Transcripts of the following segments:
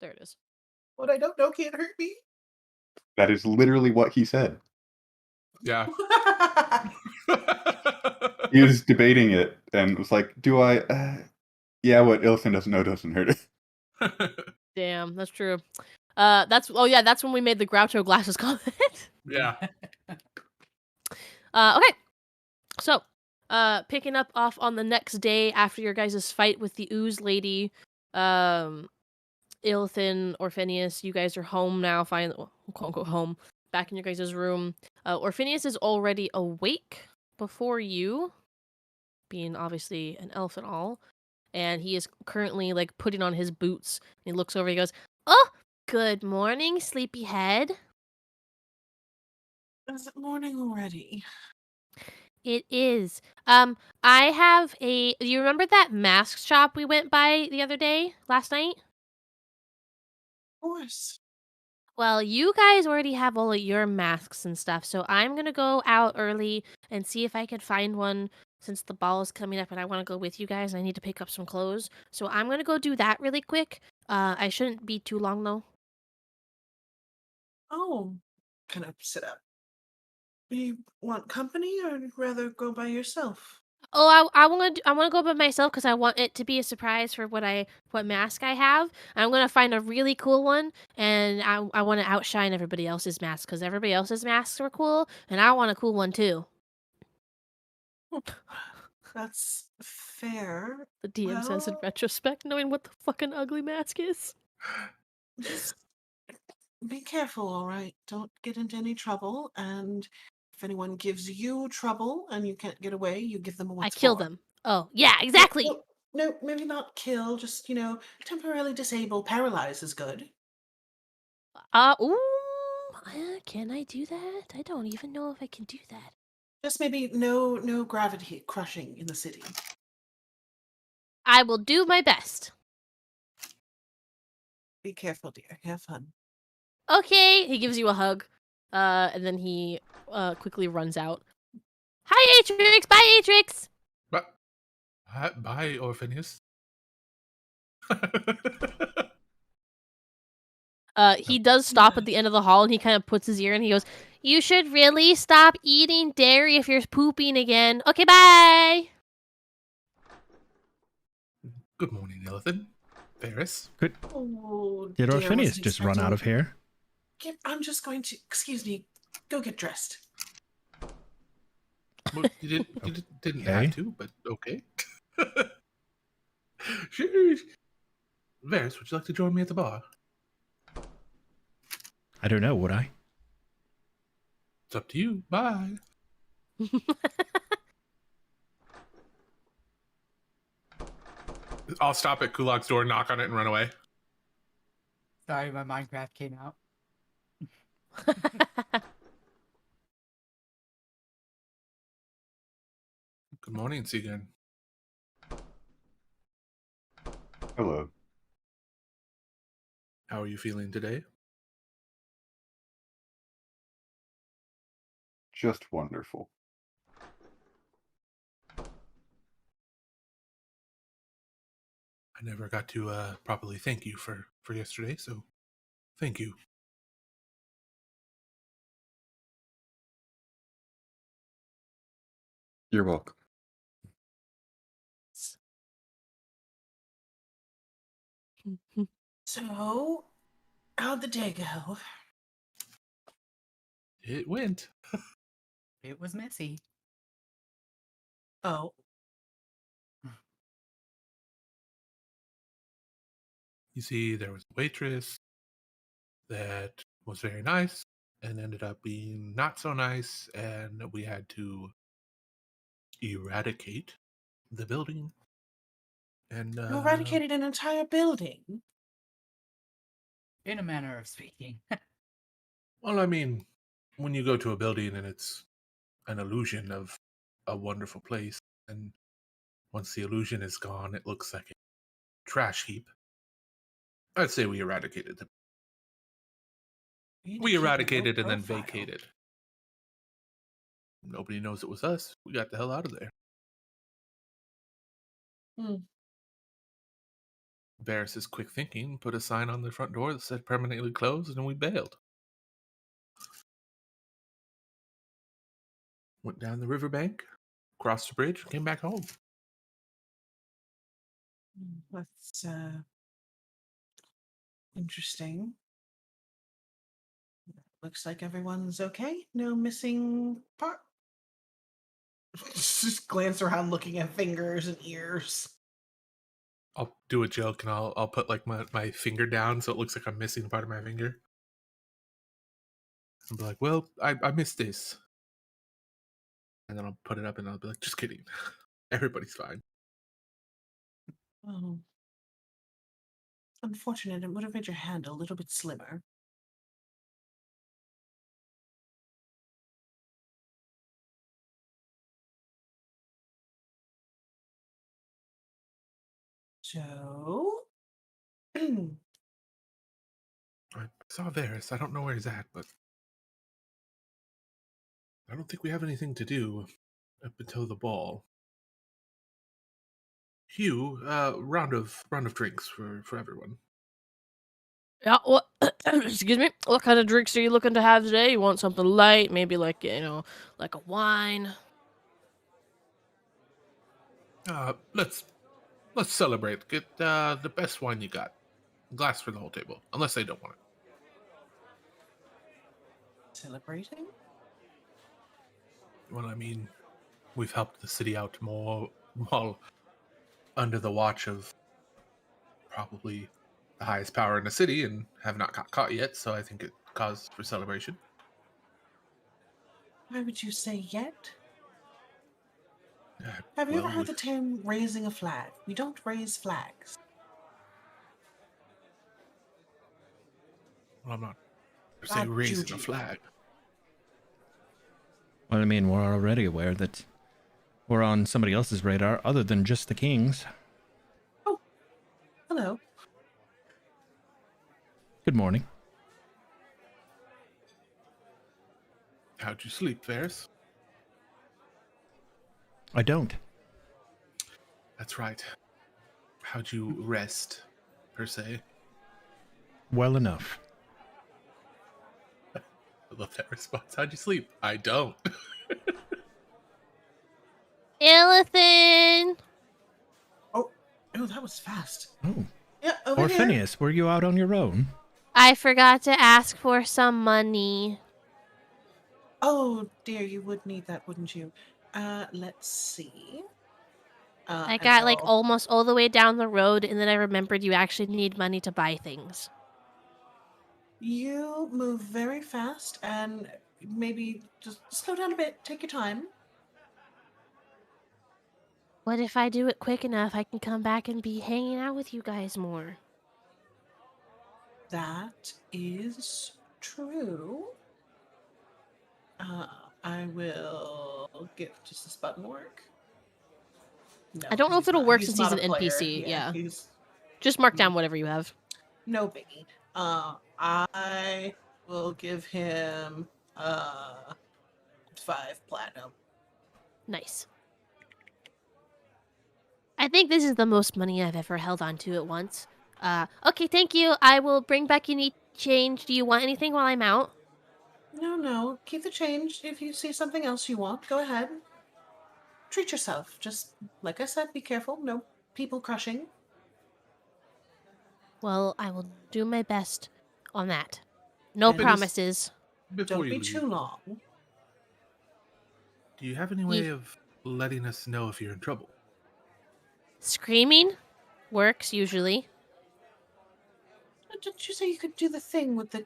There it is. What I don't know can't hurt me. That is literally what he said. Yeah. He was debating it and was like, "Do I? Yeah, what Ilson doesn't know doesn't hurt it." Damn, that's true. That's when we made the Groucho glasses comment. Yeah. Okay. So, picking up off on the next day after your guys' fight with the ooze lady, Ilthin, Orpheneous, you guys are home now, finally, well, quote unquote home, back in your guys' room. Orpheneous is already awake before you, being obviously an elf and all, and he is currently, like, putting on his boots. He looks over, he goes, "Oh, good morning, sleepyhead." Is it morning already? It is. Do you remember that mask shop we went by the other day, last night? Of course. Well, you guys already have all of your masks and stuff, so I'm gonna go out early and see if I could find one since the ball is coming up and I want to go with you guys. I need to pick up some clothes. So I'm gonna go do that really quick. I shouldn't be too long though. Oh, kind of sit up. Do you want company or rather go by yourself? Oh, I want to go by myself because I want it to be a surprise for what mask I have. I'm gonna find a really cool one, and I want to outshine everybody else's masks because everybody else's masks were cool, and I want a cool one too. That's fair. The DM says in Well, retrospect, knowing what the fucking ugly mask is. just be careful, all right? Don't get into any trouble. And if anyone gives you trouble and you can't get away, you give them I what's kill for. them. Oh yeah, No, exactly. no, no, maybe not kill, just, temporarily disable. Paralyze is good. Ooh, can I do that? I don't even know if I can do that. Just maybe no gravity crushing in the city. I will do my best. Be careful, dear. Have fun. Okay, he gives you a hug, and then he quickly runs out. Hi, Atrix. Bye, Atrix. But bye, Orpheneous. He does stop at the end of the hall, and he kind of puts his ear in. He goes, "You should really stop eating dairy if you're pooping again." Okay, bye. Good morning, Ilithin. Ferris. Oh, Did dear, Orpheneous wasn't just run out of expecting- here? I'm just going to, excuse me, go get dressed. Well, you didn't Okay. have to, but okay. Sheesh. Varys, would you like to join me at the bar? I don't know, would I? It's up to you. Bye. I'll stop at Kulak's door, knock on it, and run away. Sorry, my Minecraft came out. Good morning, Segan. Hello. How are you feeling today? Just wonderful. I never got to properly thank you for yesterday, so thank you. You're welcome. So, how'd the day go? It went. It was messy. Oh, You see, there was a waitress that was very nice and ended up being not so nice, and we had to eradicate the building. And you eradicated an entire building. In a manner of speaking. well, I mean, when you go to a building and it's an illusion of a wonderful place, and once the illusion is gone, it looks like a trash heap. I'd say we eradicated them. You need to We keep a low eradicated and then profile. vacated. Nobody knows it was us. We got the hell out of there. Hmm. Varys' quick thinking put a sign on the front door that said permanently closed, and we bailed. Went down the riverbank, crossed the bridge, and came back home. That's interesting. Looks like everyone's okay. No missing part. Just glance around looking at fingers and ears. I'll do a joke and I'll put like my finger down so it looks like I'm missing a part of my finger. I'll be like, well, I missed this. And then I'll put it up and I'll be like, just kidding. Everybody's fine. Oh. Unfortunate, it would have made your hand a little bit slimmer. So, I saw Varys. I don't know where he's at, but I don't think we have anything to do up until the ball. Hugh, round of drinks for everyone. Yeah, what? Excuse me. What kind of drinks are you looking to have today? You want something light, maybe like like a wine. Let's celebrate. Get the best wine you got. Glass for the whole table, unless they don't want it. celebrating? Well, I mean, we've helped the city out more while under the watch of probably the highest power in the city and have not got caught yet, so I think it cause for celebration. Why would you say yet? Uh, Have you ever well, heard the term raising a flag? We don't raise flags. I'm not per se Bad raising juju. a flag. Well, I mean, we're already aware that we're on somebody else's radar other than just the king's. Oh, hello. Good morning. How'd you sleep, Varys? I don't. That's right. How'd you rest, per se? Well enough. I love that response. How'd you sleep? I don't. Illithin! Oh, that was fast. Oh. Yeah, over here. Orpheneous, were you out on your own? I forgot to ask for some money. Oh dear, you would need that, wouldn't you? Let's see. I And got like I'll- almost all the way down the road, and then I remembered you actually need money to buy things. You move very fast, and maybe just slow down a bit. Take your time. What if I do it quick enough? I can come back and be hanging out with you guys more. That is true. I will give. Does this button work? No, I don't know if it'll work since he's not an a player. NPC, yeah. He's Just mark down whatever you have. no biggie. I will give him 5 platinum. Nice. I think this is the most money I've ever held on to at once. Okay, thank you. I will bring back any change. Do you want anything while I'm out? No. Keep the change. If you see something else you want, go ahead. Treat yourself. Just like I said, be careful. No people crushing. Well, I will do my best on that. No And promises. Before Don't you be leave, too long. do you have any way of letting us know if you're in trouble? Screaming works usually. Didn't you say you could do the thing with the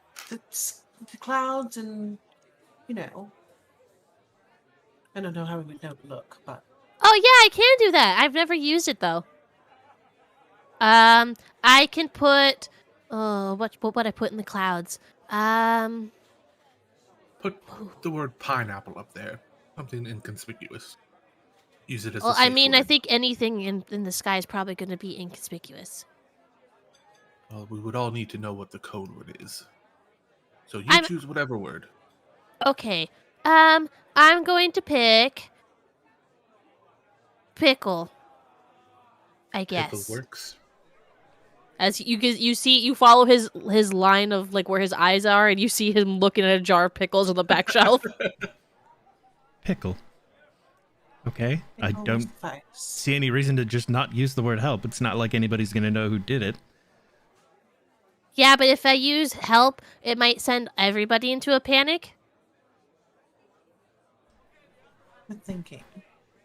clouds and, I don't know how we would know to look, but Oh yeah, I can do that. I've never used it though. I can put. Oh, what I put in the clouds? Put the word pineapple up there. Something inconspicuous. Use it as Well, a safe I mean, word. I think anything in the sky is probably going to be inconspicuous. Well, we would all need to know what the code word is. So you I'm- choose whatever word. Okay. I'm going to pick pickle. I guess. Pickle works. As you follow his line of like where his eyes are, and you see him looking at a jar of pickles on the back shelf. Pickle. Okay. I Pickle don't suffice. see any reason to just not use the word help. It's not like anybody's going to know who did it. Yeah, but if I use help, it might send everybody into a panic. Good thinking.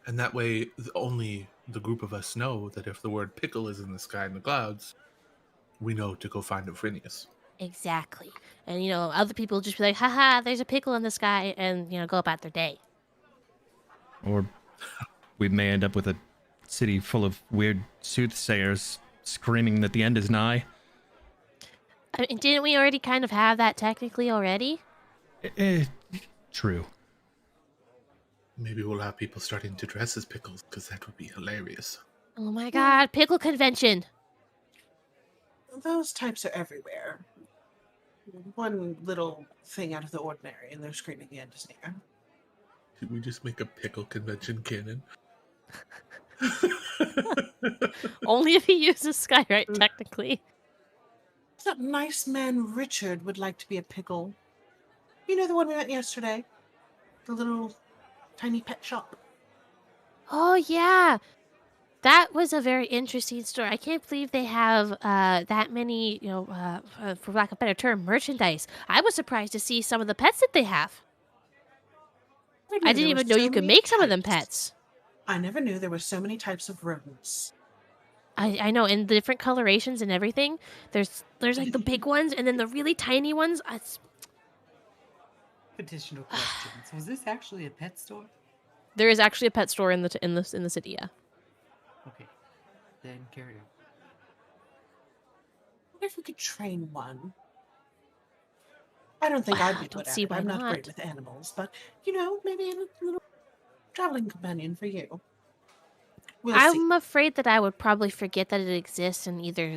And that way, only the group of us know that if the word pickle is in the sky in the clouds, we know to go find Orpheneous. Exactly. And, other people just be like, haha, there's a pickle in the sky, and, go about their day. Or we may end up with a city full of weird soothsayers screaming that the end is nigh. I mean, didn't we already kind of have that technically already? True. Maybe we'll have people starting to dress as pickles, because that would be hilarious. Oh my god, pickle convention! Those types are everywhere. One little thing out of the ordinary, and they're screaming the end is near. Should we just make a pickle convention canon? Only if he uses Skyrite, technically. That nice man Richard would like to be a pickle. You know the one we met yesterday? The little tiny pet shop. Oh, yeah! That was a very interesting story. I can't believe they have that many, for lack of a better term, merchandise. I was surprised to see some of the pets that they have. I didn't even know you could make some of them pets. I never knew there were so many types of rodents. I know, in the different colorations and everything. There's like the big ones, and then the really tiny ones. Additional questions. Was this actually a pet store? There is actually a pet store in the city. Yeah. Okay, then carry on. I wonder if we could train one. I don't think I'd be Don't good at see it. why I'm not not. great with animals, but maybe a little traveling companion for you. We'll see. I'm afraid that I would probably forget that it exists and either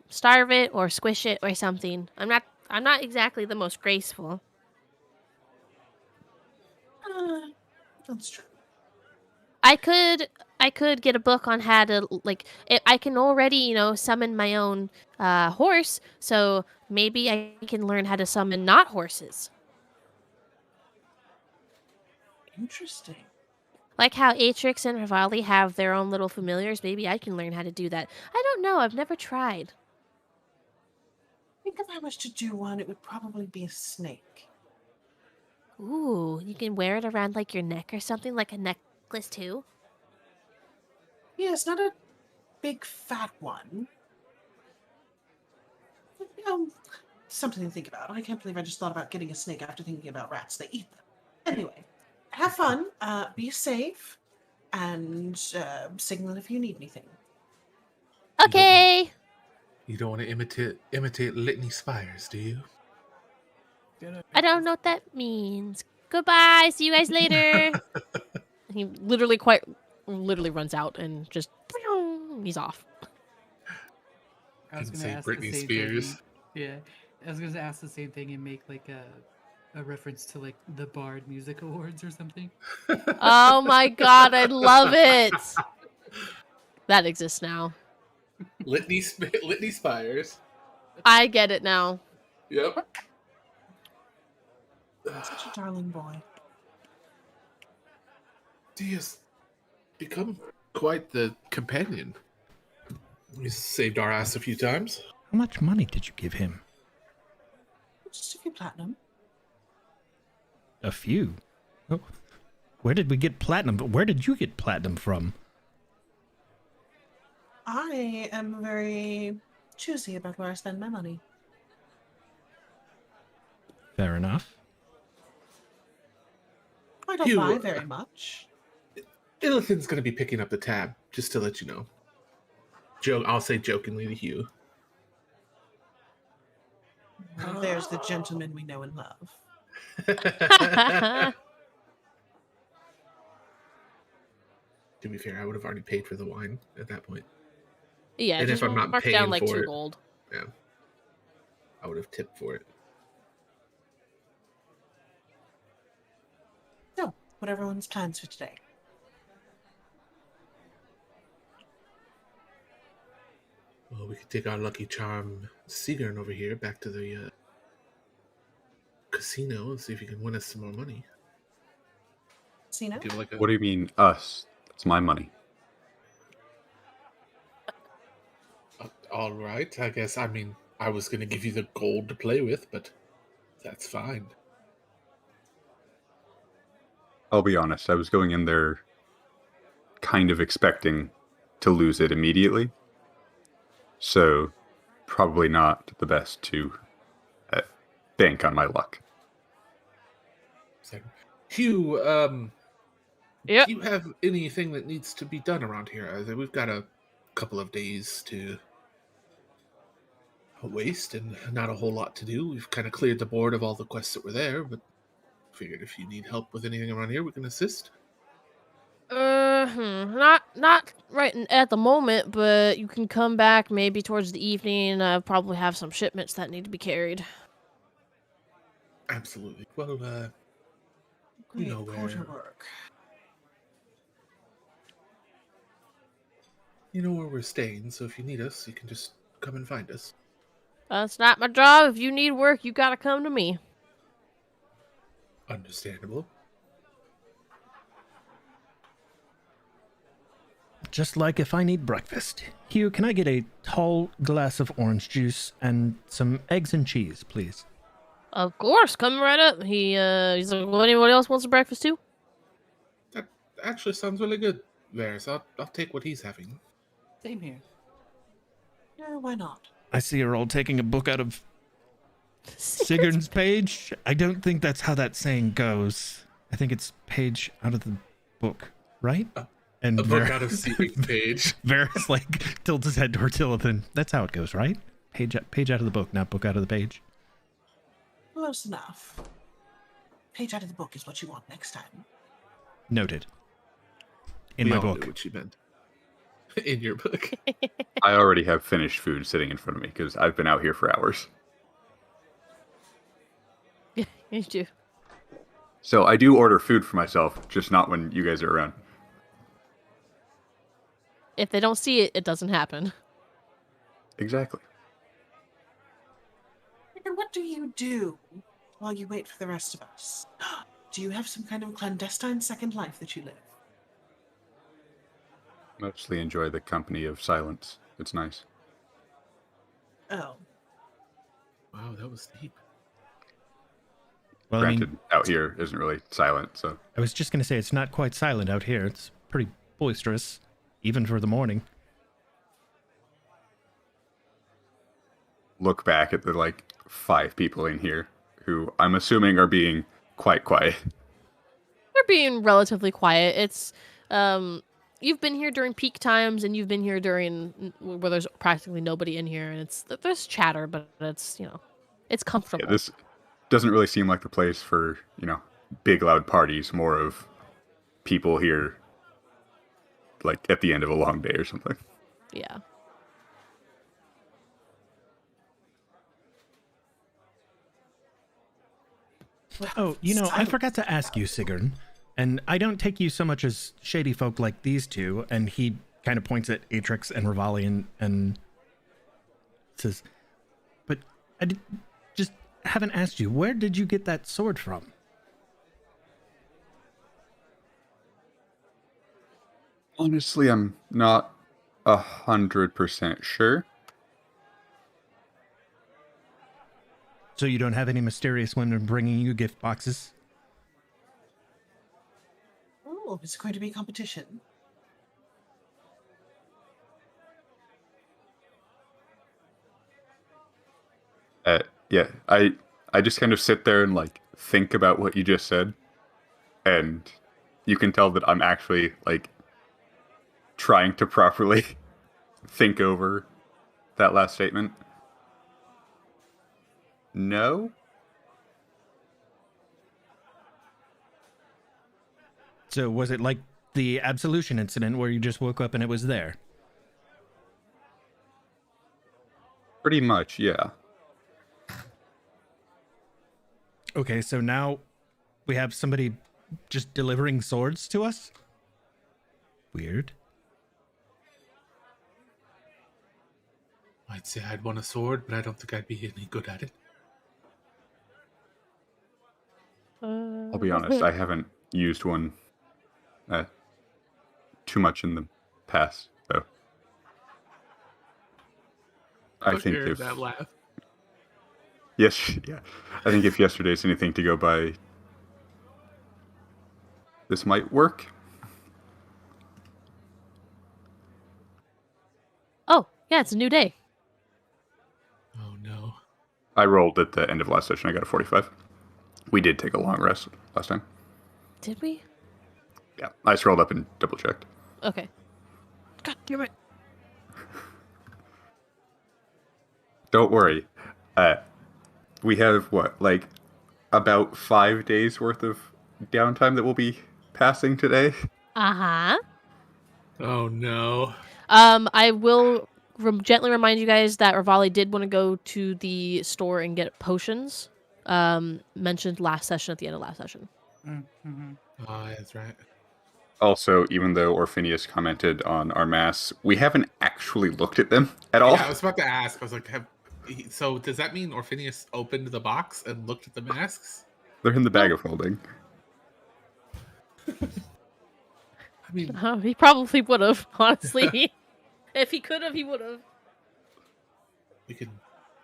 starve it or squish it or something. I'm not exactly the most graceful. That's true. I could get a book on how to I can already summon my own horse, so maybe I can learn how to summon not horses. Interesting. Like how Atrix and Rivali have their own little familiars, maybe I can learn how to do that. I don't know, I've never tried. I think if I was to do one, it would probably be a snake. Ooh, you can wear it around like your neck or something, like a necklace too. Yes, not a big fat one. Something to think about. I can't believe I just thought about getting a snake after thinking about rats. They eat them. Anyway, have fun, be safe, and signal if you need anything. Okay. You don't want to imitate Litany Spires, do you? I don't know what that means. Goodbye. See you guys later. He literally runs out and just he's off. I was Can gonna say ask Britney the same Spears. thing. Yeah, I was gonna ask the same thing and make like a reference to like the Bard Music Awards or something. Oh my god, I love it. That exists now. Litany Spires. I get it now. Yep. Such a darling boy. He has become quite the companion. He's saved our ass a few times. How much money did you give him? Just a few platinum. A few. Oh, where did we get platinum? Where did you get platinum from? I am very choosy about where I spend my money. Fair enough. I don't You- buy very much. Illithin's going to be picking up the tab, just to let you know. I'll say jokingly to Hugh. There's the gentleman we know and love. To be fair, I would have already paid for the wine at that point. Yeah, And just if I'm not mark paying down like for 2 it- gold. Yeah. I would have tipped for it. So, what are everyone's plans for today? Well, we could take our lucky charm Seagern over here back to the casino and see if he can win us some more money. Casino? Give like a What do you mean, us? It's my money. all right. I guess. I mean, I was going to give you the gold to play with, but that's fine. I'll be honest, I was going in there kind of expecting to lose it immediately. So, probably not the best to bank on my luck. So, Hugh, Yep. do you have anything that needs to be done around here? We've got a couple of days to waste and not a whole lot to do. We've kind of cleared the board of all the quests that were there, but figured if you need help with anything around here, we can assist. Not right at the moment, but you can come back maybe towards the evening. I probably have some shipments that need to be carried. Absolutely. Well, you Great know where porter work. you know where we're staying, so if you need us, you can just come and find us. That's not my job. If you need work, you gotta come to me. Understandable. Just like if I need breakfast. Hugh, can I get a tall glass of orange juice and some eggs and cheese, please? Of course, come right up. He's like, well, anybody else wants a breakfast too? That actually sounds really good there, so I'll take what he's having. Same here. No, why not? I see you're all taking a book out of Sigurd's page. I don't think that's how that saying goes. I think it's page out of the book, right? And A book out of Sigurd's page. Varys like tilts his head toward Tillothan. That's how it goes, right? Page out of the book, not book out of the page. Close enough. Page out of the book is what you want next time. Noted. In We my all knew book. what you meant. In your book. I already have finished food sitting in front of me because I've been out here for hours. Yeah, you do. So I do order food for myself, just not when you guys are around. If they don't see it, it doesn't happen. Exactly. And what do you do while you wait for the rest of us? Do you have some kind of clandestine second life that you live? Mostly enjoy the company of silence. It's nice. Oh. Wow, that was deep. Well, Granted, out here isn't really silent, so I was just going to say it's not quite silent out here. It's pretty boisterous, even for the morning. look back at the 5 people in here who I'm assuming are being quite quiet. They're being relatively quiet. It's you've been here during peak times, and you've been here during where there's practically nobody in here, and there's chatter, but it's it's comfortable. Yeah, this doesn't really seem like the place for big loud parties. More of people here, at the end of a long day or something. Yeah. Oh, I forgot to ask you, Sigurd, and I don't take you so much as shady folk like these two, and he kind of points at Atrix and Rivali and says, but I just haven't asked you, where did you get that sword from? Honestly, I'm not 100% sure. So you don't have any mysterious women bringing you gift boxes? Oh, is it going to be competition? Yeah, I just kind of sit there and think about what you just said, and you can tell that I'm actually trying to properly think over that last statement. No? So was it like the absolution incident where you just woke up and it was there? Pretty much, yeah. Okay, so now we have somebody just delivering swords to us? Weird. I'd say I'd want a sword, but I don't think I'd be any good at it. I'll be honest, I haven't used one too much in the past, so I think Hearing if that laugh. yes, yeah, I think if yesterday's anything to go by, this might work. Oh, yeah, it's a new day. Oh no. I rolled at the end of last session. I got a 45. We did take a long rest last time. Did we? Yeah, I scrolled up and double checked. Okay. God damn it. Don't worry. We have what, like about 5 days worth of downtime that we'll be passing today. Uh-huh. Oh no. I will gently remind you guys that Rivali did want to go to the store and get potions. Mentioned last session at the end of last session. Mm-hmm. Oh, that's right. Also, even though Orpheneous commented on our masks, we haven't actually looked at them at all. Yeah, I was about to ask. I was like, so does that mean Orpheneous opened the box and looked at the masks? They're in the bag of holding. I mean, He probably would have, honestly. If he could have, he would have. we can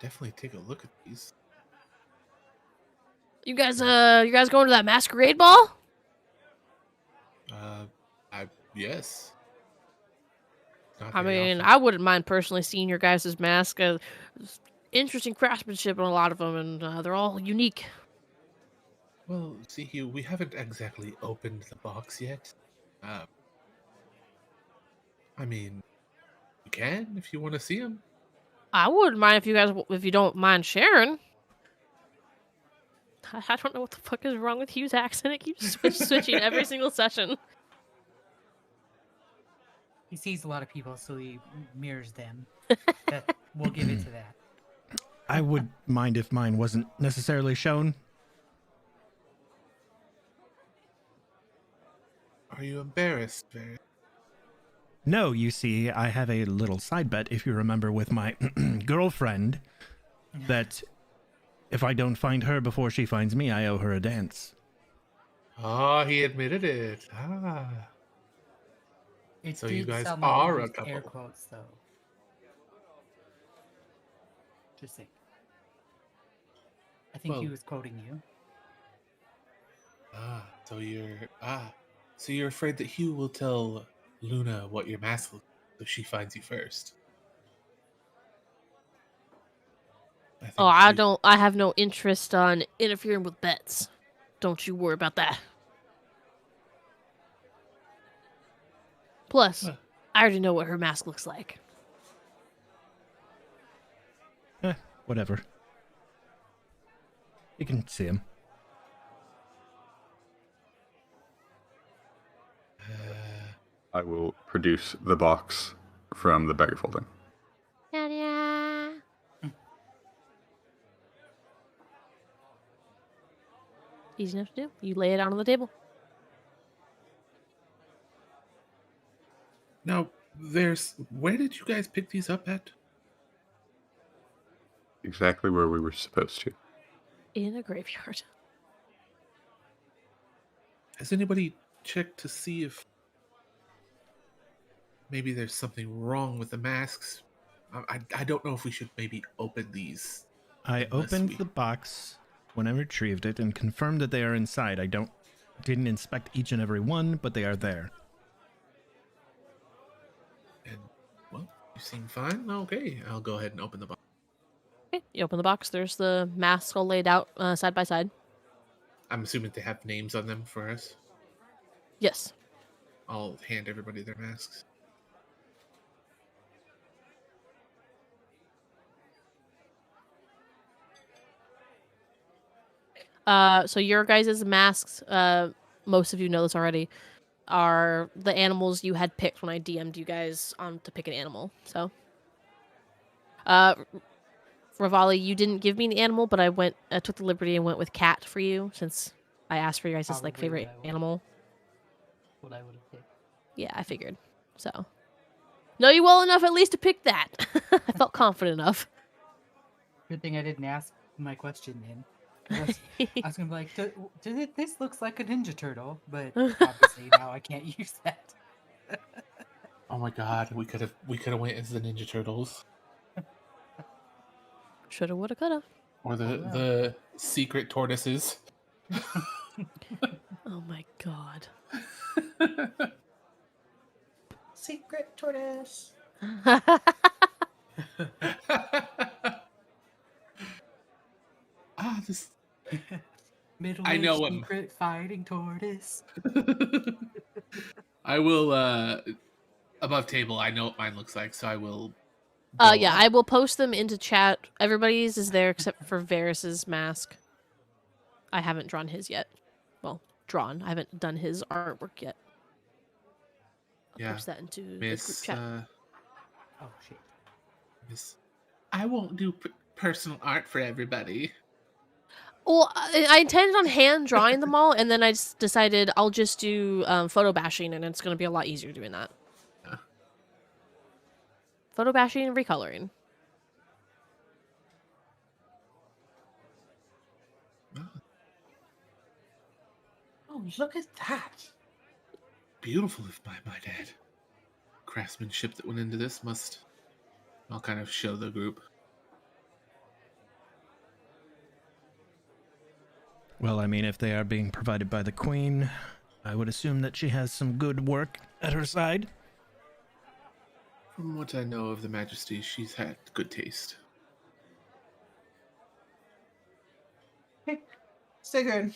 definitely take a look at these. You guys going to that masquerade ball? Yes. Not I very mean, often. I wouldn't mind personally seeing your guys' mask. Interesting craftsmanship on a lot of them, and they're all unique. Well, see, Hugh, we haven't exactly opened the box yet. I mean, you can if you want to see them. I wouldn't mind if you don't mind sharing. I don't know what the fuck is wrong with Hugh's accent. It keeps switching every single session. He sees a lot of people, so he mirrors them. We'll give it to that. I would mind if mine wasn't necessarily shown. Are you embarrassed, Barry? No, you see, I have a little side bet, if you remember, with my girlfriend, that if I don't find her before she finds me, I owe her a dance. Oh, he admitted it. Ah. It So did you guys sound like are he a used air couple. quotes, though. Just saying. I think he Well- was quoting you. So you're afraid that Hugh will tell Luna what your mask looks like, so she finds you first. Oh, I have no interest on interfering with bets. Don't you worry about that. Plus, Huh. I already know what her mask looks like. Whatever. You can see him. I will produce the box from the bag of holding. Easy enough to do. You lay it out on the table. Now, where did you guys pick these up at? Exactly where we were supposed to. In a graveyard. Has anybody checked to see if maybe there's something wrong with the masks? I don't know if we should maybe open these. I Unless opened we- the box when I retrieved it and confirmed that they are inside. I didn't inspect each and every one, but they are there. And, well, you seem fine. Okay, I'll go ahead and open the box. Okay, you open the box. There's the masks all laid out side by side. I'm assuming they have names on them for us. Yes. I'll hand everybody their masks. So your guys' masks, most of you know this already, are the animals you had picked when I DM'd you guys on to pick an animal. So, Rivali, you didn't give me an animal, but I took the liberty and went with cat for you since I asked for your guys' Probably favorite what I would- animal. What I would have picked. Yeah, I figured. So, know you well enough at least to pick that. I felt confident enough. Good thing I didn't ask my question then. 'Cause I was gonna be like, this looks like a Ninja Turtle, but obviously now I can't use that. Oh my god, we could have went as the Ninja Turtles. Shoulda, woulda, coulda. Or Oh, well. the secret tortoises. Oh my god. Secret tortoise. This Middle-aged I know him. secret fighting tortoise. I will above table, I know what mine looks like, so I will Yeah, I will post them into chat. Everybody's is there except for Varys's mask. I haven't drawn his yet. Well, drawn. I haven't done his artwork yet. I'll post that into the group Miss chat. Oh shit. Miss I won't do personal art for everybody. Well, I intended on hand drawing them all, and then I just decided I'll just do photo bashing, and it's going to be a lot easier doing that. Yeah. Photo bashing and recoloring. Oh, look at that. Beautiful, if my dad. Craftsmanship that went into this must. I'll kind of show the group. Well, I mean, if they are being provided by the Queen, I would assume that she has some good work at her side. From what I know of the Majesty, she's had good taste. Sigurd,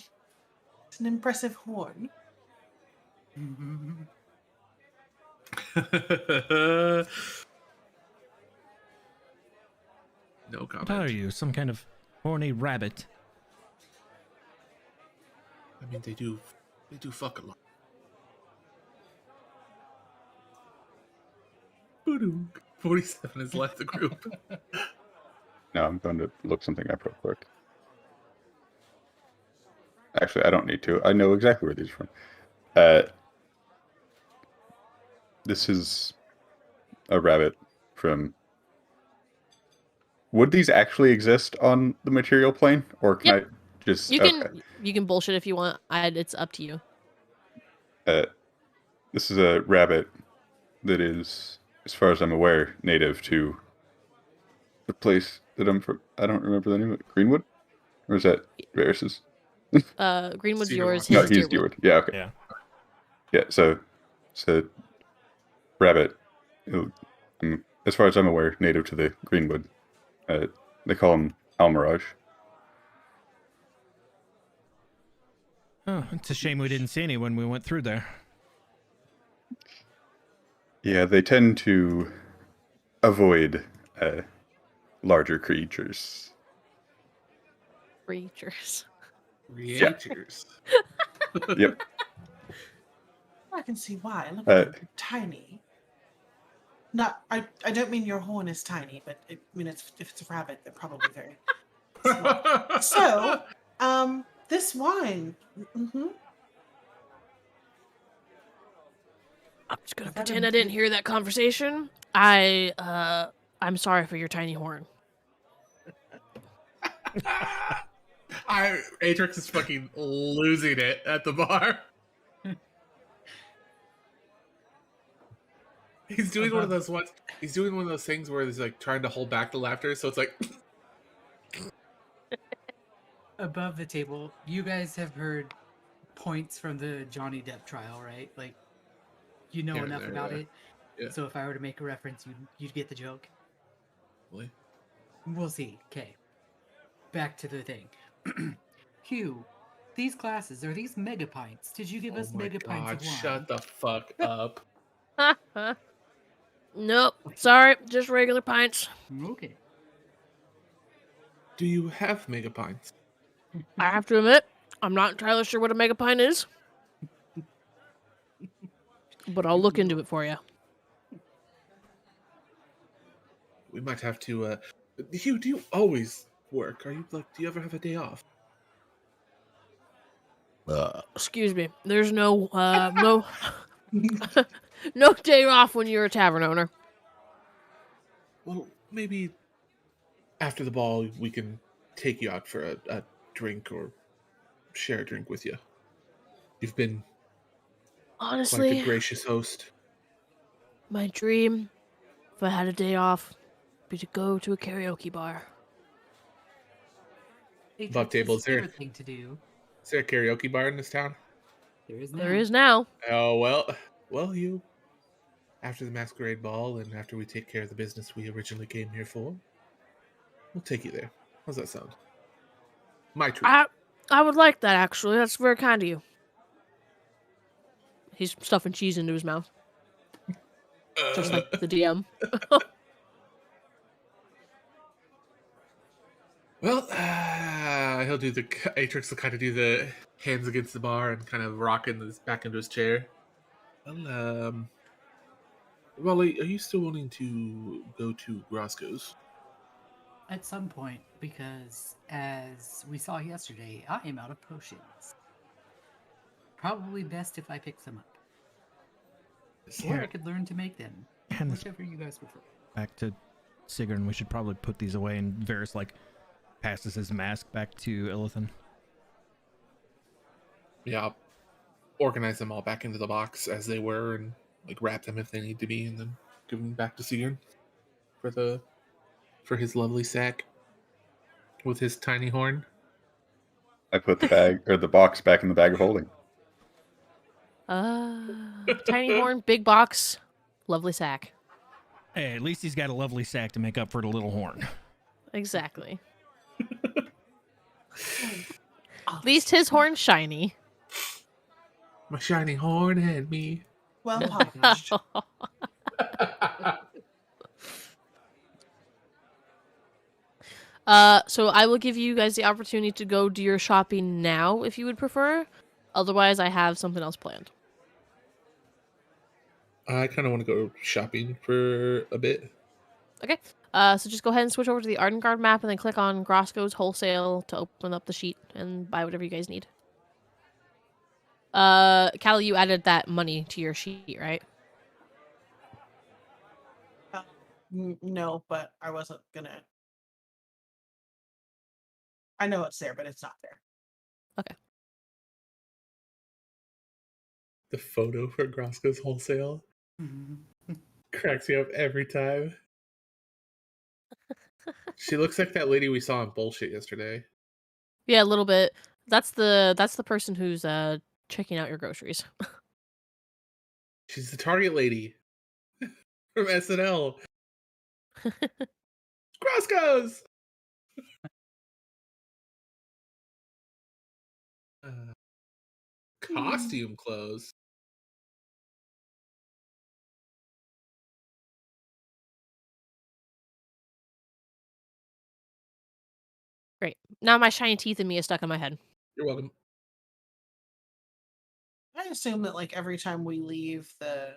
it's an impressive horn. No comment. What are you, some kind of horny rabbit? I mean, they do fuck a lot. Boom. 47 has left the group. No, I'm going to look something up real quick. Actually, I don't need to. I know exactly where these are from. This is a rabbit from... Would these actually exist on the material plane? Or can Yep. I just... You okay. can bullshit if you want. It's up to you. This is a rabbit that is, as far as I'm aware, native to the place that I'm from. I don't remember the name of it. Greenwood? Or is that Varys's? Greenwood's Cedar yours. Rock. No, His he's Deerwood. Deerwood. Yeah, okay. Yeah. Yeah, so rabbit, as far as I'm aware, native to the Greenwood. They call him Almirage. Oh, it's a shame we didn't see any when we went through there. Yeah, they tend to avoid larger creatures. Creatures. Creatures. Yep. I can see why. Look at them. They're tiny. Not, I don't mean your horn is tiny, but if it's a rabbit, they're probably very small. So, this wine. Mm-hmm. I'm just gonna Is that pretend a I didn't big- hear that conversation. I'm sorry for your tiny horn. Atrix is fucking losing it at the bar. He's doing one of those ones. He's doing one of those things where he's like trying to hold back the laughter, so it's like. Above the table, you guys have heard points from the Johnny Depp trial, right? Like, you know Here and enough there, about yeah. it. Yeah. So if I were to make a reference, you'd get the joke. Really? We'll see. Okay. Back to the thing. Hugh, these glasses, are these megapints? Did you give us Oh my megapints god! of wine? Shut the fuck up. Nope. Sorry, just regular pints. Okay. Do you have megapints? I have to admit, I'm not entirely sure what a megapint is. But I'll look into it for you. We might have to. Hugh, do you always work? Are you like? Do you ever have a day off? Excuse me. There's no no day off when you're a tavern owner. Well, maybe after the ball, we can take you out for a drink or share a drink with you. You've been quite the Honestly, gracious host. my dream, if I had a day off, would be to go to a karaoke bar. Above table, His favorite thing to do. Is there a karaoke bar in this town? There is now. There is now. Oh, well, you. After the masquerade ball and after we take care of the business we originally came here for, we'll take you there. How's that sound? My treat. I would like that, actually. That's very kind of you. He's stuffing cheese into his mouth. Just like the DM. Well, he'll do the Atrix will kind of do the hands against the bar and kind of rocking this back into his chair. Well, are you still wanting to go to Grosco's? At some point, because as we saw yesterday, I am out of potions. Probably best if I pick some up. Or I could learn to make them. And Whichever you guys prefer. back to Sigrun, we should probably put these away, and Varys passes his mask back to Illithan. Yeah, I'll organize them all back into the box as they were and wrap them if they need to be, and then give them back to Sigrun for his lovely sack with his tiny horn. I put the bag or the box back in the bag of holding. Tiny horn, big box, lovely sack. Hey, at least he's got a lovely sack to make up for the little horn. Exactly. At least his horn's shiny. My shiny horn and me. Well polished. So I will give you guys the opportunity to go do your shopping now if you would prefer. Otherwise, I have something else planned. I kind of want to go shopping for a bit. Okay. So just go ahead and switch over to the Ardenguard map and then click on Grosco's Wholesale to open up the sheet and buy whatever you guys need. Callie, you added that money to your sheet, right? No, but I wasn't gonna. I know it's there, but it's not there. Okay. The photo for Grosco's Wholesale cracks me up every time. She looks like that lady we saw in Bullshit yesterday. Yeah, a little bit. That's the person who's checking out your groceries. She's the Target lady from SNL. Grosco's! Costume clothes. Great. Now my shiny teeth in me is stuck in my head. You're welcome. I assume that every time we leave the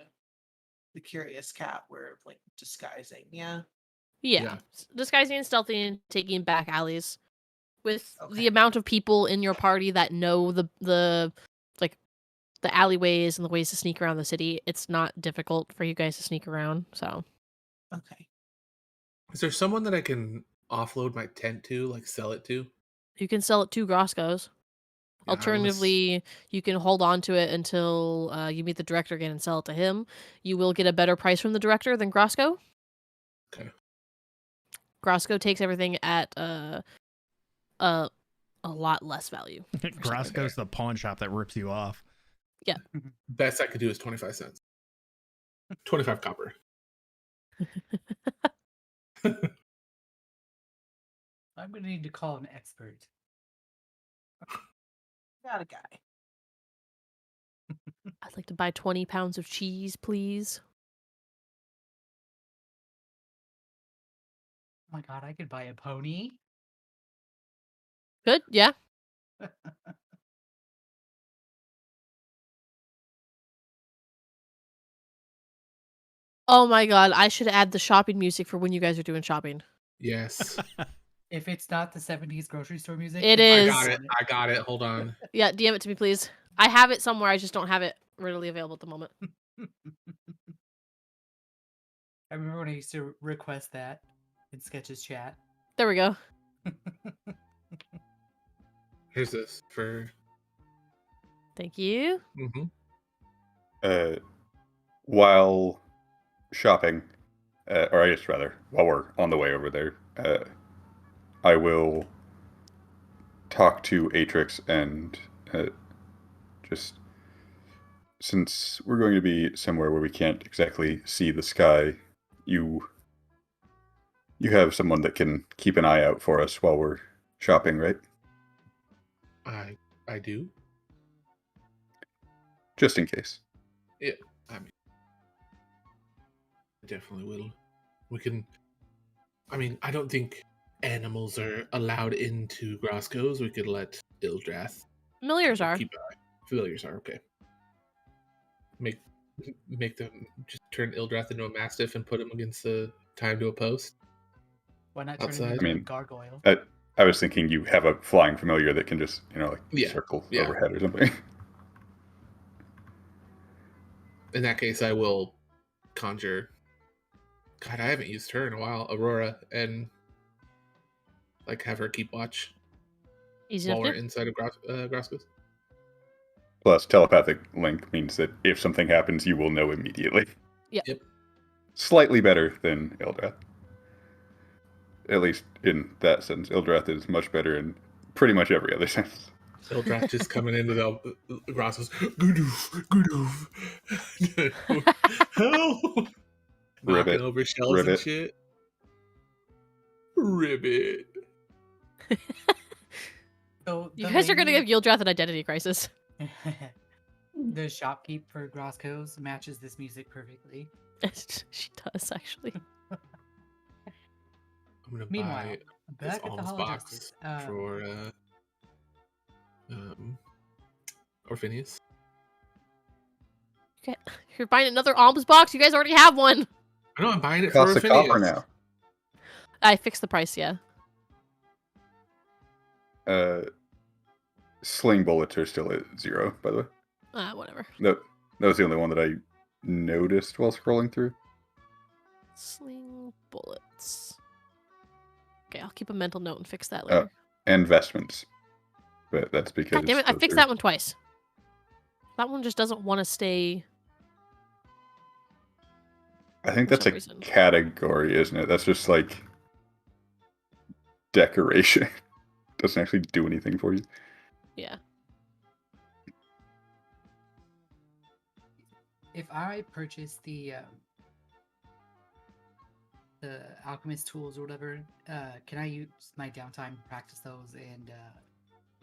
Curious Cat, we're disguising. Yeah. Yeah. Disguising and stealthy and taking back alleys. With Okay. the amount of people in your party that know the alleyways and the ways to sneak around the city, it's not difficult for you guys to sneak around, so. Okay. Is there someone that I can offload my tent to, sell it to? You can sell it to Grosco's. Yeah, Alternatively, you can hold on to it until you meet the director again and sell it to him. You will get a better price from the director than Grosco. Okay. Grosco takes everything at a lot less value. Grosco's the pawn shop that rips you off. Best I could do is 25 cents. 25 copper. I'm going to need to call an expert. Got a guy. I'd like to buy 20 pounds of cheese, please. Oh my god, I could buy a pony. Good, yeah. Oh my god, I should add the shopping music for when you guys are doing shopping. Yes. If it's not the 70s grocery store music, It then is. I got it. Hold on. Yeah, DM it to me, please. I have it somewhere, I just don't have it readily available at the moment. I remember when I used to request that in Sketch's chat. There we go. Here's this for. Thank you. While shopping, or I guess rather, while we're on the way over there, I will talk to Atrix and just since we're going to be somewhere where we can't exactly see the sky, you have someone that can keep an eye out for us while we're shopping, right? I do. Just in case. Yeah, I mean, I definitely will. We can. I mean, I don't think animals are allowed into Grosco's. We could let Ildrath Familiars are. keep an eye. Familiars are okay. Make them just turn Ildrath into a mastiff and put him against the time to a post. Why not turn Outside. him into I a mean, gargoyle? I was thinking you have a flying familiar that can just, circle overhead or something. In that case, I will conjure. God, I haven't used her in a while. Aurora, and have her keep watch Easy while enough we're to do. inside of Grosco's. Plus, telepathic link means that if something happens, you will know immediately. Yep. Slightly better than Ildrath. At least in that sense. Ildrath is much better in pretty much every other sense. Ildrath just coming into the Grosco's. Good Help! Knocking Ribbit. over shelves and Ribbit. shit. Ribbit. So You the guys are gonna lady- give Yildrath an identity crisis. The shopkeep for Grosco's matches this music perfectly. She does, actually. I'm gonna Meanwhile, buy this back at the alms Hall of box Justice. for Orpheneous. Okay. You're buying another alms box? You guys already have one. I know I'm buying it Costs for a copper Orpheneous. now. I fixed the price, yeah. Sling bullets are still at 0, by the way. Whatever. That was the only one that I noticed while scrolling through. Sling bullets. Okay, I'll keep a mental note and fix that later. Investments. But that's because God damn it, I those fixed are- that one twice. That one just doesn't want to stay. I think for that's some a reason. category, isn't it? That's just like decoration. Doesn't actually do anything for you. Yeah. If I purchase the alchemist tools or whatever, can I use my downtime to practice those and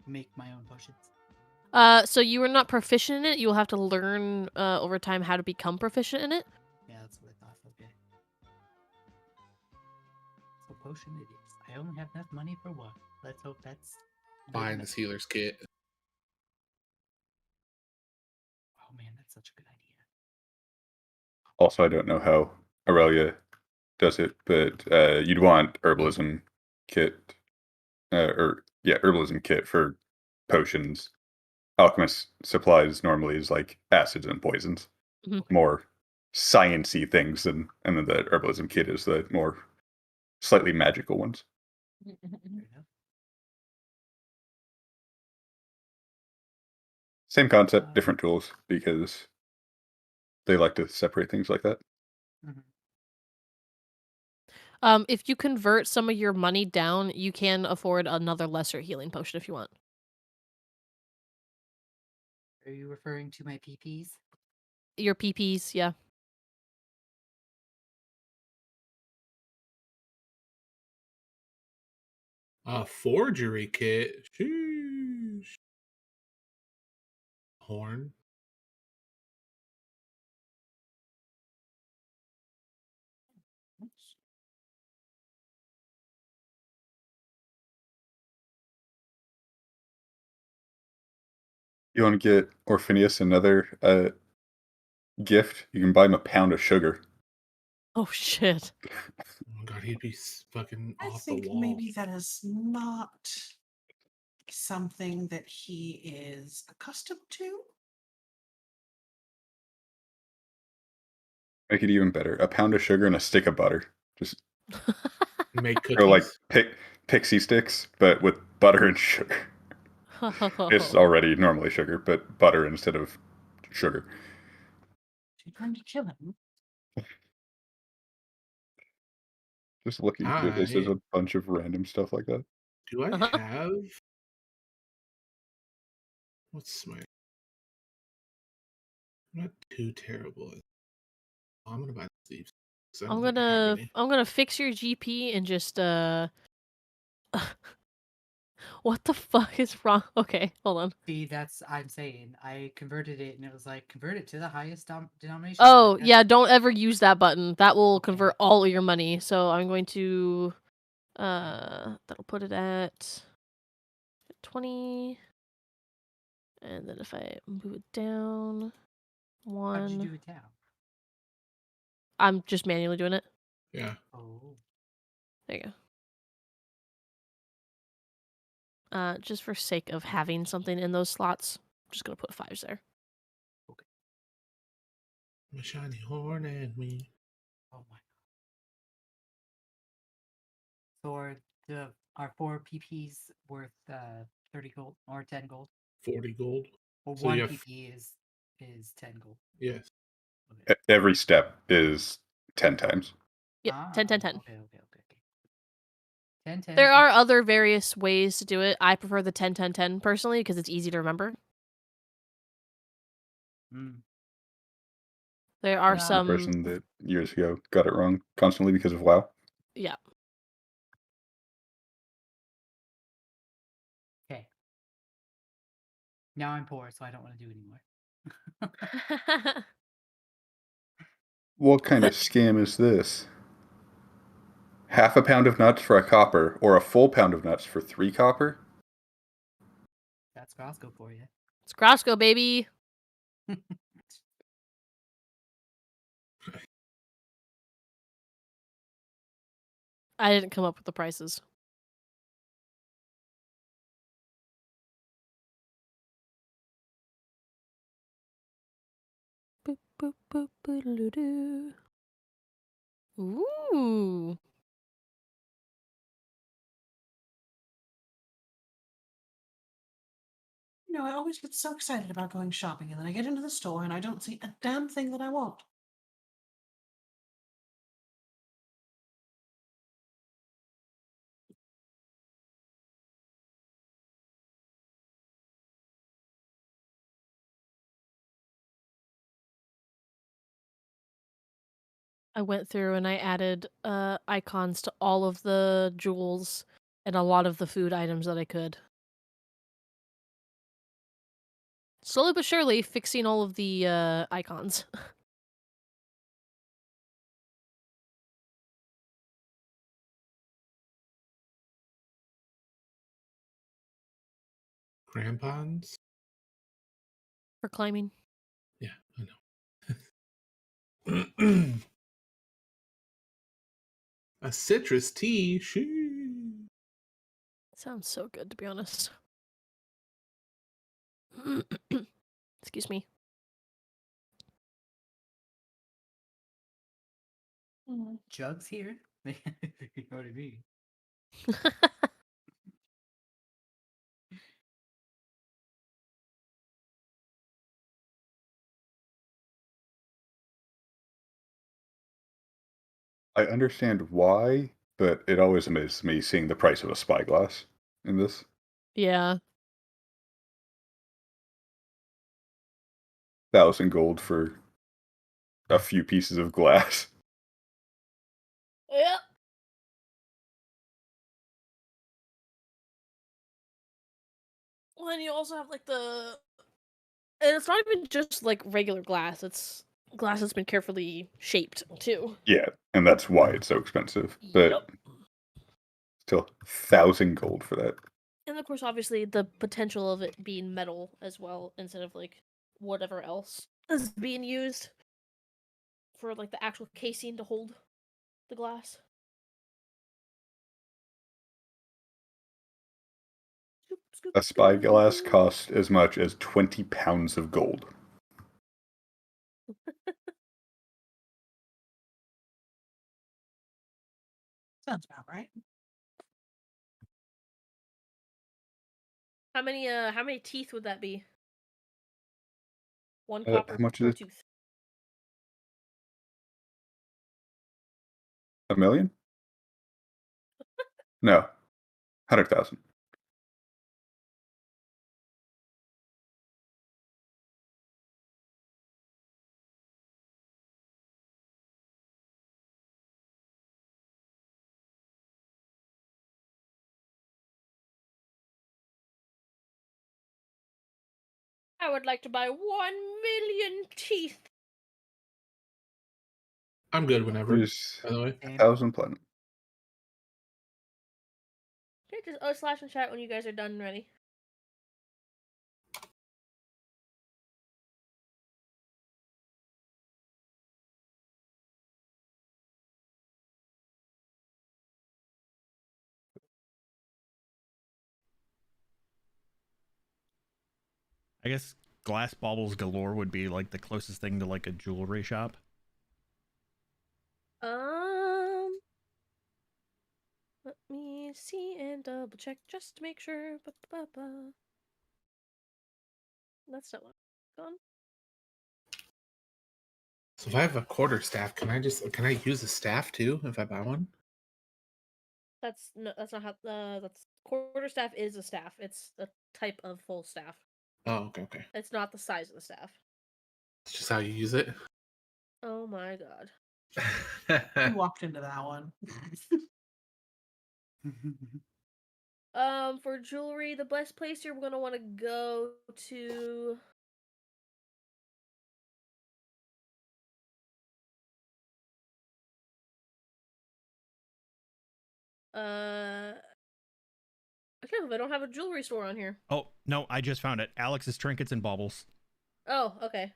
make my own potions? So you are not proficient in it. You will have to learn over time how to become proficient in it. Yeah, that's what I thought. Okay. So potion it is. I only have enough money for one. Let's hope that's good Buying enough. this healer's kit. Oh man, that's such a good idea. Also, I don't know how Aurelia does it, but you'd want herbalism kit, herbalism kit for potions. Alchemist supplies normally is like acids and poisons, Mhm. more science-y things, and then the herbalism kit is the more slightly magical ones. Fair enough. Same concept, different tools, because they like to separate things like that. Mhm. If you convert some of your money down, you can afford another lesser healing potion if you want. Are you referring to my PPs? Your PPs, yeah. A forgery kit. Sheesh. Horn. You want to get Orpheneous another gift? You can buy him a pound of sugar. Oh shit. Oh my god, he'd be fucking I off the think wall. maybe that is not something that he is accustomed to. Make it even better. A pound of sugar and a stick of butter. Just Make go like cookies. pixie sticks, but with butter and sugar. It's already normally sugar, but butter instead of sugar. You're trying to kill him. Just looking through this, there's a bunch of random stuff like that. Do I Uh-huh. have? What's my? I'm not too terrible. I'm gonna buy these. I don't think I have any. I'm gonna fix your GP and just what the fuck is wrong? Okay, hold on. See, that's I'm saying. I converted it, and it was like convert it to the highest denomination. Oh, Like, yeah, don't ever use that button. That will Okay. convert all of your money. So I'm going to that'll put it at 20. And then if I move it down How'd you 1, do it down? I'm just manually doing it. Yeah. Oh, There you go. Just for sake of having something in those slots, I'm just gonna put 5s there. My shiny horn and me. oh my. So are 4 PPs worth 30 gold or 10 gold? 40 gold. Well, So 1 you have- PP is 10 gold. Yes. Okay. Every step is 10 times. Yep, 10, 10, 10. Okay. 10, 10. There are 10. other various ways to do it. I prefer the 10, 10, 10 personally because it's easy to remember. Mm. There are Yeah. The some. person that years ago got it wrong constantly because of WoW. Yeah. Okay. Now I'm poor, so I don't want to do anymore. What kind of scam is this? Half a pound of nuts for a copper, or a full pound of nuts for 3 copper? That's Roscoe for you. It's Crosco, baby. I didn't come up with the prices. Boop, boop, boop, boodaloo-doo. Ooh. You know, I always get so excited about going shopping, and then I get into the store and I don't see a damn thing that I want. I went through and I added icons to all of the jewels and a lot of the food items that I could. Slowly but surely fixing all of the icons. Crampons? For climbing. Yeah, I know. A citrus tea. Shoo. Sounds so good, to be honest. Excuse me. Jugs here? You know what I mean? I understand why, but it always amazes me seeing the price of a spyglass in this. Yeah. 1,000 gold for a few pieces of glass. Yep. Well, and you also have like the, and it's not even just like regular glass. It's glass that's been carefully shaped too. Yeah, and that's why it's so expensive. But Yep. still, 1,000 gold for that. And of course, obviously, the potential of it being metal as well, instead of like whatever else is being used for like the actual casing to hold the glass. A spyglass costs as much as 20 pounds of gold. Sounds about right. How many teeth would that be? One How copper much is per it? tooth. 1,000,000? No, 100,000. I would like to buy 1,000,000 teeth. I'm good whenever. Here's By the way, 1,000 platinum. Okay, just slash and chat when you guys are done and ready. I guess glass baubles galore would be like the closest thing to like a jewelry shop. Let me see and double check just to make sure. Ba-ba-ba. That's not what gone. so if I have a quarter staff, can I use a staff too if I buy one? That's not how. That's quarterstaff is a staff. It's a type of full staff. Oh, okay. It's not the size of the staff. It's just how you use it. Oh my god. You walked into that one. For jewelry, the best place you're gonna want to go to. I can't believe I don't have a jewelry store on here. Oh, no, I just found it. Alex's Trinkets and Baubles. Oh, okay.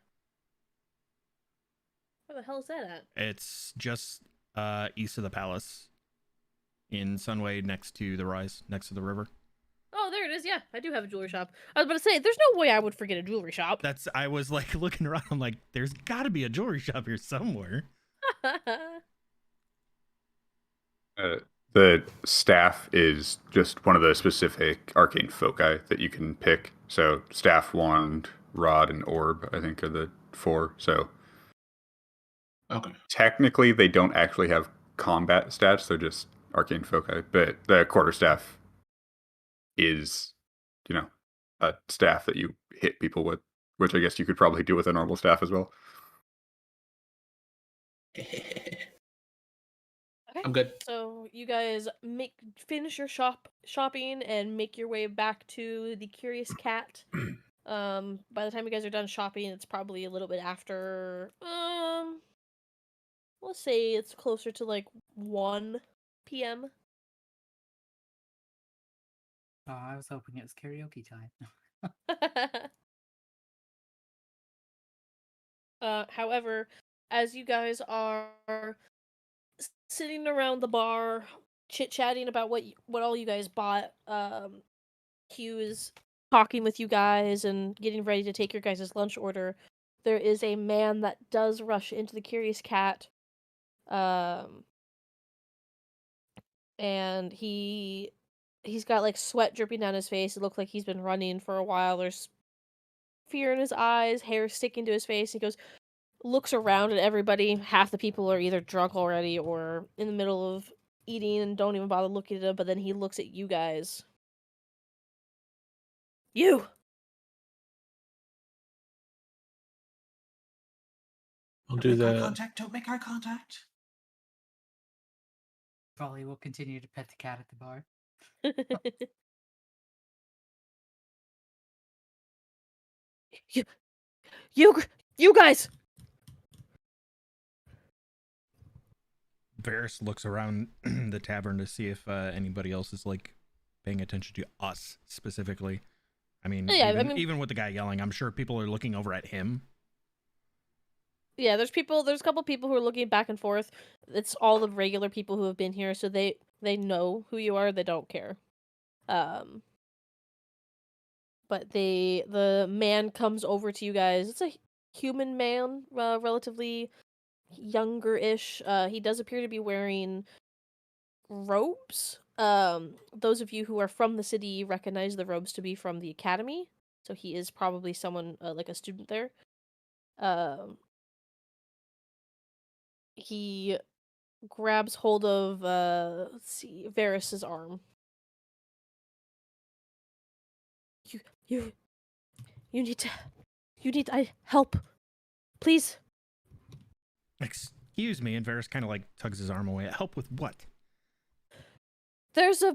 Where the hell is that at? It's just east of the palace in Sunway next to the Rise, next to the river. Oh, there it is. Yeah, I do have a jewelry shop. I was about to say, there's no way I would forget a jewelry shop. I was like looking around. I'm like, there's got to be a jewelry shop here somewhere. The staff is just one of the specific arcane foci that you can pick. So staff, wand, rod, and orb, I think, are the 4. So Okay. technically, they don't actually have combat stats. They're just arcane foci. But the quarterstaff is, a staff that you hit people with, which I guess you could probably do with a normal staff as well. Okay. I'm good. So you guys finish your shopping and make your way back to the Curious Cat. By the time you guys are done shopping, it's probably a little bit after. Let's say it's closer to like 1 p.m. Oh, I was hoping it was karaoke time. However, as you guys are sitting around the bar, chit-chatting about what all you guys bought, Hugh is talking with you guys and getting ready to take your guys' lunch order. There is a man that does rush into the Curious Cat, and he's got like sweat dripping down his face. It looks like he's been running for a while. There's fear in his eyes, hair sticking to his face. He looks around at everybody. Half the people are either drunk already or in the middle of eating and don't even bother looking at him, but then he looks at you guys. You! I'll Don't do make eye the. contact. Don't make eye contact. Probably will continue to pet the cat at the bar. you, you guys! Varys looks around the tavern to see if anybody else is like paying attention to us specifically. I mean, even with the guy yelling, I'm sure people are looking over at him. Yeah, there's a couple people who are looking back and forth. It's all the regular people who have been here, so they know who you are, they don't care. But the man comes over to you guys. It's a human man, relatively younger-ish. He does appear to be wearing robes. Those of you who are from the city recognize the robes to be from the academy, so he is probably someone like a student there. He grabs hold of let's see, Varys's arm. You you you need to help, please. Excuse me, and Varys kind of like tugs his arm away. Help with what? There's a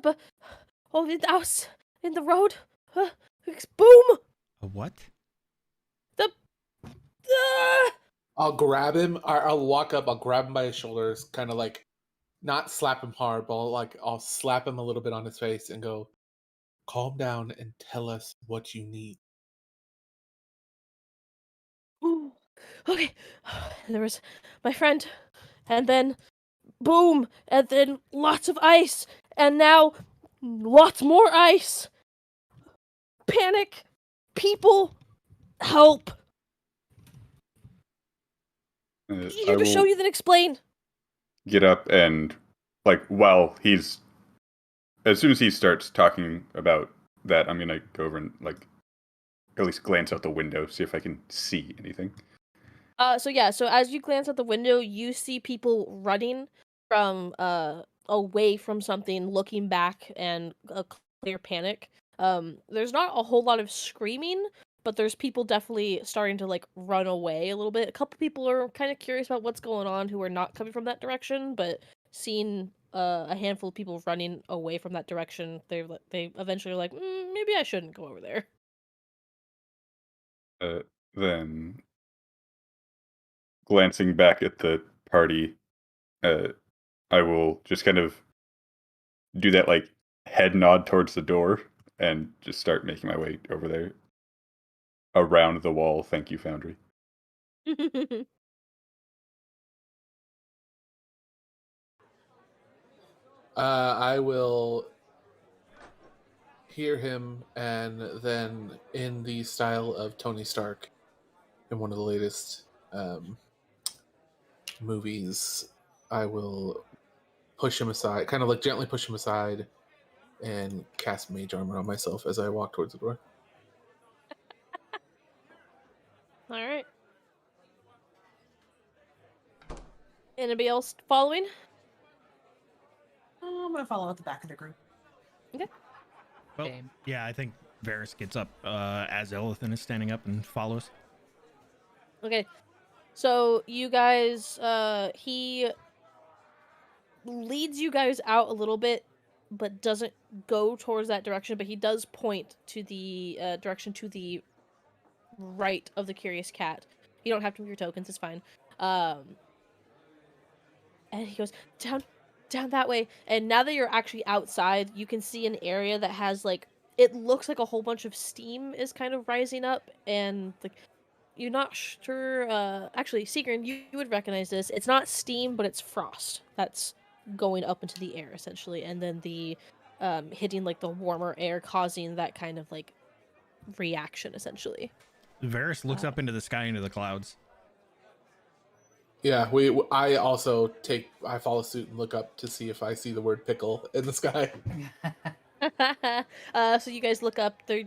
in the house in the road. Boom. A what? The I'll grab him. I'll walk up. I'll grab him by his shoulders, kind of like not slap him hard, but I'll slap him a little bit on his face and go, "Calm down and tell us what you need." Ooh. Okay. There was my friend, and then boom, and then lots of ice, and now lots more ice. Panic, people, help. Easier I to show will you than explain. get up and, like, while he's, as soon as he starts talking about that, I'm gonna go over and, like, at least glance out the window, see if I can see anything. So as you glance out the window, you see people running from away from something, looking back, and a clear panic. There's not a whole lot of screaming, but there's people definitely starting to like run away a little bit. A couple people are kind of curious about what's going on who are not coming from that direction, but seeing a handful of people running away from that direction, they eventually are like, maybe I shouldn't go over there. Then, glancing back at the party, uh, I will just kind of do that, like, head nod towards the door and just start making my way over there. Around the wall, thank you, Foundry. I will hear him, and then in the style of Tony Stark in one of the latest movies, I will push him aside, kind of like gently push him aside, and cast mage armor on myself as I walk towards the door. All right. Anybody else following? I'm gonna follow at the back of the group. Okay. Well, Same. yeah, I think Varys gets up as Elithan is standing up and follows. Okay. So you guys, he leads you guys out a little bit, but doesn't go towards that direction. But he does point to the direction to the right of the Curious Cat. You don't have to move your tokens; it's fine. And he goes down that way. And now that you're actually outside, you can see an area that has like it looks like a whole bunch of steam is kind of rising up, and like you're not sure. Actually, Sigrun, you would recognize this. It's not steam, but it's frost that's going up into the air essentially, and then the hitting like the warmer air, causing that kind of like reaction essentially. Varys looks up into the sky, into the clouds. Yeah, I also I follow suit and look up to see if I see the word pickle in the sky. So you guys look up. They're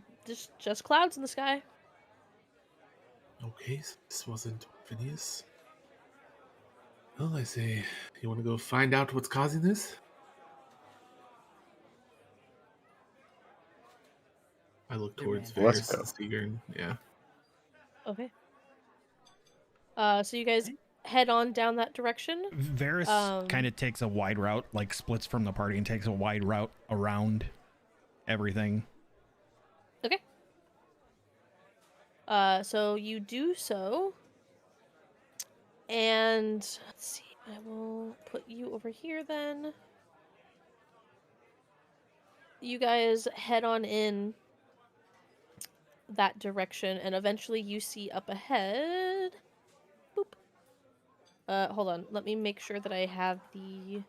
just clouds in the sky. Okay, so this wasn't Orpheneous. Well, I say, you want to go find out what's causing this? I look towards man. Let's Varys go. and Seagern. Yeah. Okay. So you guys head on down that direction. Varys kind of takes a wide route, like splits from the party and takes a wide route around everything. Okay. So you do so. And let's see, I will put you over here then. You guys head on in that direction, and eventually you see up ahead. Boop. Hold on. Let me make sure that I have the.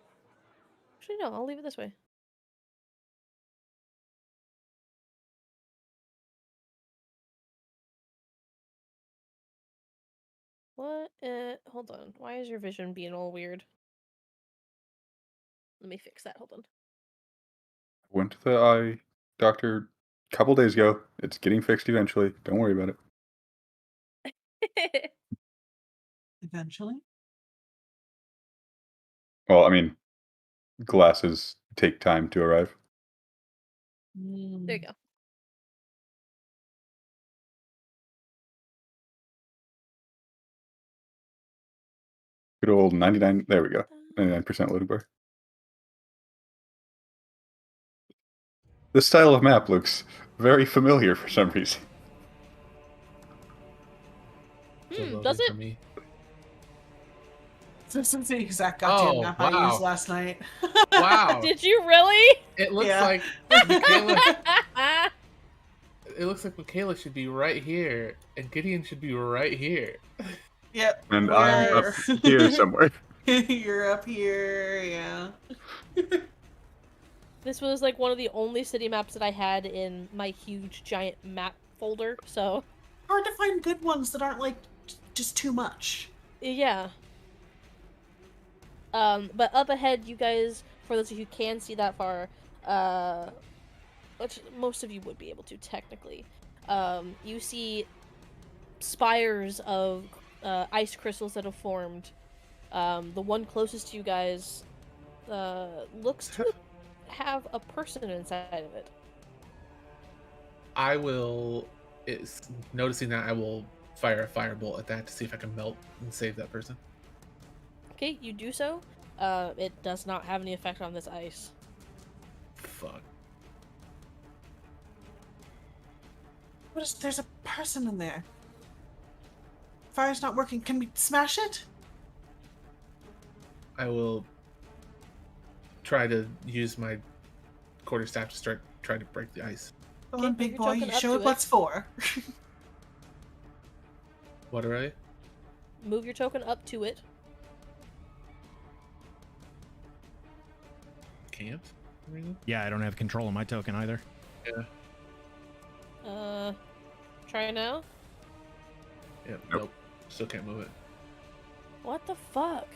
Actually, no. I'll leave it this way. What? Hold on. Why is your vision being all weird? Let me fix that. Hold on. Went to the eye doctor a couple days ago. It's getting fixed eventually. Don't worry about it. Eventually. Well, I mean, glasses take time to arrive. There you go. Good old 99. There we go. 99% loading bar. This style of map looks very familiar for some reason. Still loading Does for it? me. This is the exact goddamn Oh, map I wow. used last night. Wow. Did you really? It looks Yeah. like Michaela. It looks like Michaela should be right here, and Gideon should be right here. Yep. And I'm up here somewhere. You're up here, yeah. This was like one of the only city maps that I had in my huge giant map folder, so Hard to find good ones that aren't like just too much. yeah. But up ahead, you guys, for those of you who can see that far, which most of you would be able to technically, you see spires of ice crystals that have formed. The one closest to you guys looks to have a person inside of it. I will, noticing that, I will fire a firebolt at that to see if I can melt and save that person. Okay, you do so. It does not have any effect on this ice. Fuck. There's a person in there. Fire's not working. Can we smash it? I will try to use my quarterstaff to try to break the ice. Go Okay, on, move big your boy. token You up show to what's for. What are I? Move your token up to it. Can't? Really? Yeah, I don't have control of my token either. Yeah. Try now. Yeah. Nope. Still can't move it. What the fuck?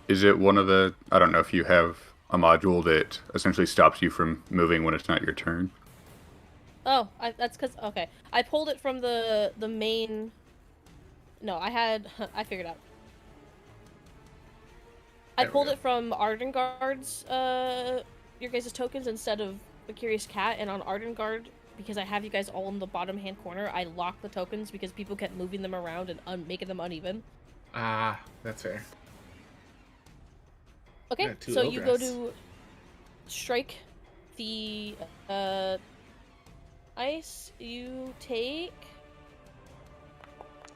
Is it one of the... I don't know if you have a module that essentially stops you from moving when it's not your turn. Oh, that's because... Okay. I pulled it from the main... No, I figured out. I pulled it from Ardengard's, your guys' tokens instead of the Curious Cat, and on Ardengard, because I have you guys all in the bottom hand corner, I locked the tokens because people kept moving them around and making them uneven. Ah, that's fair. Okay, Yeah, two so you go ogres. to strike the ice. You take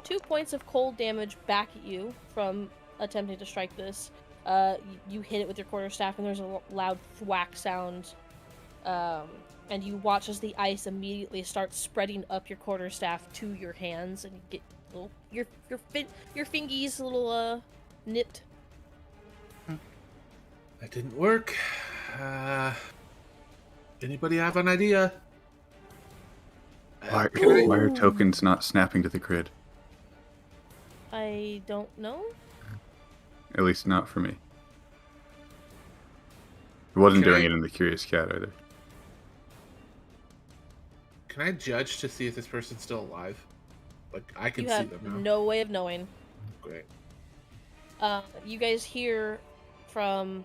2 points of cold damage back at you from attempting to strike this. You hit it with your quarterstaff, and there's a loud thwack sound. And you watch as the ice immediately starts spreading up your quarterstaff to your hands, and you get little your fingies a little nipped. That didn't work. Anybody have an idea? Why are tokens not snapping to the grid? I don't know. At least not for me. It wasn't Can doing I- it in the Curious Cat either. Can I judge to see if this person's still alive? Like, I can You see have them now. no way of knowing. Great. You guys hear from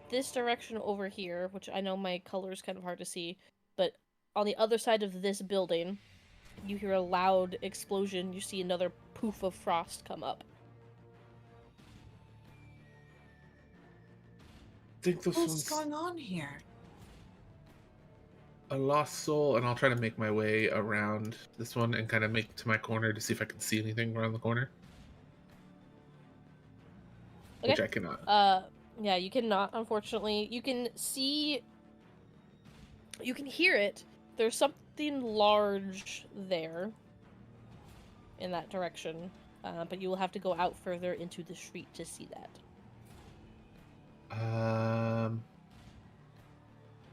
this direction over here, which I know my color is kind of hard to see, but on the other side of this building, you hear a loud explosion. You see another poof of frost come up. I think this What's one's going on here? a lost soul, and I'll try to make my way around this one and kind of make to my corner to see if I can see anything around the corner. Okay. Which I cannot. Yeah, you cannot, unfortunately. You can see... You can hear it. There's something large there. In that direction. But you will have to go out further into the street to see that.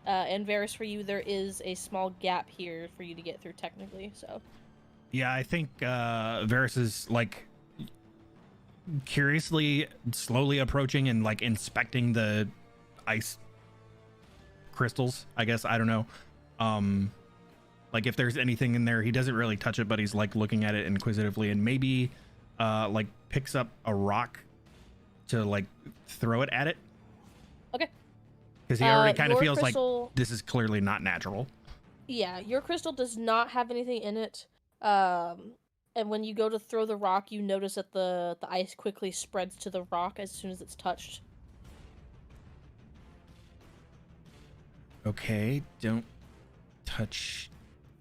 And Varys, for you, there is a small gap here for you to get through, technically, so... Yeah, I think Varys is, like, curiously, slowly approaching and like inspecting the ice crystals, I guess. I don't know. Like if there's anything in there, he doesn't really touch it, but he's like looking at it inquisitively, and maybe like picks up a rock to like throw it at it. Okay. Because he already kind of your feels crystal- like this is clearly not natural. Yeah, your crystal does not have anything in it. And when you go to throw the rock, you notice that the ice quickly spreads to the rock as soon as it's touched. Okay, don't touch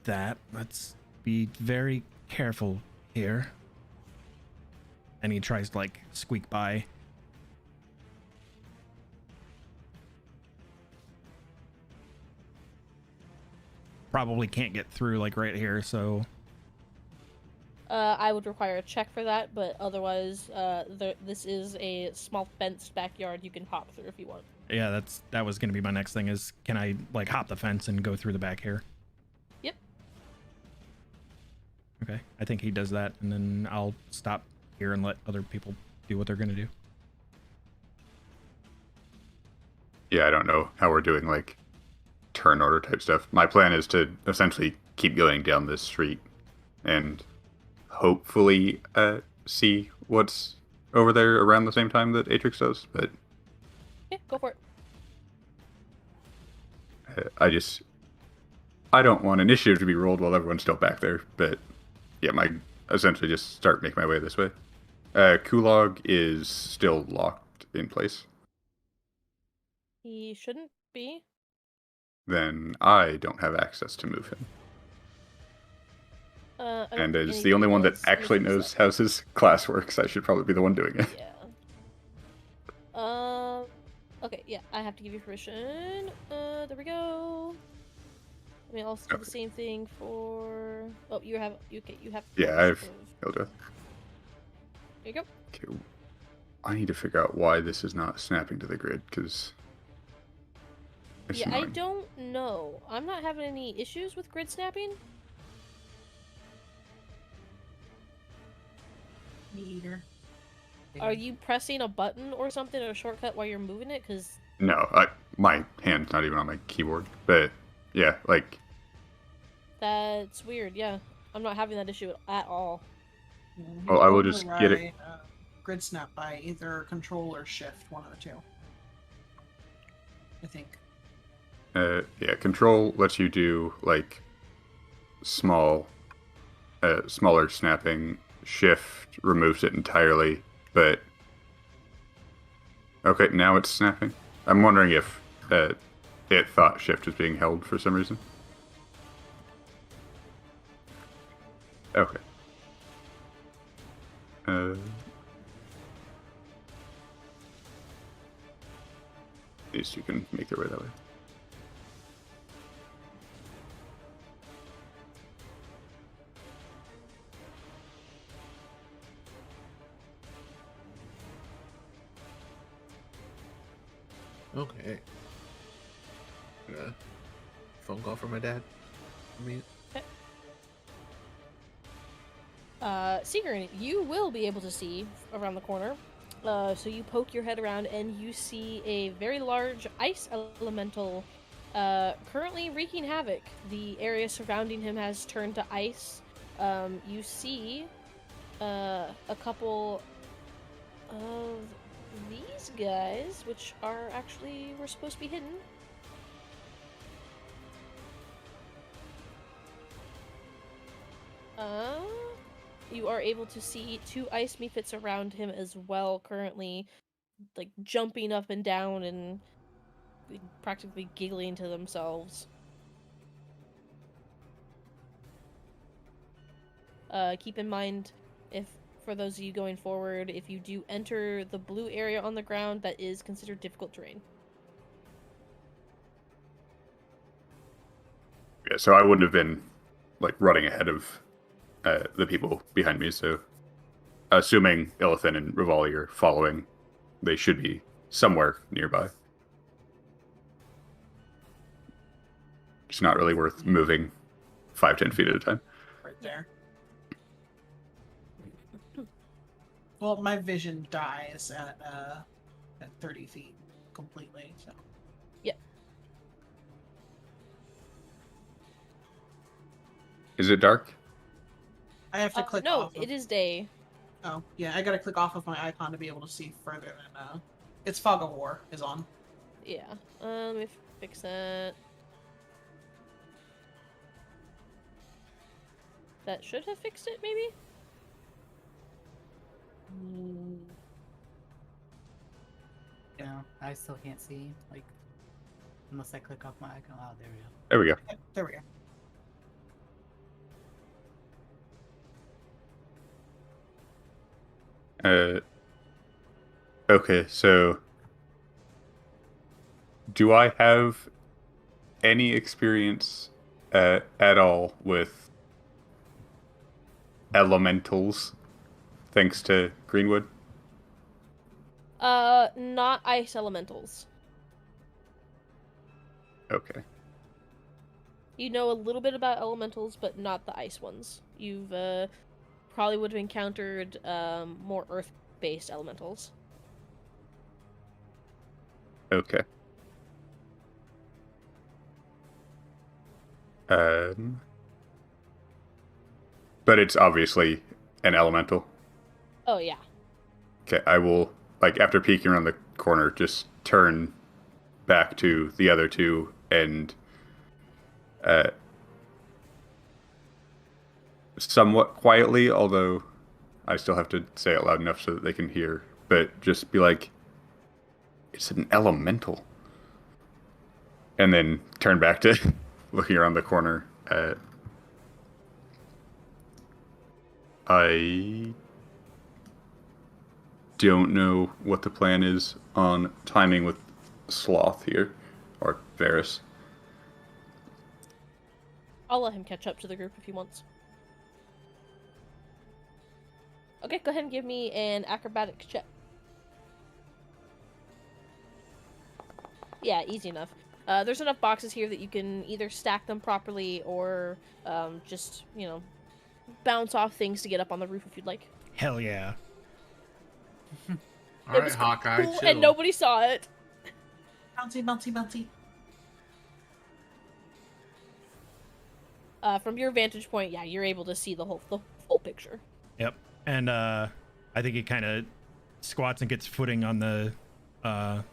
that. Let's be very careful here. And he tries to like squeak by. Probably can't get through like right here, so I would require a check for that, but otherwise, this is a small fenced backyard you can hop through if you want. yeah, that was gonna be my next thing is can I like hop the fence and go through the back here? Yep. Okay, I think he does that, and then I'll stop here and let other people do what they're gonna do. Yeah, I don't know how we're doing like turn order type stuff. My plan is to essentially keep going down this street and hopefully see what's over there around the same time that Atrix does, but Yeah, go for it. I don't want initiative to be rolled while everyone's still back there, but yeah, my essentially just start making my way this way. Kulog is still locked in place. He shouldn't be. Then I don't have access to move him. I don't And think as the only one that anybody else actually uses knows that. how his class works, I should probably be the one doing it. Yeah. Okay, yeah, I have to give you permission. There we go. Let me also do the Okay. same thing for... Oh, you have... Okay, you have... Yeah, I have Hildreth. There you go. Okay, I need to figure out why this is not snapping to the grid, because... Yeah, I don't know. I'm not having any issues with grid snapping. Me either. Are you pressing a button or something or a shortcut while you're moving it? Because No, my hand's not even on my keyboard. But, yeah, like... that's weird, yeah. I'm not having that issue at all. Well, I will just get it. Grid snap by either control or shift, one of the two. I think. Yeah, control lets you do, like, smaller snapping. Shift removes it entirely, but... Okay, now it's snapping. I'm wondering if it thought shift was being held for some reason. Okay. These two can make their way that way. Okay. Phone call from my dad. I mean, Sigrun, you will be able to see around the corner. So you poke your head around and you see a very large ice elemental currently wreaking havoc. The area surrounding him has turned to ice. You see a couple of these guys, which are actually were supposed to be hidden. You are able to see two ice mephits around him as well, currently, like, jumping up and down and practically giggling to themselves. Keep in mind, for those of you going forward, if you do enter the blue area on the ground, that is considered difficult terrain. Yeah, so I wouldn't have been, like, running ahead of the people behind me, so assuming Illithin and Rivali are following, they should be somewhere nearby. It's not really worth moving 5-10 feet at a time. Right there. Well, my vision dies at 30 feet completely. So. Yep. Is it dark? I have to click No, off. it is day. Oh, yeah, I gotta click off of my icon to be able to see further than, it's Fog of War is on. Yeah. Let me fix that. That should have fixed it, maybe? No, I still can't see, like, unless I click off my icon. Oh, there we go. There we go. Okay, there we go. Okay, so do I have any experience at all with elementals, thanks to Greenwood? Not ice elementals. Okay. You know a little bit about elementals, but not the ice ones. You've, probably would have encountered, more earth-based elementals. Okay. But it's obviously an elemental. Oh, yeah. Okay, I will, like, after peeking around the corner, just turn back to the other two and somewhat quietly, although I still have to say it loud enough so that they can hear, but just be like, it's an elemental. And then turn back to looking around the corner. I don't know what the plan is on timing with Sloth here, or Varys. I'll let him catch up to the group if he wants. Okay, go ahead and give me an acrobatics check. Yeah, easy enough. There's enough boxes here that you can either stack them properly or just, you know, bounce off things to get up on the roof if you'd like. Hell yeah. All It right, was Hawkeye, cool chill. and nobody saw it. Bouncy, bouncy, bouncy. From your vantage point, yeah, you're able to see the whole picture. Yep. And I think he kind of squats and gets footing on the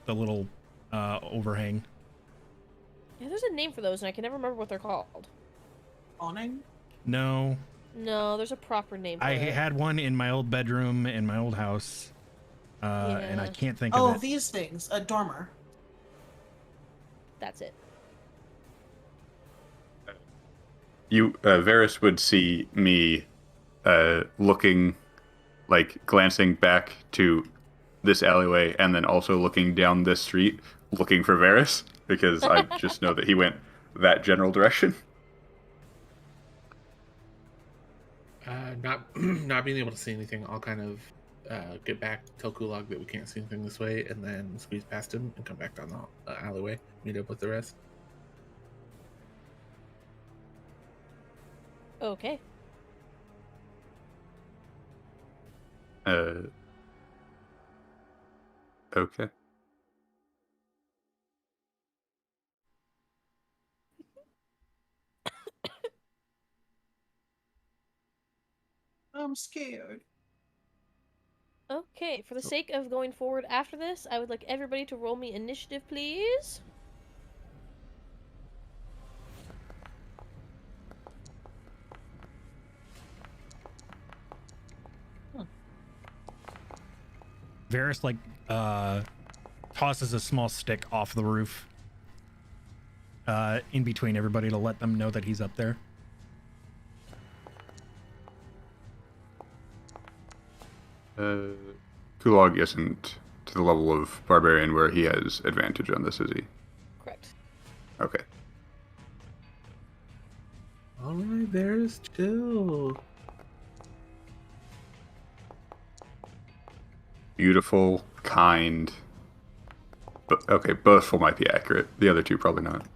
little overhang. Yeah, there's a name for those, and I can never remember what they're called. Awning? No, No, there's a proper name for I it. had one in my old bedroom in my old house, and I Yeah. can't think Oh, of it. these things. A dormer. That's it. You, Varys would see me looking, like, glancing back to this alleyway and then also looking down this street looking for Varys, because I just know that he went that general direction. Not being able to see anything, I'll kind of get back, tell Kulog that we can't see anything this way, and then squeeze past him and come back down the alleyway, meet up with the rest. Okay. Okay. I'm scared. Okay, for the sake of going forward after this, I would like everybody to roll me initiative, please. Varys like tosses a small stick off the roof in between everybody to let them know that he's up there. Kulog isn't to the level of barbarian where he has advantage on this, is he? Correct. Okay. All right, there's chill. Beautiful, kind. But okay, boastful might be accurate. The other two probably not.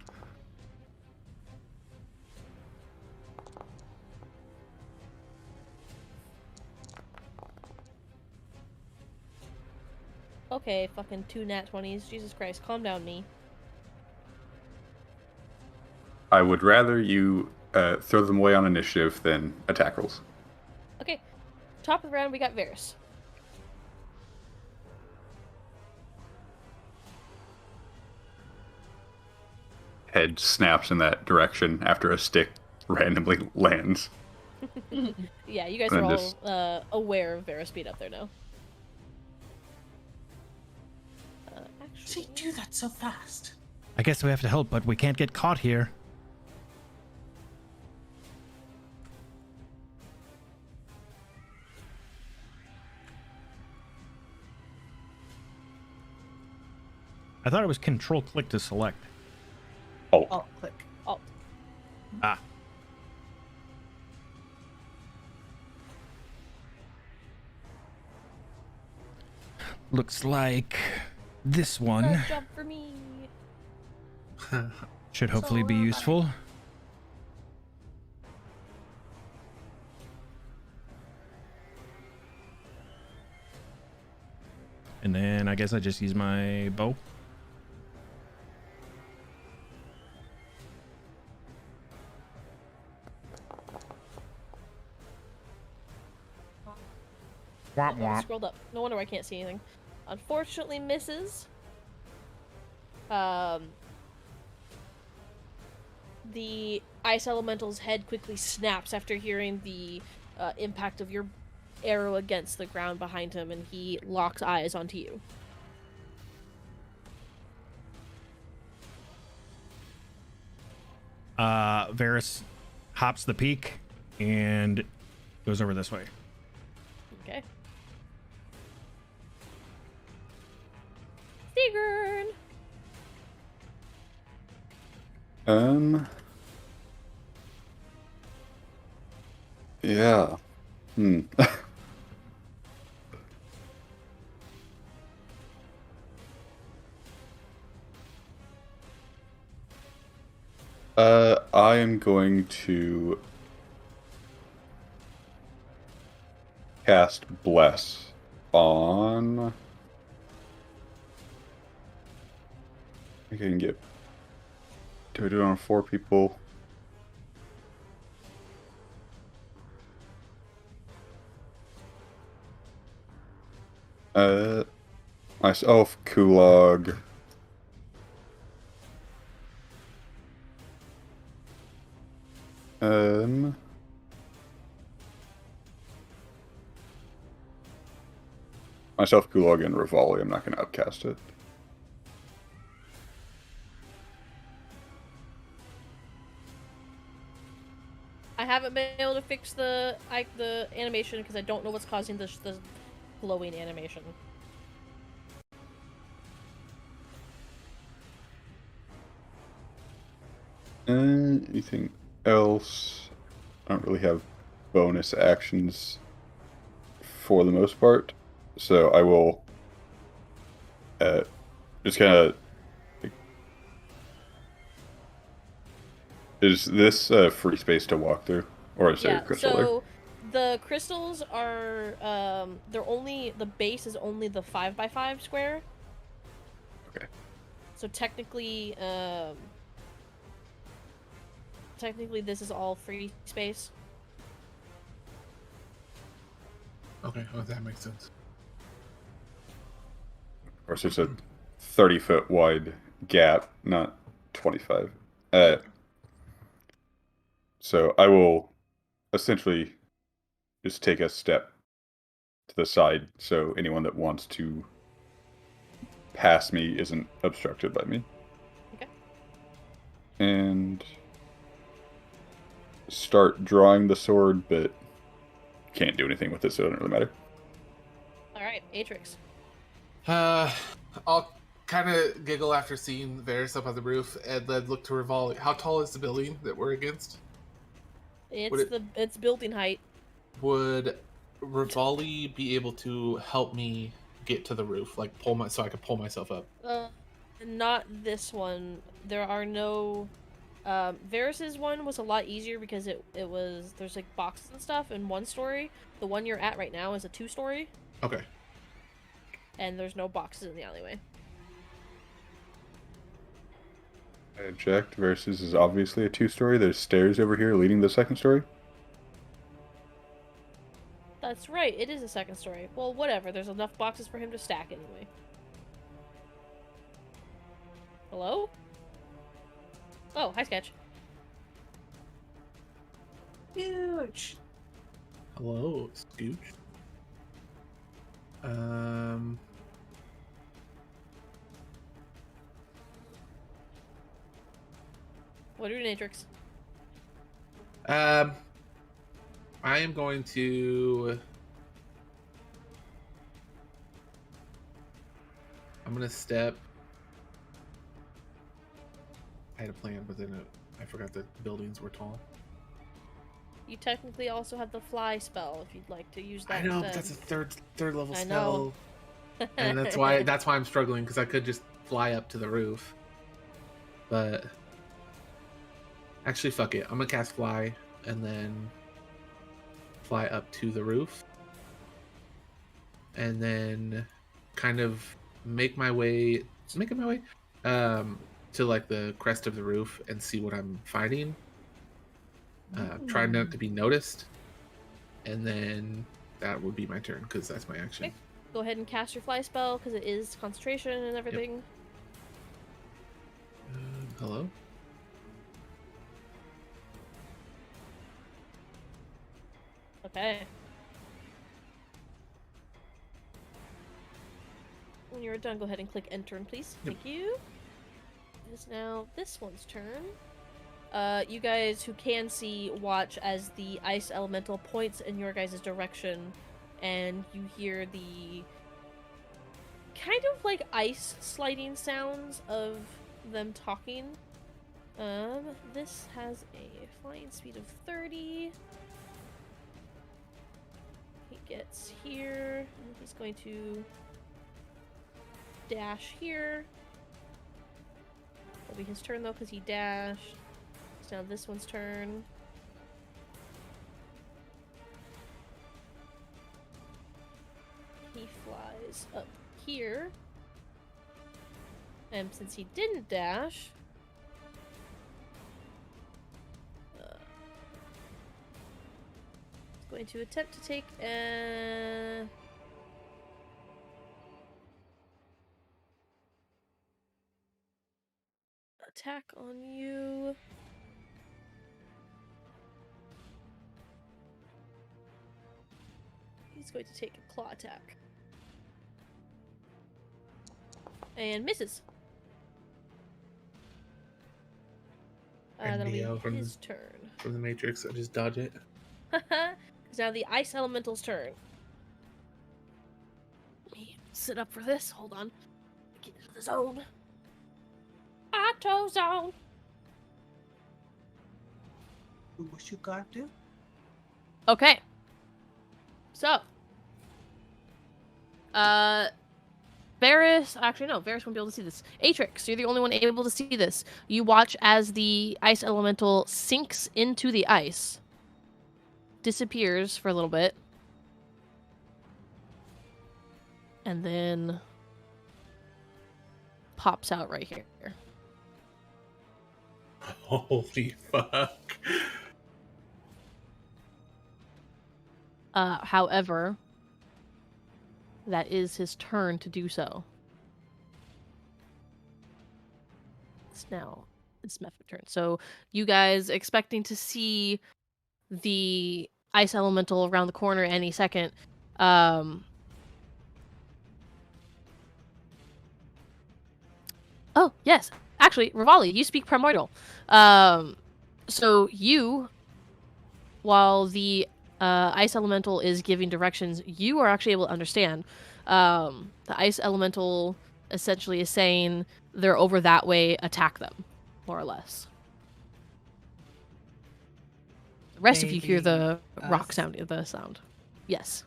Okay, fucking 2 nat 20s. Jesus Christ, calm down, me. I would rather you throw them away on initiative than attack rolls. Okay, top of the round, we got Varys. Head snaps in that direction after a stick randomly lands. Yeah, you guys And are then all just- aware of Varys being up there now. So you do that so fast. I guess we have to help, but we can't get caught here. I thought it was Control-click to select. Oh, Alt click. Alt. Ah. Looks like this one Good job for me. should hopefully be useful. And then I guess I just use my bow. Womp Oh, I womp. scrolled up. No wonder I can't see anything. Unfortunately, misses. The ice elemental's head quickly snaps after hearing the impact of your arrow against the ground behind him, and he locks eyes onto you. Varys hops the peak and goes over this way. Okay. Sigrun! Yeah. I am going to cast Bless on. I can get. Do I do it on 4 people? Myself, Kulog. Myself, Kulog, and Rivali. I'm not going to upcast it. I haven't been able to fix the animation because I don't know what's causing the glowing animation. Anything else? I don't really have bonus actions for the most part, so I will just kind of. Is this free space to walk through, or is there a crystal so the crystals are the base is only the 5x5 square. Okay. So technically this is all free space. Okay, well, that makes sense. Of course, it's a 30-foot wide gap, not 25. So I will essentially just take a step to the side so anyone that wants to pass me isn't obstructed by me. Okay. And start drawing the sword, but can't do anything with it, so it doesn't really matter. Alright, Atrix. I'll kind of giggle after seeing Varys up on the roof and then look to Rivali. How tall is the building that we're against? It's building height. Would Rivali be able to help me get to the roof, like so I could pull myself up? Not this one. There are no. Varys's one was a lot easier because there's like boxes and stuff in 1 story. The one you're at right now is a 2-story. Okay. and there's no boxes in the alleyway. Eject versus is obviously a 2-story. There's stairs over here leading to the 2nd story. That's right, it is a 2nd story. Well, whatever, there's enough boxes for him to stack anyway. Hello? Oh, hi, Sketch. Huge. Hello, Scooch. What are you doing, Atrix? I am going to. I'm gonna step. I had a plan, but then I forgot that buildings were tall. You technically also have the fly spell if you'd like to use that. I know, instead. but that's a third level I spell, know. and that's why I'm struggling, because I could just fly up to the roof. But actually, fuck it. I'm gonna cast fly and then fly up to the roof, and then kind of making my way to like the crest of the roof and see what I'm finding. Try not to be noticed, and then that would be my turn because that's my action. Okay. Go ahead and cast your fly spell because it is concentration and everything. Yep. Hello? Okay. When you're done, go ahead and click enter, please. Yep. Thank you. It is now this one's turn. You guys who can see watch as the ice elemental points in your guys' direction, and you hear the kind of like ice sliding sounds of them talking. This has a flying speed of 30. He gets here, and he's going to dash here. It'll be his turn though, because he dashed. It's now this one's turn. He flies up here. And since he didn't dash, he's going to attempt to take a attack on you. He's going to take a claw attack. And misses. That'll be Neo his turn. From the Matrix, I just dodge it. It's now the Ice Elemental's turn. Let me sit up for this. Hold on. Get into the zone. Auto zone. Do what you gotta do. Okay. So. Varys, actually no, Varys won't be able to see this. Atrix, you're the only one able to see this. You watch as the ice elemental sinks into the ice, disappears for a little bit, and then pops out right here. Holy fuck. However, that is his turn to do so. It's Mephi's turn. So you guys expecting to see the ice elemental around the corner any second. Oh, yes. Actually, Rivali, you speak Primordial. So you, while the ice elemental is giving directions, you are actually able to understand. The ice elemental essentially is saying they're over that way, attack them, more or less. The rest of you hear the rock sound, the sound. Yes.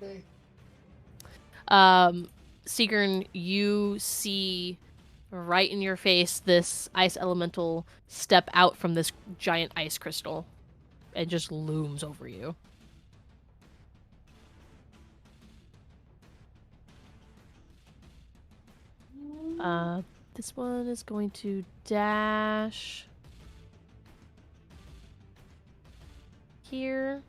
Okay. Sigrun, you see right in your face this ice elemental step out from this giant ice crystal and just looms over you. This one is going to dash here.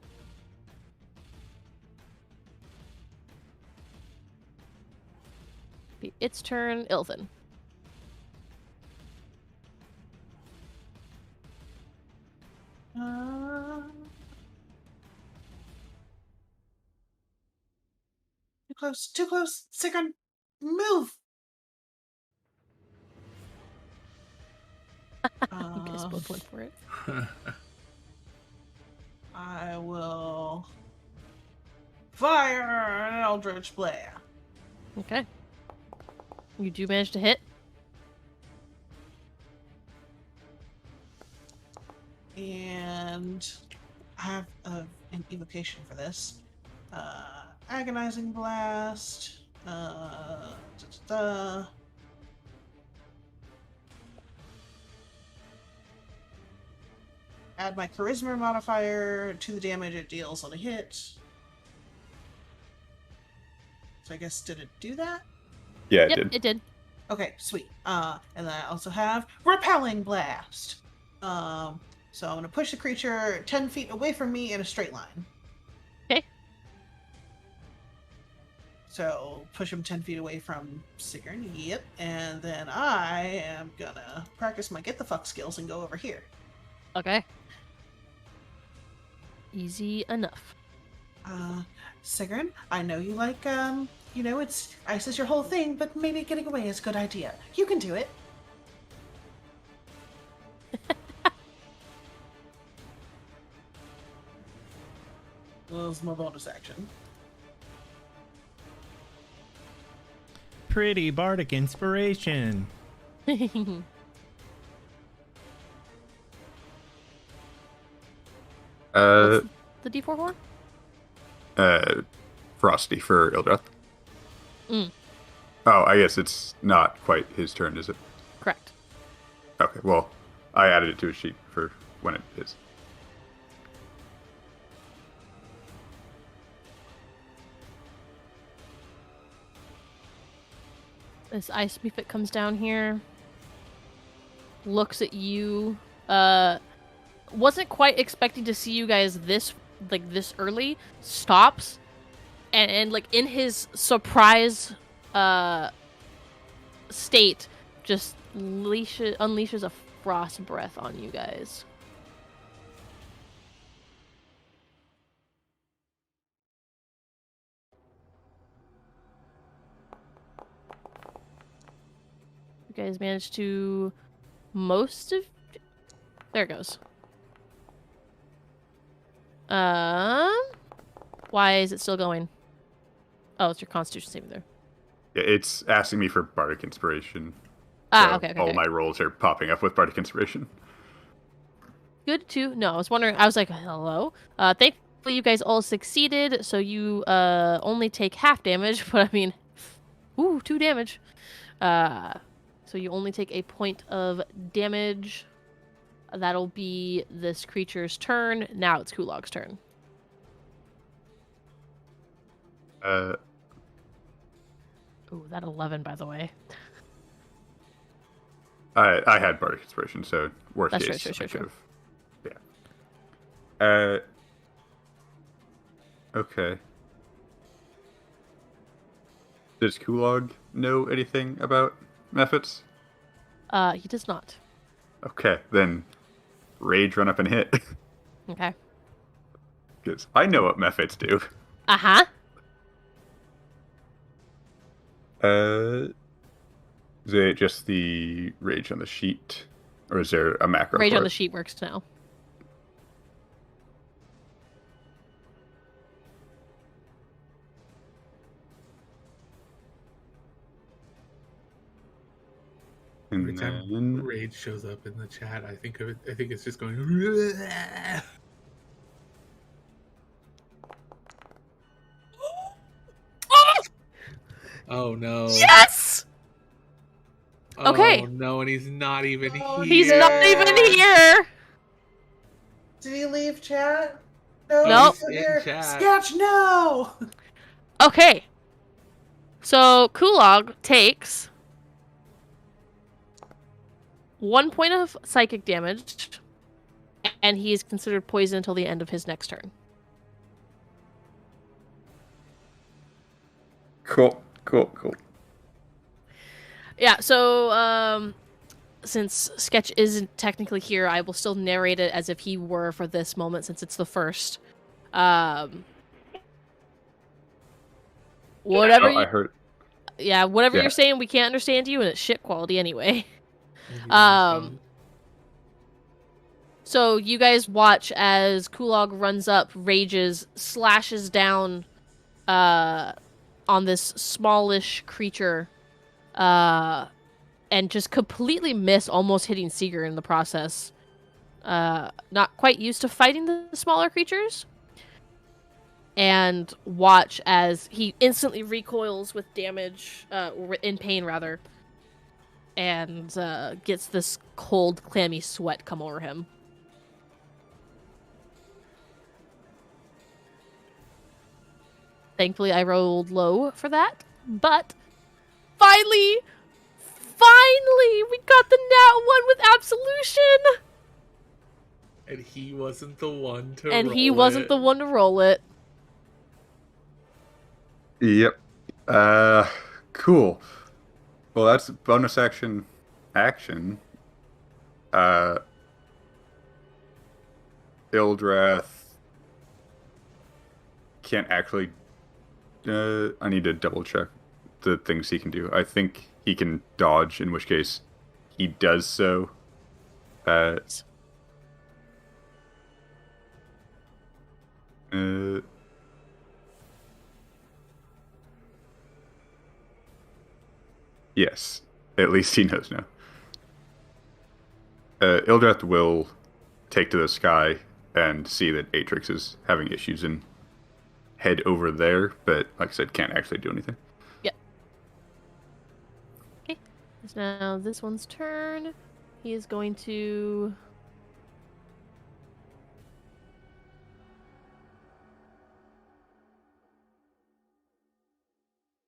Be its turn, Ilthin. Too close. Too close. Sigrun, move. You guys both went for it. I will fire an Eldritch Blast. Okay. You do manage to hit. And I have an evocation for this. Agonizing Blast. Add my charisma modifier to the damage it deals on a hit. So I guess, did it do that? Yeah, it Yep, did. it did. Okay, sweet. And then I also have Repelling Blast. So I'm gonna push the creature 10 feet away from me in a straight line. Okay. So push him 10 feet away from Sigrun. Yep. And then I am gonna practice my get the fuck skills and go over here. Okay. Easy enough. Sigrun, I know you like, it's ice is your whole thing, but maybe getting away is a good idea. You can do it. That's my bonus action. Pretty bardic inspiration. Uh, The D4 for? Frosty for Ildreth. Mm. Oh, I guess it's not quite his turn, is it? Correct. Okay, well, I added it to a sheet for when it is. This ice mephit comes down here, looks at you, wasn't quite expecting to see you guys this early, stops, and like in his surprise state, just unleashes a frost breath on you guys. You guys managed to most of... There it goes. Why is it still going? Oh, it's your Constitution saving throw. Yeah, it's asking me for Bardic Inspiration. Ah, so okay. all my rolls are popping up with Bardic Inspiration. Good to know. I was wondering. I was like, hello. Thankfully, you guys all succeeded, so you only take half damage. But I mean, 2 damage. So you only take a point of damage. That'll be this creature's turn. Now it's Kulog's turn. Ooh, that 11, by the way. I had Bardic Inspiration, so worst That's case, true. I could have. Yeah. Okay. Does Kulog know anything about Mephits? He does not. Okay, then Rage run up and hit. Okay. Because I know what Mephits do. Uh-huh. Is it just the Rage on the sheet? Or is there a macro Rage for on it? the sheet works now. Every And time then... Rage shows up in the chat, I think it's just going. Oh no! Yes! Okay. Oh no, and he's not even Oh, here. He's not even here! Did he leave chat? No, Nope. he's still In here. chat. Sketch, no! Okay. So, Kulog takes 1 point of psychic damage, and he is considered poisoned until the end of his next turn. Cool. Yeah, so since Sketch isn't technically here, I will still narrate it as if he were for this moment, since it's the first. Whatever I heard. whatever Yeah. you're saying, we can't understand you, and it's shit quality anyway. Maybe that's fine. So you guys watch as Kulog runs up, rages, slashes down on this smallish creature, and just completely miss, almost hitting Seeger in the process. Not quite used to fighting the smaller creatures. And watch as he instantly recoils with damage, in pain rather, and gets this cold, clammy sweat come over him. Thankfully, I rolled low for that, but finally, we got the nat 1 with absolution! And he wasn't the one to And roll he wasn't it. the one to roll it. Yep. Cool. Well, that's bonus action. Ildrath can't actually. I need to double check the things he can do. I think he can dodge, in which case he does so. Uh, yes, at least he knows now. Ildrath will take to the sky and see that Atrix is having issues and head over there, but like I said, can't actually do anything. Yep. Okay. It's now this one's turn. He is going to...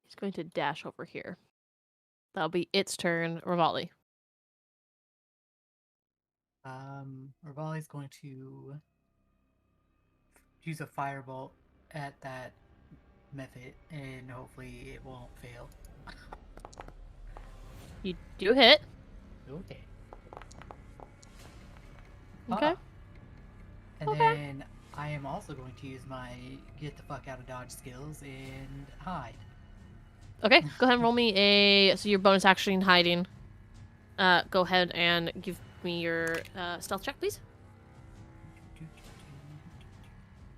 He's going to dash over here. That'll be its turn. Rivali. Rivali's going to use a firebolt at that method, and hopefully it won't fail. You do hit. Okay. Okay. And Okay. then I am also going to use my get the fuck out of dodge skills and hide. Okay, go ahead and roll me a... So your bonus action hiding. Go ahead and give me your stealth check, please.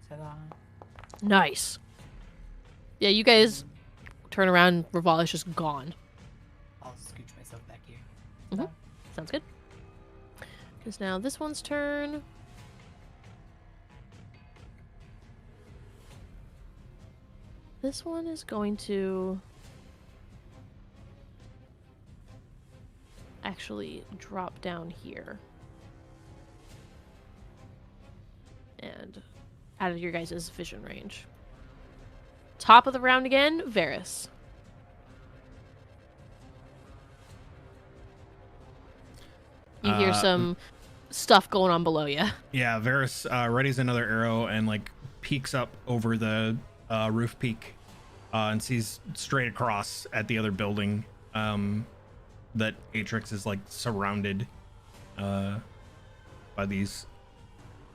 Ta-da. Nice. Yeah, you guys turn around. Rivali's just gone. I'll scooch myself back here. Mhm. Sounds good. Because now this one's turn. This one is going to actually drop down here. And out of your guys' vision range. Top of the round again, Varys. You hear some stuff going on below you. Yeah, Varys readies another arrow and like peeks up over the roof peak and sees straight across at the other building that Atrix is like surrounded by these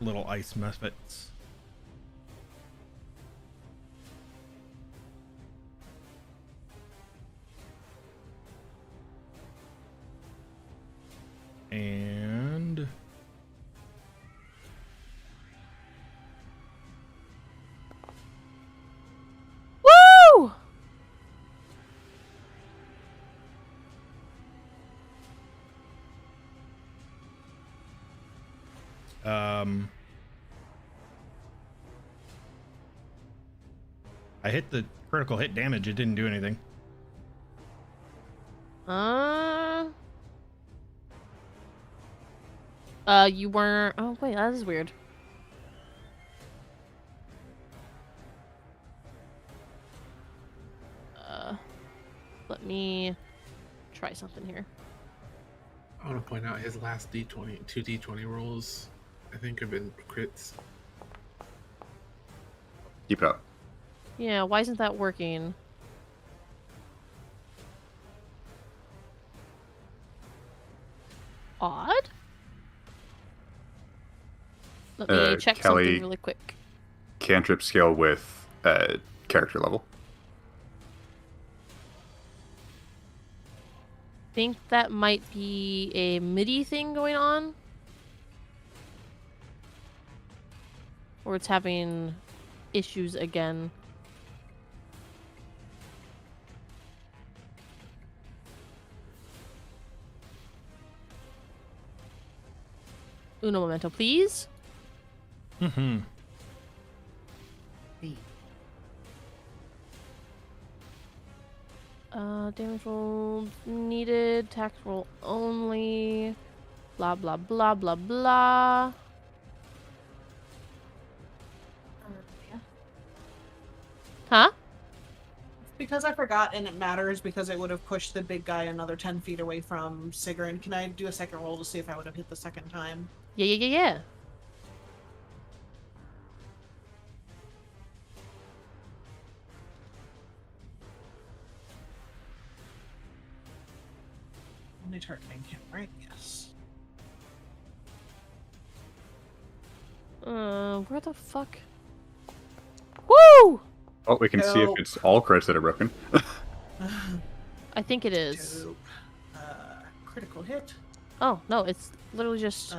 little ice misfits. And Woo! I hit the critical hit damage. It didn't do anything. You weren't... Oh, wait, that is weird. Let me try something here. I want to point out his last D20, 2D20 rolls, I think have been crits. Keep it up. Yeah, why isn't that working? Odd? Let me check Kelly, something really quick. Cantrip scale with character level. Think that might be a MIDI thing going on. Or it's having issues again. Uno momento, please. Mm-hmm. B. Damage roll needed. Tax roll only. Blah, blah, blah, blah, blah. Huh? Because I forgot, and it matters because it would have pushed the big guy another 10 feet away from Sigrun. Can I do a second roll to see if I would have hit the second time? Yeah, yeah, yeah, yeah. Only targeting him, right? Yes. Where the fuck? Woo! Oh, we can see if Nope. it's all crits that are broken. I think it is. Dope. Critical hit. Oh, no, it's literally just...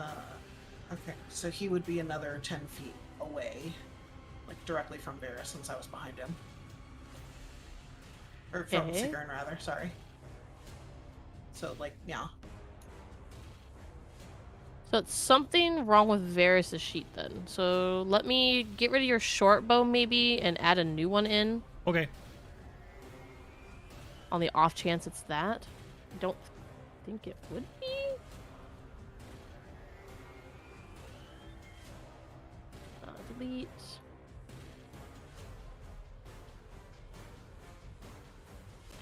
Okay, so he would be another 10 feet away. Like, directly from Varys, since I was behind him. Or from Okay. Sigrun, rather, sorry. So, like, yeah. So it's something wrong with Varys' sheet then. So let me get rid of your short bow maybe and add a new one in. Okay. On the off chance it's that. I don't think it would be. Delete.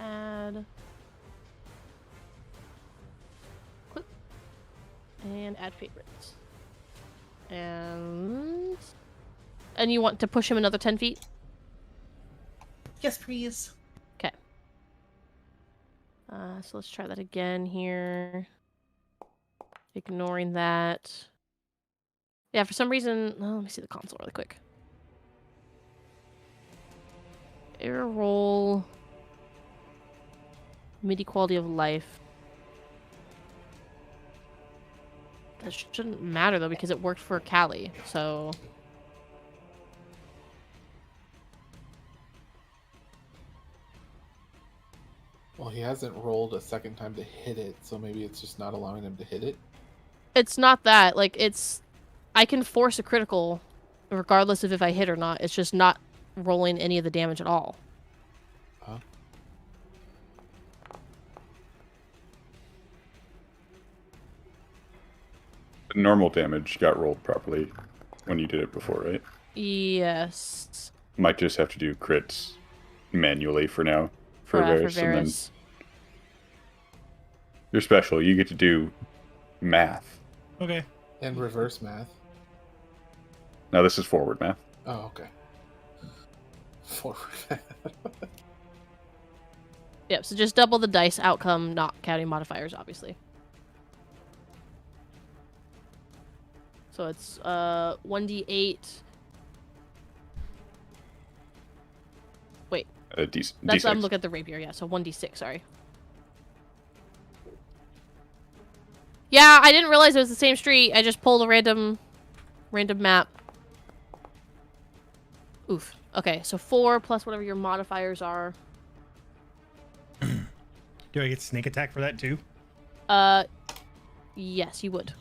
Add. Clip. And add favorites. And you want to push him another 10 feet? Yes, please. Okay. So let's try that again here. Ignoring that. Yeah, for some reason... Oh, let me see the console really quick. Error roll. MIDI quality of life. That shouldn't matter, though, because it worked for Callie, so... Well, he hasn't rolled a second time to hit it, so maybe it's just not allowing him to hit it. It's not that. Like, it's... I can force a critical regardless of if I hit or not. It's just not rolling any of the damage at all. Huh? The normal damage got rolled properly when you did it before, right? Yes. Might just have to do crits manually for now. For Varys, and then you're special. You get to do math. Okay. And reverse math. Now this is forward math. Oh, okay. Forward math. Yep, so just double the dice outcome, not counting modifiers, obviously. So it's 1d8. Wait, D6. I'm looking at the rapier, yeah, so 1d6, sorry. Yeah, I didn't realize it was the same street. I just pulled a random map. Oof. Okay, so 4 plus whatever your modifiers are. Do I get sneak attack for that too? Yes, you would.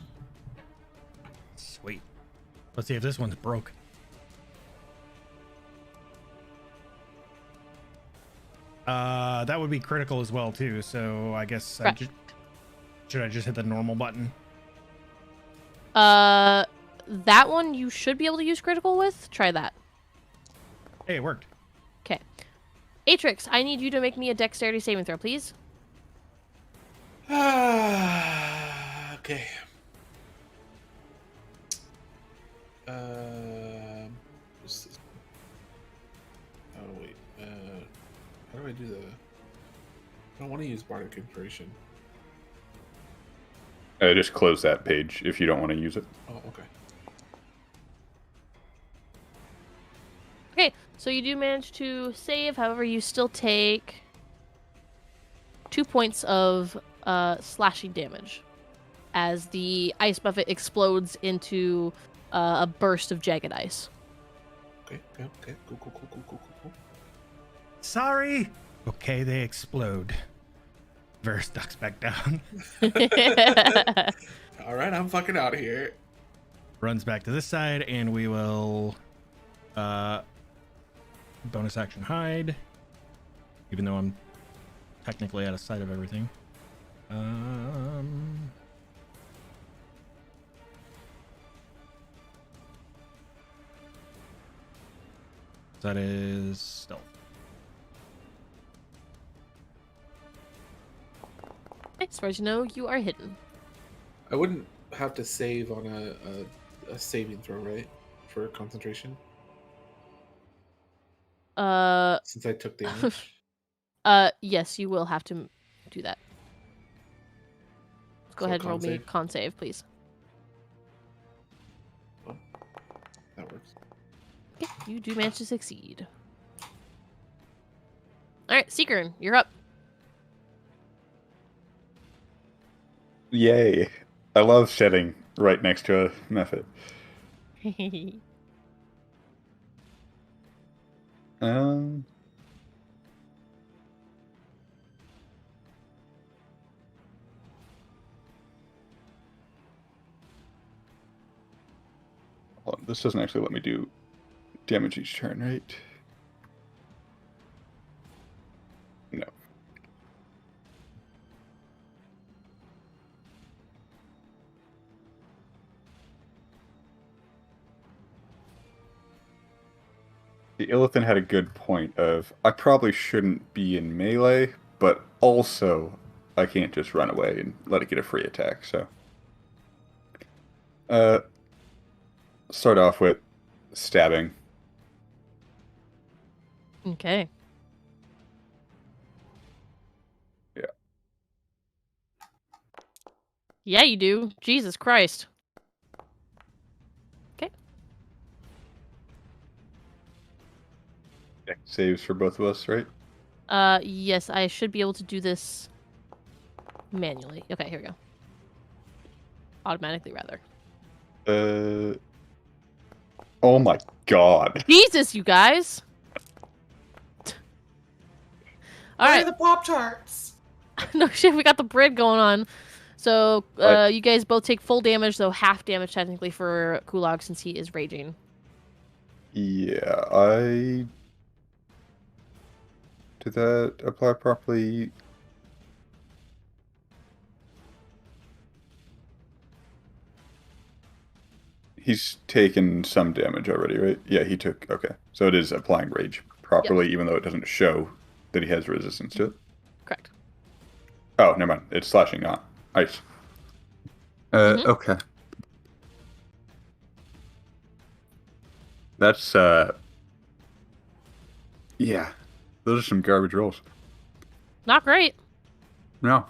Sweet. Let's see if this one's broke. That would be critical as well too. So I guess should I just hit the normal button? That one you should be able to use critical with. Try that. Hey, it worked. Okay. Atrix, I need you to make me a dexterity saving throw, please. Okay. What's this? Oh wait. How do I do the? I don't want to use bardic inspiration. Just close that page if you don't want to use it. Oh, okay. Okay, so you do manage to save. However, you still take 2 points of slashing damage as the ice buffet explodes into a burst of jagged ice. Okay. Yeah. Okay. Cool. Sorry. Okay, they explode. Verse ducks back down. All right, I'm fucking out of here. Runs back to this side, and we will bonus action hide. Even though I'm technically out of sight of everything. That is stealth. As far as you know, you are hidden. I wouldn't have to save on a saving throw, right? For concentration, Uh, since I took damage. yes, you will have to do that. Go So ahead and roll con me a save? con save, please. Oh, that works. Okay, you do manage to succeed. All right, Seekern, you're up. Yay! I love sitting right next to a method. Um. Hold on, this doesn't actually let me do damage each turn, right? No. The Illithin had a good point of, I probably shouldn't be in melee, but also I can't just run away and let it get a free attack, so. Start off with stabbing. Okay. Yeah. Yeah, you do. Jesus Christ. Okay. Dex saves for both of us, right? Yes, I should be able to do this manually. Okay, here we go. Automatically, rather. Oh my god. Jesus, you guys! All Where right. are the Pop-Tarts? No shit, we got the bread going on. So, What? you guys both take full damage, though half damage technically for Kulog since he is raging. Yeah, I... Did that apply properly? He's taken some damage already, right? Yeah, he took... Okay. So it is applying rage properly, even though it doesn't show that he has resistance to it. Correct. Oh, never mind. It's slashing, not ice. Okay. That's, yeah. Those are some garbage rolls. Not great. No.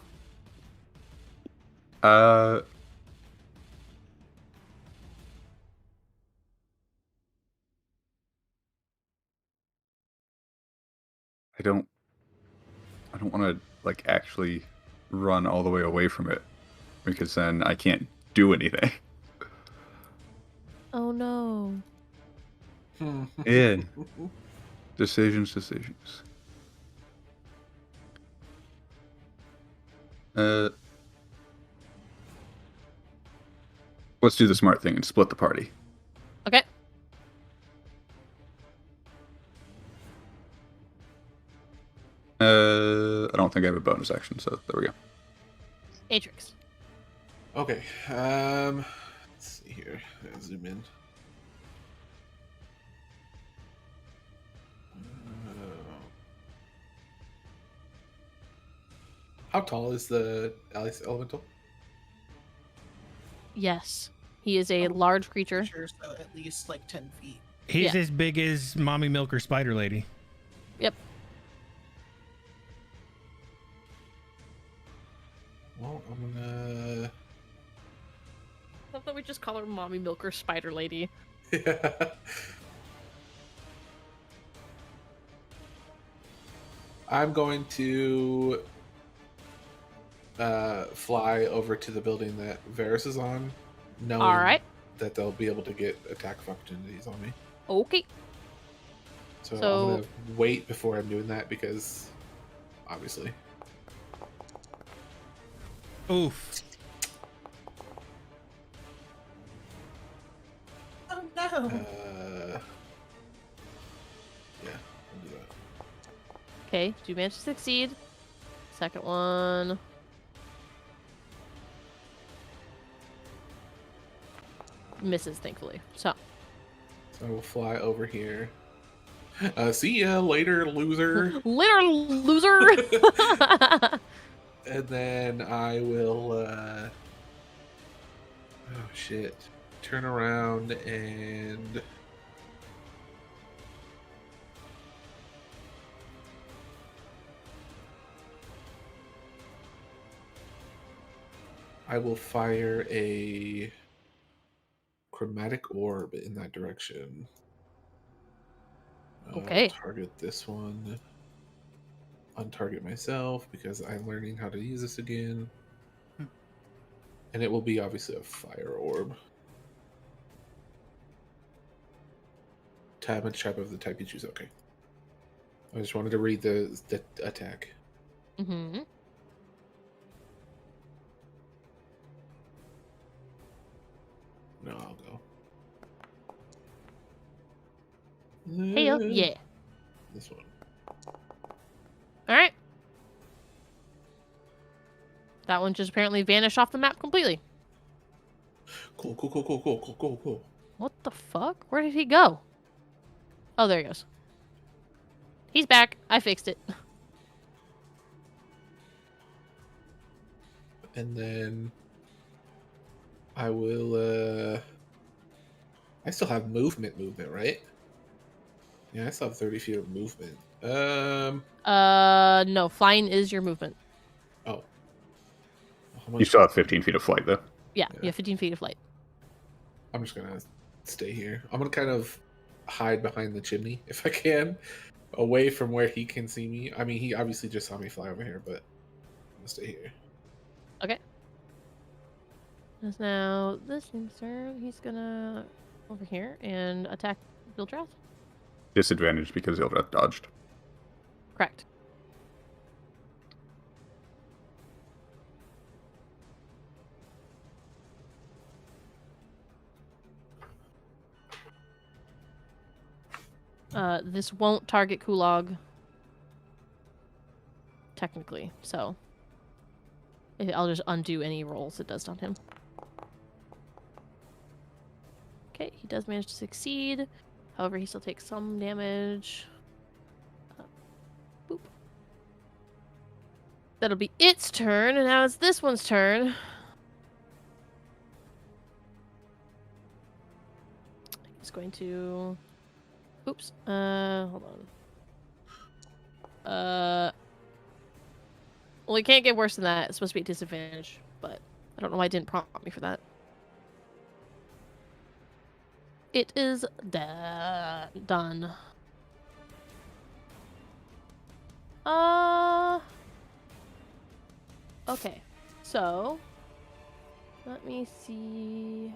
I don't want to, like, actually run all the way away from it, because then I can't do anything. Oh no. Yeah. Decisions. Let's do the smart thing and split the party. Okay. I don't think I have a bonus action, so there we go. Atrix. Okay. Let's see here. Let's zoom in. How tall is the Alice Elemental? Yes. He is a large creature. So at least like 10 feet. He's Yeah. as big as Mommy Milker Spider Lady. Yep. Well, I'm gonna. I love that we just call her Mommy Milker Spider Lady. I'm going to fly over to the building that Varys is on, knowing Alright. that they'll be able to get attack of opportunities on me. Okay. So So- I'm gonna wait before I'm doing that because, obviously. Oof. Oh no! Yeah, I'll do that. Okay, do you manage to succeed? Second one. Misses, thankfully. So, So I will fly over here. See ya later, loser. literal loser! And then I will. Oh shit! Turn around and. I will fire a chromatic orb in that direction. Okay. Target this one. Untarget myself because I'm learning how to use this again. And it will be obviously a fire orb. Tab and type of the type you choose. Okay. I just wanted to read the attack. Mm-hmm. No, I'll go. Hey, yeah. This one. Alright. That one just apparently vanished off the map completely. Cool. What the fuck? Where did he go? Oh, there he goes. He's back. I fixed it. And then I will I still have movement, right? Yeah, I still have 30 feet of movement. No. Flying is your movement. Oh. How much- You still have 15 feet of flight, though. Yeah, Yeah. you have 15 feet of flight. I'm just gonna stay here. I'm gonna kind of hide behind the chimney if I can, away from where he can see me. I mean, he obviously just saw me fly over here, but I'm gonna stay here. Okay. That's now this thing's turn. He's gonna over here and attack Bildrath. Disadvantage because Ildreth dodged. Correct. This won't target Kulog. Technically, so I'll just undo any rolls it does on him. Okay, he does manage to succeed. However, he still takes some damage. Boop. That'll be its turn, and now it's this one's turn. He's going to... Oops. Hold on. Well, it can't get worse than that. It's supposed to be a disadvantage, but I don't know why it didn't prompt me for that. It is done. Okay. So, let me see.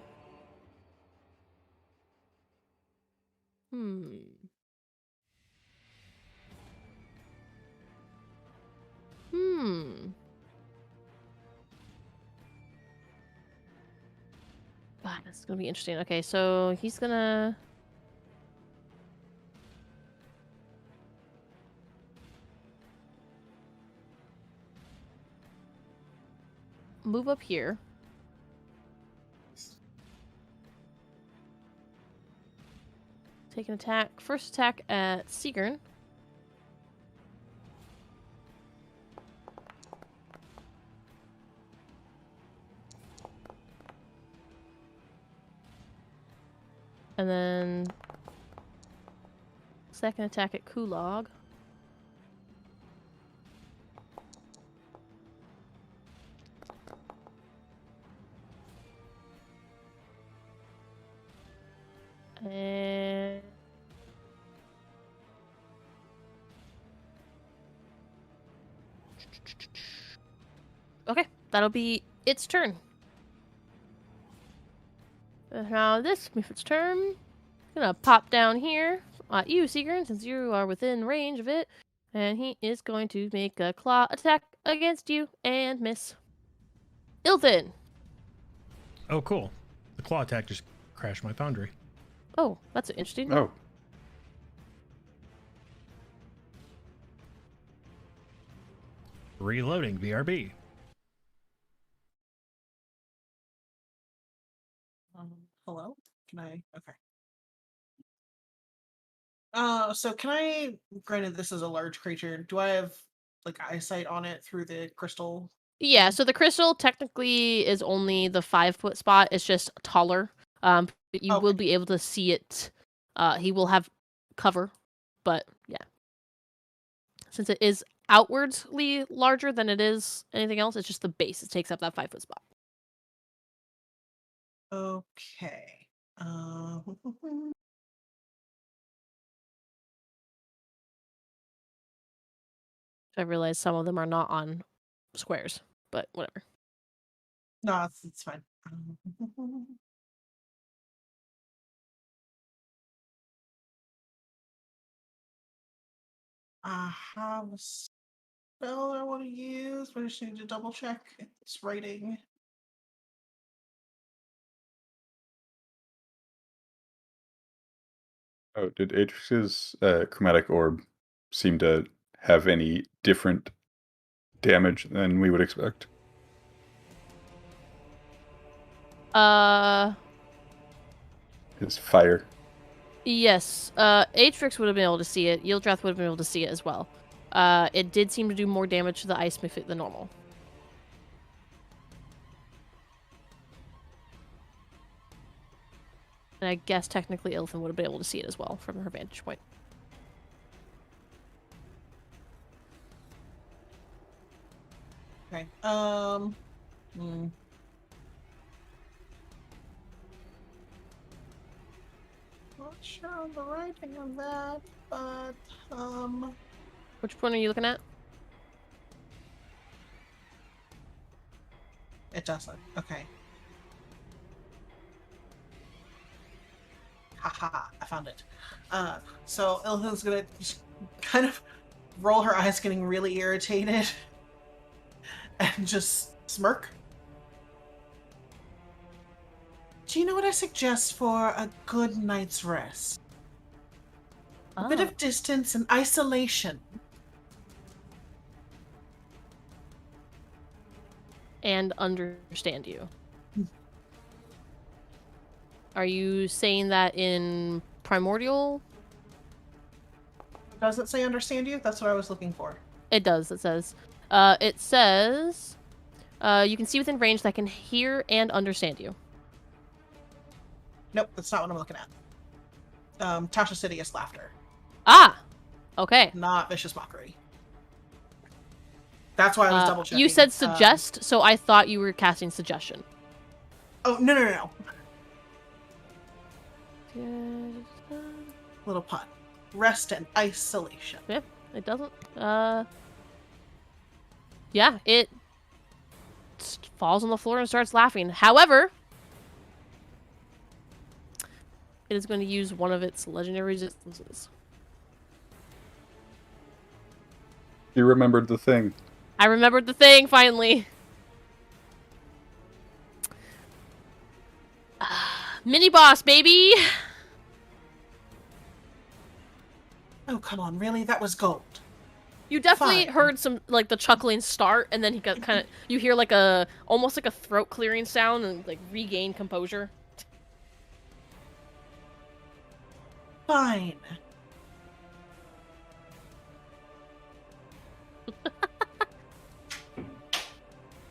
God, this is gonna be interesting. Okay, so he's gonna... move up here. Take an attack. First attack at Sigrun. And then second attack at Kulog. And okay, that'll be its turn. Now this Mifid's turn. Gonna pop down here at you, Seagrin, since you are within range of it. And he is going to make a claw attack against you and miss. Ilthin! Oh, cool. The claw attack just crashed my foundry. Oh, that's interesting. Oh, Reloading BRB. Hello? Can I? Okay. So can I? Granted, this is a large creature. Do I have like eyesight on it through the crystal? Yeah, so the crystal technically is only the 5-foot spot. It's just taller. But you will Okay. be able to see it. He will have cover, but yeah. Since it is outwardly larger than it is anything else, it's just the base. It takes up that 5-foot spot. Okay. I realize some of them are not on squares, but whatever. No, it's fine. I have a spell I want to use, but I just need to double check its writing. oh, did Atrix's chromatic orb seem to have any different damage than we would expect? His fire. Yes. Atrix would have been able to see it. Yildrath would have been able to see it as well. It did seem to do more damage to the ice Mifit than normal. And I guess technically Ilfin would have been able to see it as well from her vantage point. Okay. Not sure on the writing of that, but Which one are you looking at? it doesn't. Okay. Haha, I found it. So Ilthin's gonna just kind of roll her eyes, getting really irritated, and just smirk. Do you know what I suggest for a good night's rest? A bit of distance and isolation. And understand you. Are you saying that in primordial? Does it say understand you? That's what I was looking for. It does. It says, you can see within range that can hear and understand you. Nope, that's not what I'm looking at. Tasha Sidious laughter, Ah! Okay. not vicious mockery. That's why I was double checking. You said suggest, so I thought you were casting suggestion. Oh, no. Little pun. Rest and isolation. Yeah, it doesn't. Yeah, it falls on the floor and starts laughing. However, it is going to use one of its legendary resistances. You remembered the thing. I remembered the thing, finally. Mini boss, baby! Oh, come on, really? That was gold. You definitely Fine. heard some, like, the chuckling start, and then he got kind of, you hear, like, almost like a throat clearing sound, and, like, regain composure. Fine.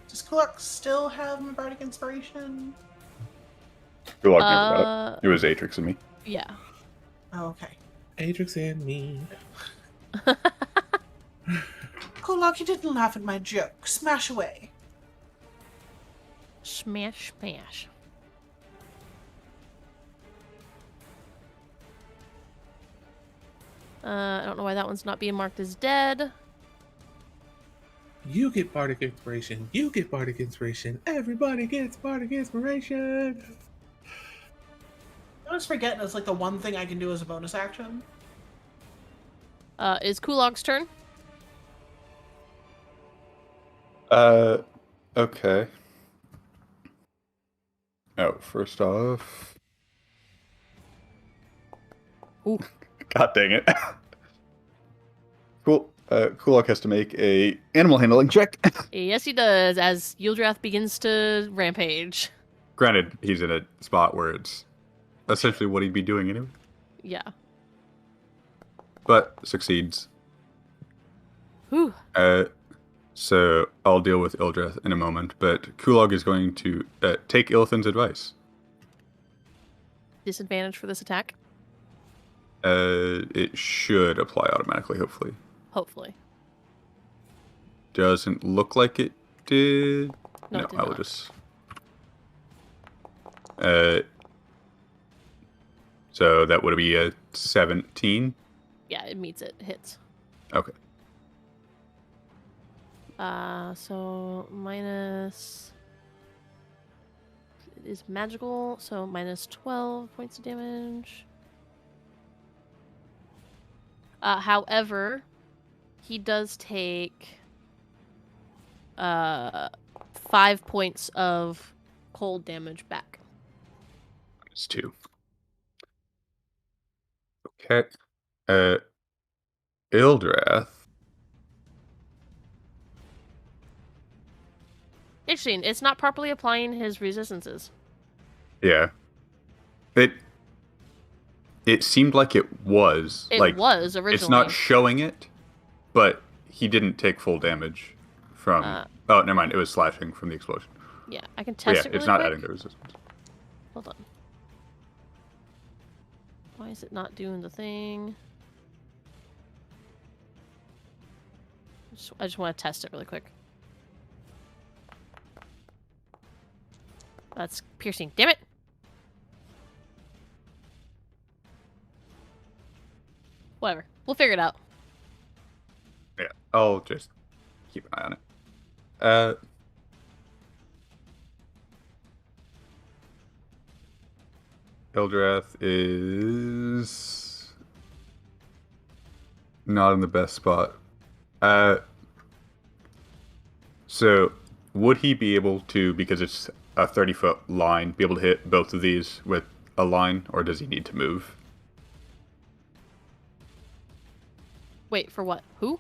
Does Kulak still have bardic inspiration? Good luck, never got it. It was Atrix and me. Yeah. Oh, okay. Atrix and me. Kulak, you didn't laugh at my joke. Smash away. Smash, smash. I don't know why that one's not being marked as dead. You get bardic inspiration. You get bardic inspiration. Everybody gets bardic inspiration. I was forgetting it's like the one thing I can do as a bonus action. Is Kulog's turn? Okay. Oh, first off. Ooh. God dang it. Cool. Kulok has to make a animal handling check. Yes, he does, as Yildrath begins to rampage. Granted, he's in a spot where it's essentially what he'd be doing anyway. Yeah. But succeeds. Whew. So I'll deal with Ildreth in a moment, but Kulog is going to take Ilithan's advice. Disadvantage for this attack? It should apply automatically, hopefully. Hopefully. Doesn't look like it did. No, No, it did I will not. just. So that would be a 17. Yeah, it meets it. Hits. Okay. So minus... It is magical, so minus 12 points of damage. However, he does take 5 points of cold damage back. Minus 2. Okay. Ildrath. Interesting. It's not properly applying his resistances. Yeah. It seemed like it was. It like, was originally. It's not showing it, but he didn't take full damage from... oh, never mind. It was slashing from the explosion. Yeah, I can But test yeah, it really it's not quick. adding the resistance. Hold on. Why is it not doing the thing? I just want to test it really quick. That's piercing. Damn it! Whatever. We'll figure it out. Yeah, I'll just keep an eye on it. Ildrath is not in the best spot. So would he be able to, because it's a 30-foot line, be able to hit both of these with a line, or does he need to move? Wait, for what? Who?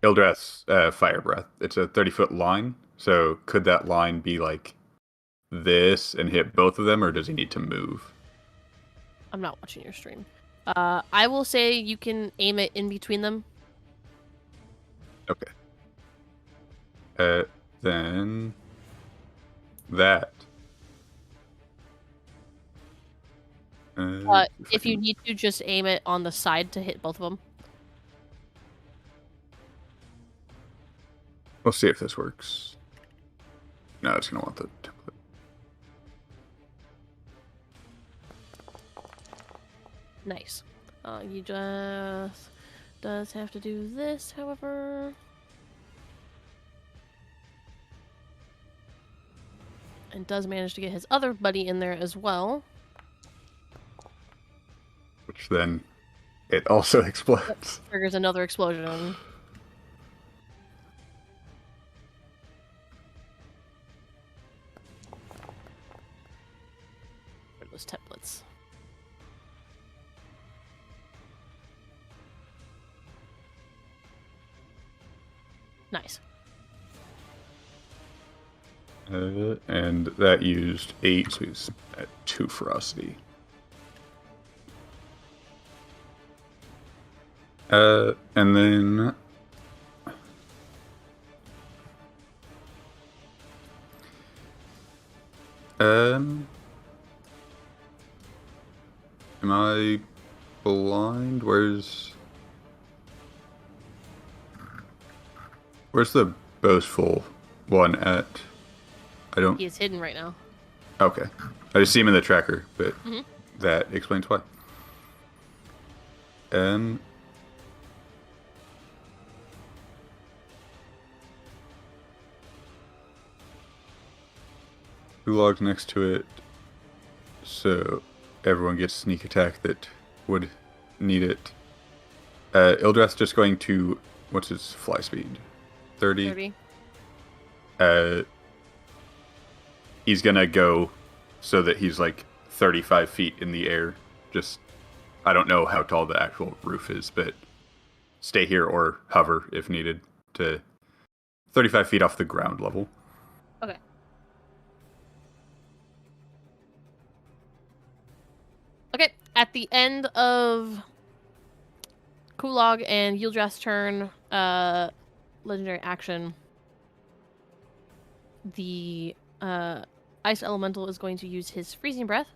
Ildrath's fire breath. It's a 30-foot line, so could that line be like this and hit both of them, or does he need to move? I'm not watching your stream. I will say you can aim it in between them. Okay. Then that. If you need to, just aim it on the side to hit both of them. We'll see if this works. No, it's gonna want the template. Nice. You just does have to do this, however. And does manage to get his other buddy in there as well. Which then it also explodes. Triggers another explosion. Where are those templates? Nice. And that used 8, so he's at 2 ferocity. And then Am I blind? Where's the boastful one at? I don't. He is hidden right now. Okay. I just see him in the tracker, but Mhm. that explains why. Who logs next to it? So everyone gets sneak attack that would need it. Ildrath's just going to, what's his fly speed? 30? 30. He's gonna go so that he's like 35 feet in the air. Just, I don't know how tall the actual roof is, but stay here or hover if needed to 35 feet off the ground level. Okay. Okay, at the end of Kulog and Yildrath's turn, legendary action, the ice elemental is going to use his freezing breath.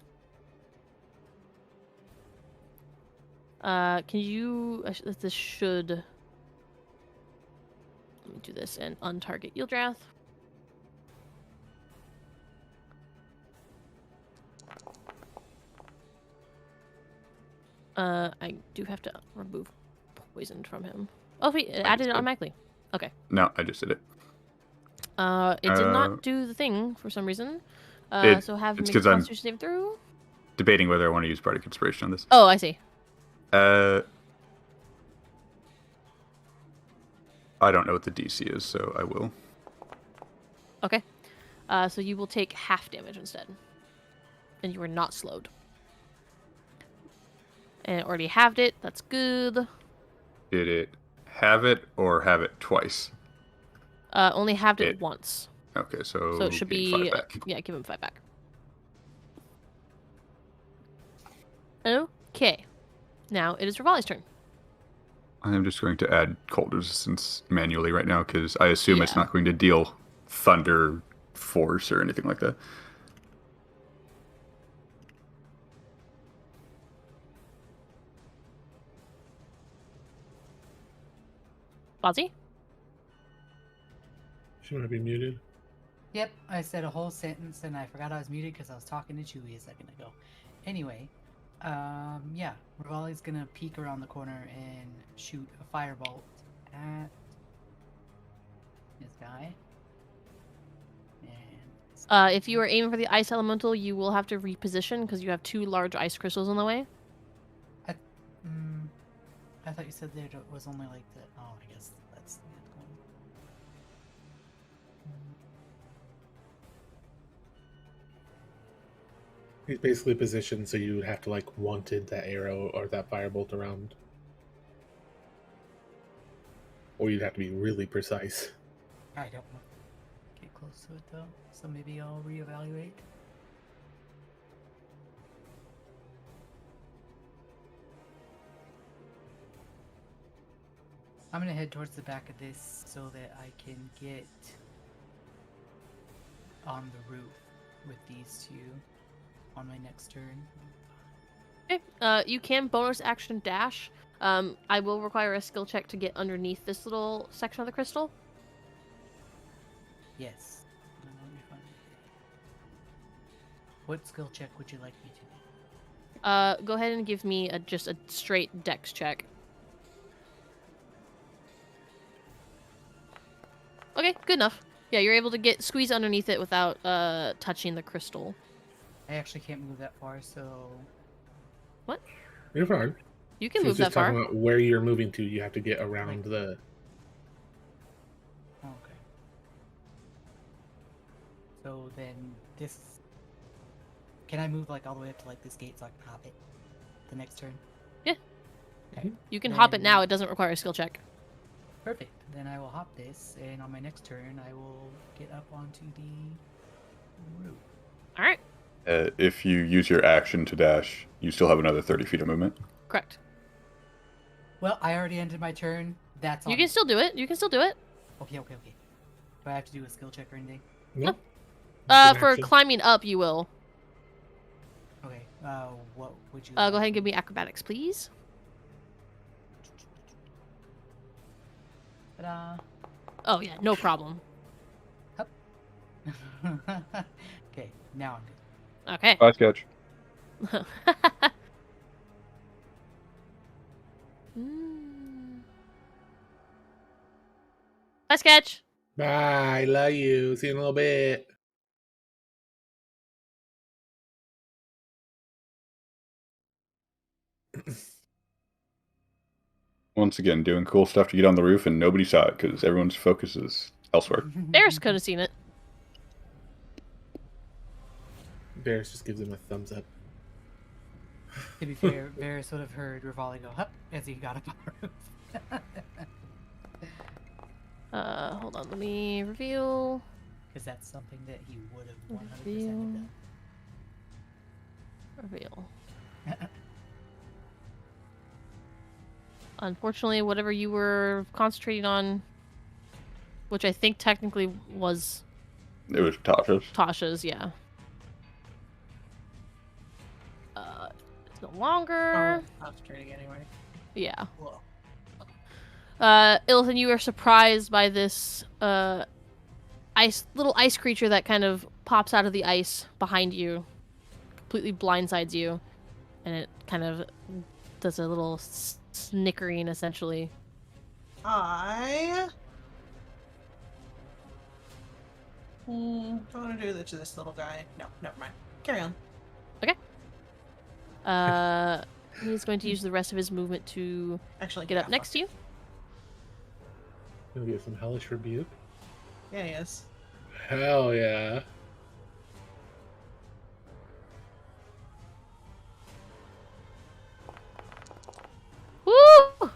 Can you... This should... Let me do this and untarget Yildrath. I do have to remove poison from him. Oh, wait, it added it automatically. Okay. No, I just did it. It did not do the thing for some reason. So have him it's make a 'cause I'm Constitution saving throw. Debating whether I want to use Bardic Inspiration on this. Oh, I see. I don't know what the DC is, so I will. Okay. So you will take half damage instead. And you are not slowed. And it already halved it. That's good. Did it have it or have it twice? Only halved it once. Okay, so So it should give him be... 5 back. Yeah, give him 5 back. Okay. Now it is Rivali's turn. I'm just going to add cold resistance manually right now because I assume it's Yeah. not going to deal thunder force or anything like that. Fozzie? Should I be muted? Yep, I said a whole sentence and I forgot I was muted because I was talking to Chewie a second ago. Anyway, yeah, Rivali's gonna peek around the corner and shoot a firebolt at this guy. And If you are aiming for the ice elemental, you will have to reposition because you have 2 large ice crystals in the way. I thought you said there was only like the... Oh, I guess that's the one. He's basically positioned so you would have to like wanted that arrow or that firebolt around. Or you'd have to be really precise. I don't know. Get close to it though, so maybe I'll reevaluate. I'm gonna head towards the back of this so that I can get on the roof with these two on my next turn. Okay. You can bonus action dash. I will require a skill check to get underneath this little section of the crystal. Yes. Let me find it. What skill check would you like me to do? Go ahead and give me just a straight dex check. Okay, good enough. Yeah, you're able to squeeze underneath it without touching the crystal. I actually can't move that far, so... What? You're fine. You can So move it's that just far. talking about where you're moving to. You have to get around the... Oh, okay. So then this... Can I move like all the way up to like this gate so I can hop it the next turn? Yeah. Okay. You can hop it Then- now. It doesn't require a skill check. Perfect. Then I will hop this, and on my next turn, I will get up onto the roof. All right. If you use your action to dash, you still have another 30 feet of movement. Correct. Well, I already ended my turn. That's on You can still do it. You can still do it. Okay. Do I have to do a skill check or anything? No. For Action. climbing up, you will. Okay. What would you? Go ahead and give me acrobatics, please. Ta-da. Oh yeah, no problem. Okay, now I'm good. Okay. Bye, Sketch. Bye, Sketch. Bye. Love you. See you in a little bit. Once again, doing cool stuff to get on the roof, and nobody saw it because everyone's focus is elsewhere. Bears could have seen it. Bears just gives him a thumbs up. To be fair, Varys would have heard Rivali go up as he got up on the roof. Hold on, let me reveal. Because that's something that he would have 100% Reveal. done. Reveal. Unfortunately, whatever you were concentrating on, which I think technically was It was Tasha's. Tasha's, yeah. It's no longer. Concentrating anyway. Yeah. Whoa. Ilithan, you are surprised by this little ice creature that kind of pops out of the ice behind you, completely blindsides you, and it kind of does a little snickering, essentially. I don't want to do that to this little guy. No, never mind. Carry on. He's going to use the rest of his movement to Actually, get up next to you. Gonna give some hellish rebuke. Yeah, he is. Hell yeah. Woo!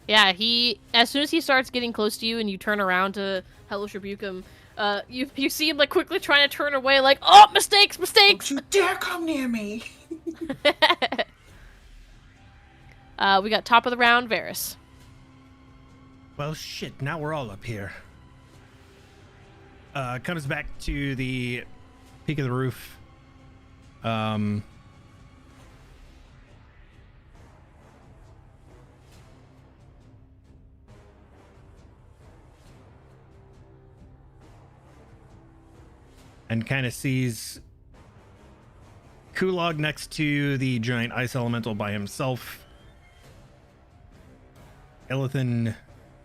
Yeah, as soon as he starts getting close to you and you turn around to hellish rebuke him, you see him like quickly trying to turn away, like, oh, mistakes! Don't you dare come near me! We got top of the round, Varys. Well, shit, now we're all up here. Comes back to the peak of the roof. And kind of sees Kulog next to the giant ice elemental by himself. Ilithan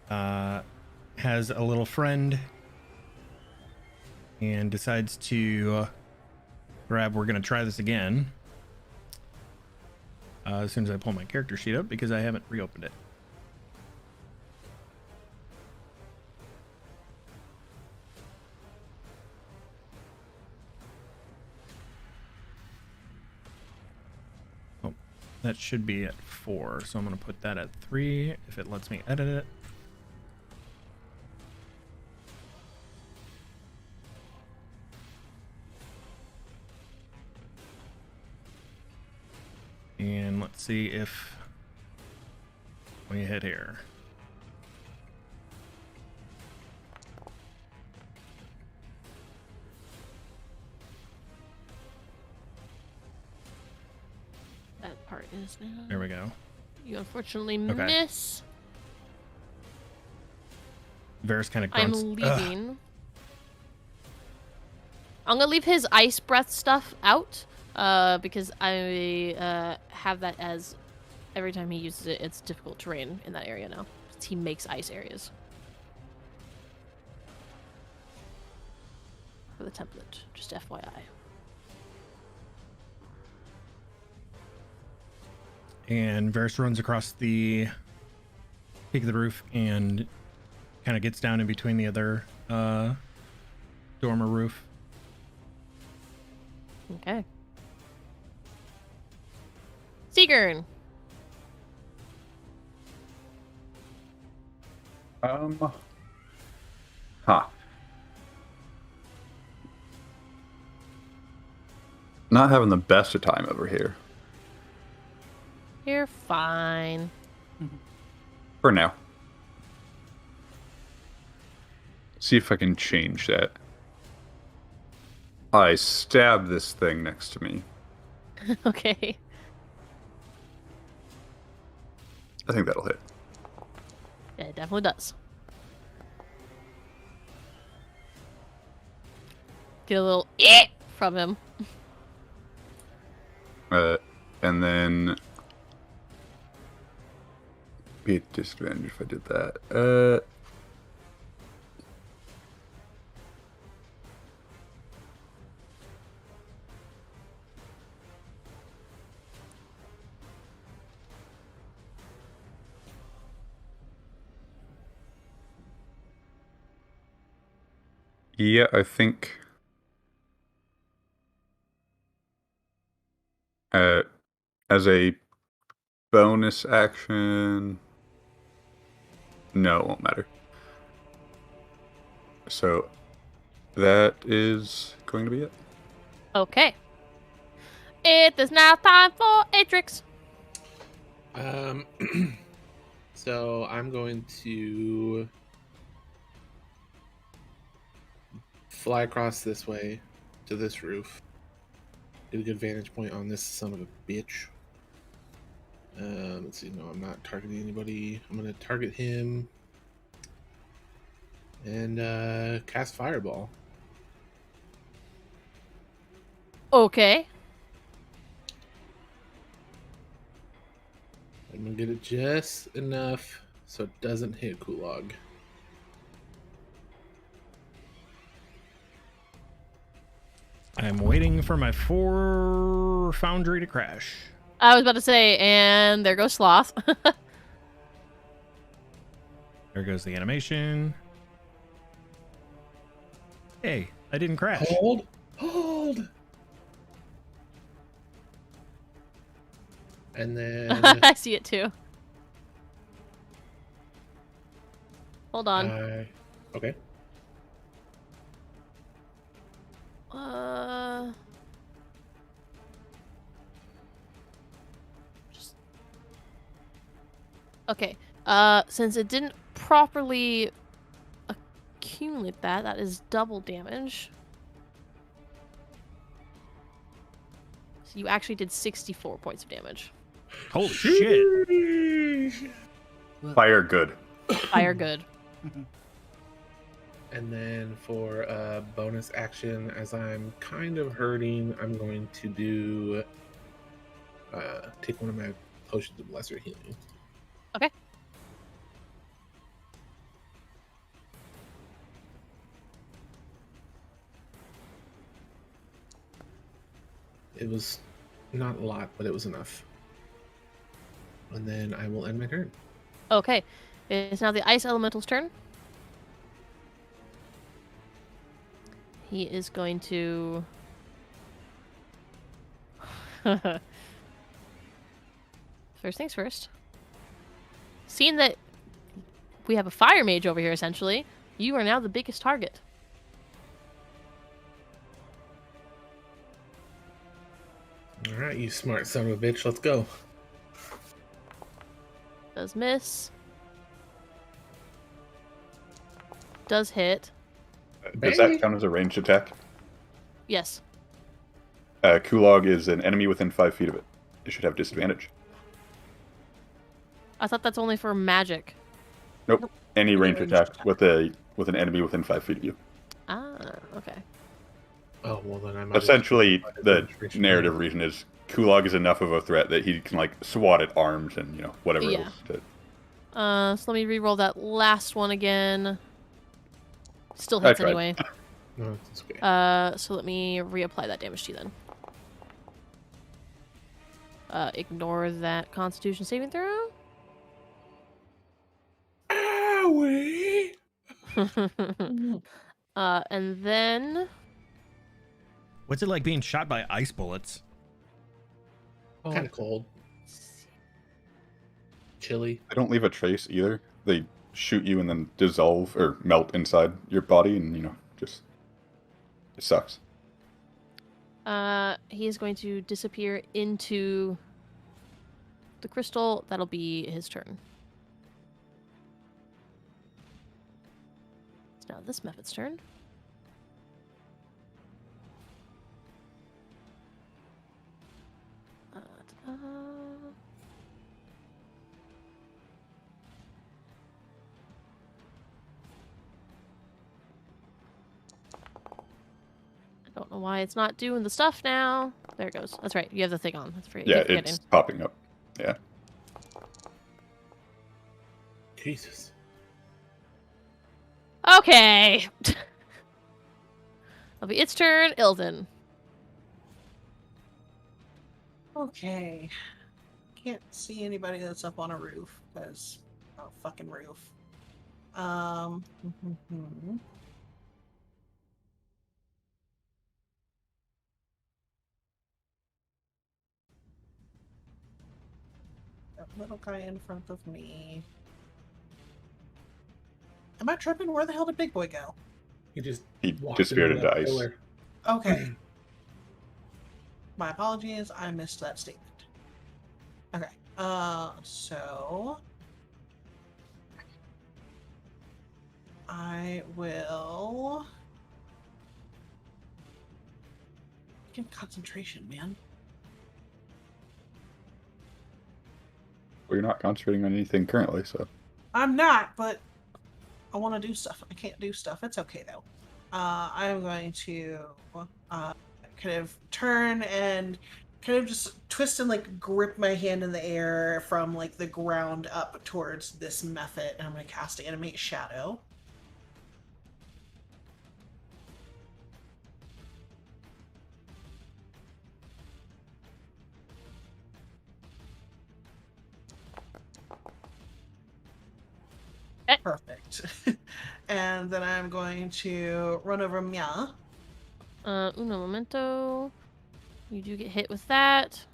has a little friend and decides to grab. We're going to try this again as soon as I pull my character sheet up because I haven't reopened it. That should be at 4, so I'm going to put that at 3 if it lets me edit it. And let's see if we hit here. That part is now. There we go. You unfortunately Okay. miss. Varys kind of I'm grunts. leaving. I'm gonna leave his ice breath stuff out, because I have that as every time he uses it, it's difficult terrain in that area now. He makes ice areas for the template. Just FYI. And Varys runs across the peak of the roof and kind of gets down in between the other dormer roof. Okay. Seagern. Not having the best of time over here. You're fine. For now. See if I can change that. I stab this thing next to me. Okay. I think that'll hit. Yeah, it definitely does. Get a little from him. And then be at disadvantage if I did that. Yeah, I think as a bonus action, no, it won't matter. So that is going to be it. Okay. It is now time for Atrix. So I'm going to fly across this way to this roof. Get a good vantage point on this son of a bitch. Let's see. No, I'm not targeting anybody. I'm going to target him and cast Fireball. Okay. I'm going to get it just enough so it doesn't hit Kulog. I'm waiting for my 4 foundry to crash. I was about to say, and there goes Sloth. There goes the animation. Hey, I didn't crash. Hold! Hold! And then I see it too. Hold on. okay. Just... Okay. Since it didn't properly accumulate that, that is double damage. So you actually did 64 points of damage. Holy shit. Fire good. Fire good. And then for a bonus action, as I'm kind of hurting, I'm going to do take one of my potions of lesser healing. Okay. It was not a lot, but it was enough. And then I will end my turn. Okay. It's now the Ice Elemental's turn. He is going to... First things first. Seeing that we have a fire mage over here, essentially, you are now the biggest target. All right, you smart son of a bitch. Let's go. Does miss. Does hit. Does that count as a ranged attack? Yes. Kulog is an enemy within 5 feet of it. It should have disadvantage. I thought that's only for magic. Nope. Any ranged attack with an enemy within 5 feet of you. Ah, okay. Oh well, then I might. Essentially, the narrative reason is Kulog is enough of a threat that he can like swat at arms and whatever Yeah. else. So let me re-roll that last one again. Still I hits tried. anyway. No, it's okay. So let me reapply that damage to you then. Ignore that Constitution saving throw. Owie! And then What's it like being shot by ice bullets? Kind of cold. Chilly. They don't leave a trace either. They shoot you and then dissolve or melt inside your body, and just it sucks. he is going to disappear into the crystal. That'll be his turn. It's now this Mephit's turn. Don't know why it's not doing the stuff now. There it goes. That's right. You have the thing on. That's Yeah, keep forgetting. it's popping up. Yeah. Jesus. Okay. It'll be its turn. Ilden. Okay. Can't see anybody that's up on a roof because fucking roof. That little guy in front of me. Am I tripping? Where the hell did Big Boy go? He walked disappeared into into that ice. pillar. Okay. My apologies. I missed that statement. Okay. So I will get concentration, man. Well, you're not concentrating on anything currently, so. I'm not, but I want to do stuff. I can't do stuff. It's okay though. I'm going to kind of turn and kind of just twist and like grip my hand in the air from like the ground up towards this method, and I'm going to cast Animate Shadow. Perfect. And then I'm going to run over Mia. Uno momento. You do get hit with that.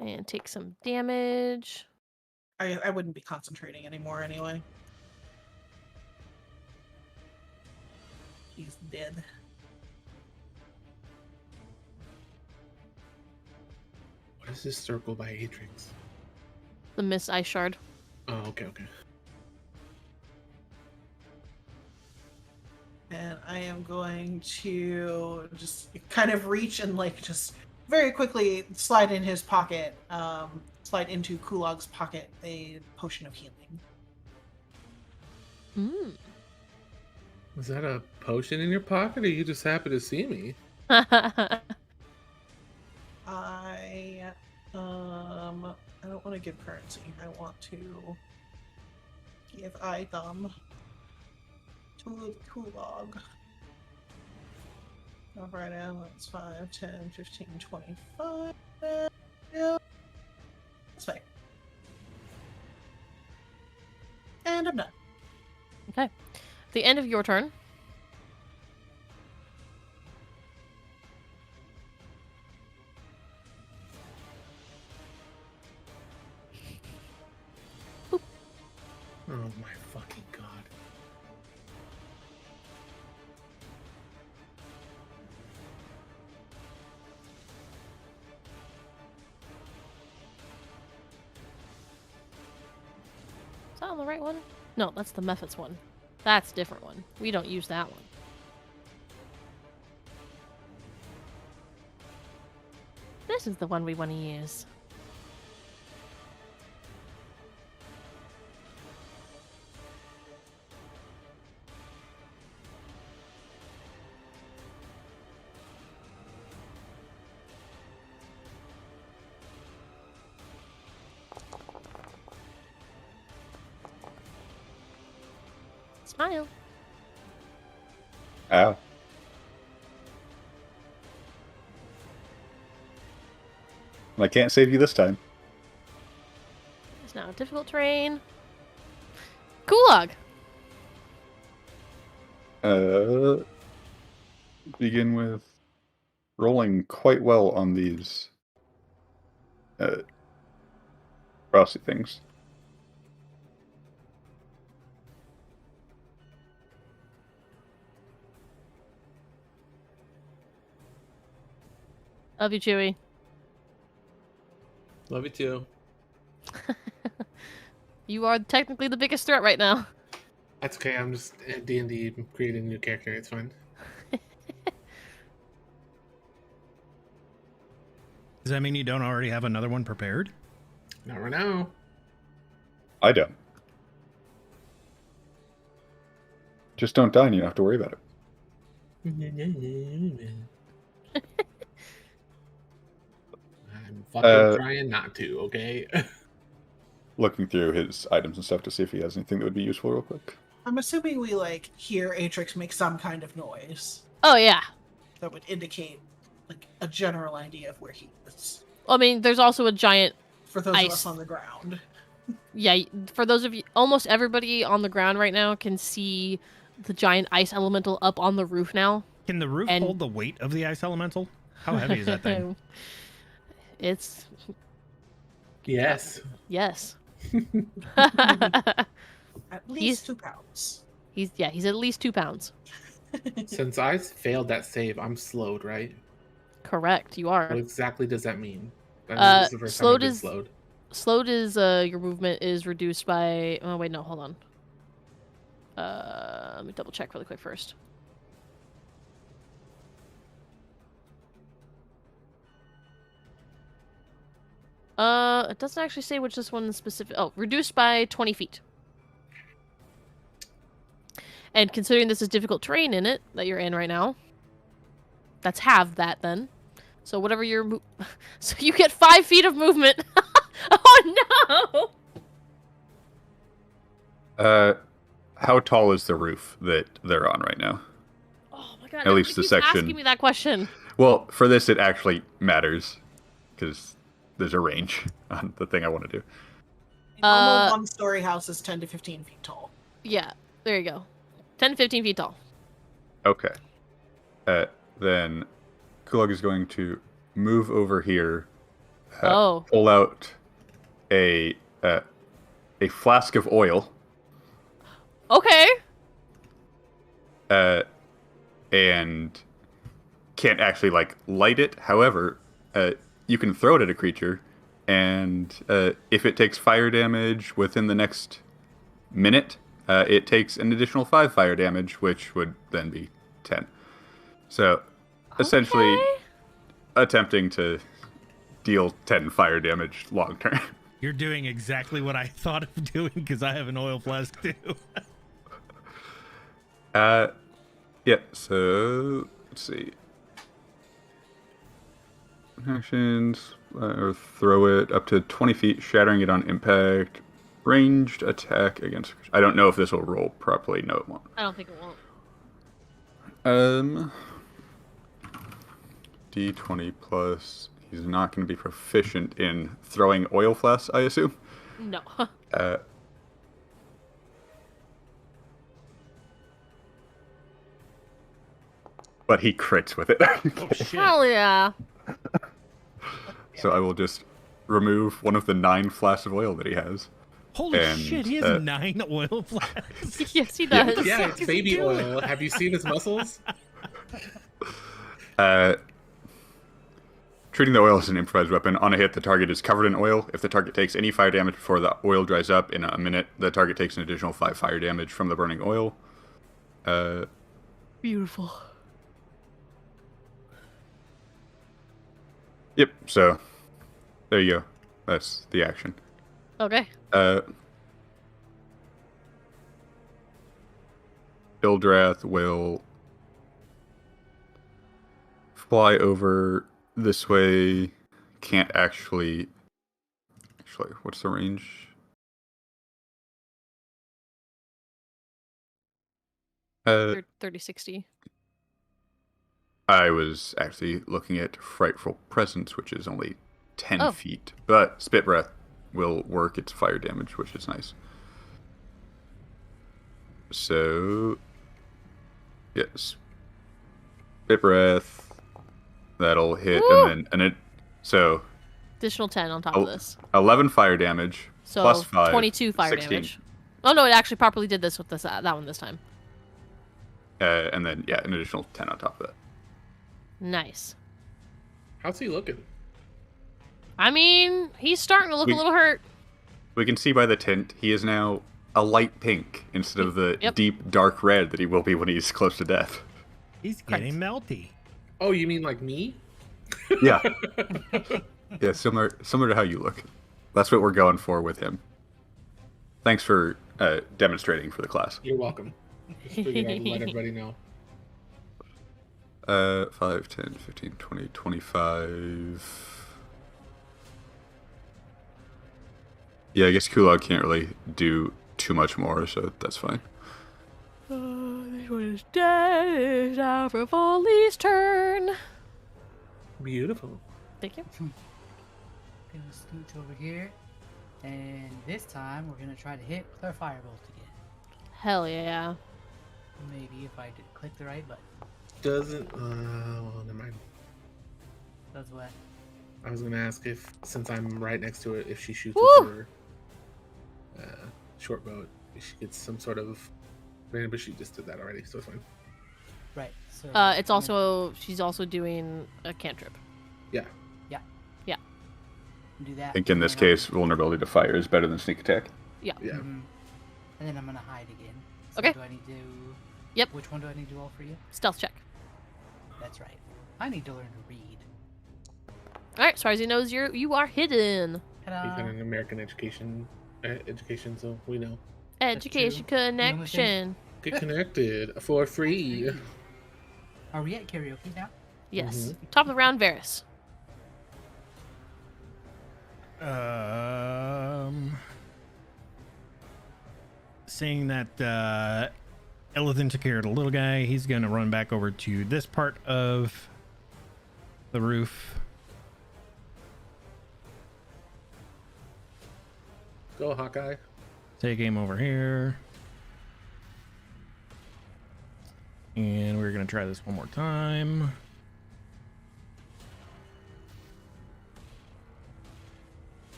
And take some damage. I wouldn't be concentrating anymore anyway. He's dead. What is this circle by Atrix? The Miss Ice Shard. Oh, okay. And I am going to just kind of reach and like just very quickly slide in his pocket, slide into Kulog's pocket a potion of healing. Was that a potion in your pocket, or you just happy to see me? I don't want to give currency. I want to give item to Kulog. Right now, that's 5, 10, 15, 25. Yeah. That's fine. And I'm done. Okay. At the end of your turn. Oh my fucking god. Is that on the right one? No, that's the Methods one. That's a different one. We don't use that one. This is the one we want to use. Smile. Ow. I can't save you this time. It's now a difficult terrain. Kulog. Begin with rolling quite well on these frosty things. Love you, Chewie. Love you too. You are technically the biggest threat right now. That's okay. I'm just at D&D creating a new character. It's fine. Does that mean you don't already have another one prepared? Not right now. I don't. Just don't die and you don't have to worry about it. I'm fucking trying not to, okay? Looking through his items and stuff to see if he has anything that would be useful real quick. I'm assuming we, hear Atrix make some kind of noise Oh, yeah. that would indicate, a general idea of where he is. I mean, there's also a giant... For those Ice. of us on the ground. Yeah, for those of you... Almost everybody on the ground right now can see the giant ice elemental up on the roof now. Can the roof hold the weight of the ice elemental? How heavy is that thing? It's... Yes. Yes. At least 2 pounds. He's at least 2 pounds. Since I failed that save, I'm slowed, right? Correct, you are. What exactly does that mean? This is the first time I've been slowed. Slowed is your movement is reduced by... Oh, wait, no, hold on. Let me double check really quick first. It doesn't actually say which this one is specific. Oh, reduced by 20 feet. And considering this is difficult terrain in it that you're in right now, that's half that then. So whatever your so you get 5 feet of movement. Oh no! How tall is the roof that they're on right now? Oh my god! At least the section. Asking me that question. Well, for this, it actually matters because there's a range on the thing I want to do. Normal one-story house is 10 to 15 feet tall. Yeah, there you go. 10 to 15 feet tall. Okay. Then Kulug is going to move over here. Pull out a flask of oil. Okay. And can't actually light it. However, you can throw it at a creature, and if it takes fire damage within the next minute, it takes an additional 5 fire damage, which would then be 10. So, essentially, attempting to deal 10 fire damage long term. You're doing exactly what I thought of doing because I have an oil flask too. Yeah, so let's see. Actions, or throw it up to 20 feet, shattering it on impact. Ranged attack against... I don't know if this will roll properly. No, it won't. I don't think it won't. D20 plus... He's not going to be proficient in throwing oil flasks, I assume. No. But he crits with it. Oh, shit. Hell yeah. So I will just remove one of the 9 flasks of oil that he has. Holy shit, he has 9 oil flasks. Yes, he does. Yeah, it's baby oil. Have you seen his muscles? Treating the oil as an improvised weapon. On a hit, the target is covered in oil. If the target takes any fire damage before the oil dries up in a minute, the target takes an additional 5 fire damage from the burning oil. Beautiful. Yep, so there you go. That's the action. Okay. Ildrath will fly over this way. Can't actually... Actually, what's the range? 30, 60. I was actually looking at Frightful Presence, which is only 10 feet. But Spit Breath will work its fire damage, which is nice. So, yes. Spit Breath. That'll hit, Woo! and it... So... Additional 10 on top of this. 11 fire damage, So plus 5. 22 fire 16. damage. Oh no, it actually properly did this with this that one this time. And then, yeah, an additional 10 on top of that. Nice. How's he looking? I mean, he's starting to look a little hurt. We can see by the tint, he is now a light pink instead of the deep dark red that he will be when he's close to death. He's getting melty. Oh, you mean like me? Yeah. Yeah, similar to how you look. That's what we're going for with him. Thanks for demonstrating for the class. You're welcome. Just figured I'd let everybody know. 5, 10, 15, 20, 25. Yeah, I guess Kulog can't really do too much more, so that's fine. This one is dead. It's now for Foley's turn. Beautiful. Thank you. Gonna scooch over here, and this time we're gonna try to hit with our firebolt again. Hell yeah. Maybe if I did click the right button. Doesn't. Well, never mind. That's what. I was gonna ask if, since I'm right next to it, if she shoots Woo! with her short bow, if she gets some sort of. But she just did that already, so it's fine. Right. So. It's also she's also doing a cantrip. Yeah. Do that. I think in this case, vulnerability to fire is better than sneak attack. Yeah. Yeah. And then I'm gonna hide again. So Okay. Do I need to? Yep. Which one do I need to roll for you? Stealth check. That's right. I need to learn to read. All right. As far as he knows, you are hidden. He's Ta-da. got an American education, so we know. Education true. The only thing- connection. Get connected for free. Are we at karaoke now? Yes. Top of the round, Varys. Seeing that Elithan took care of the little guy, he's gonna run back over to this part of the roof. Go, Hawkeye. Take aim over here. And we're gonna try this one more time.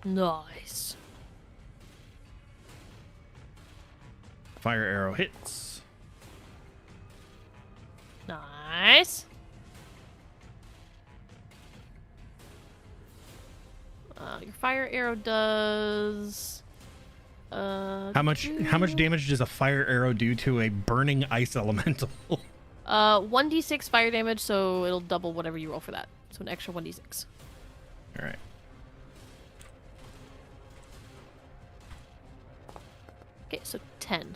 Nice. Fire arrow hits. Nice. Your fire arrow does. How much damage does a fire arrow do to a burning ice elemental? 1d6 fire damage, so it'll double whatever you roll for that. So an extra 1d6. All right. Okay, so 10.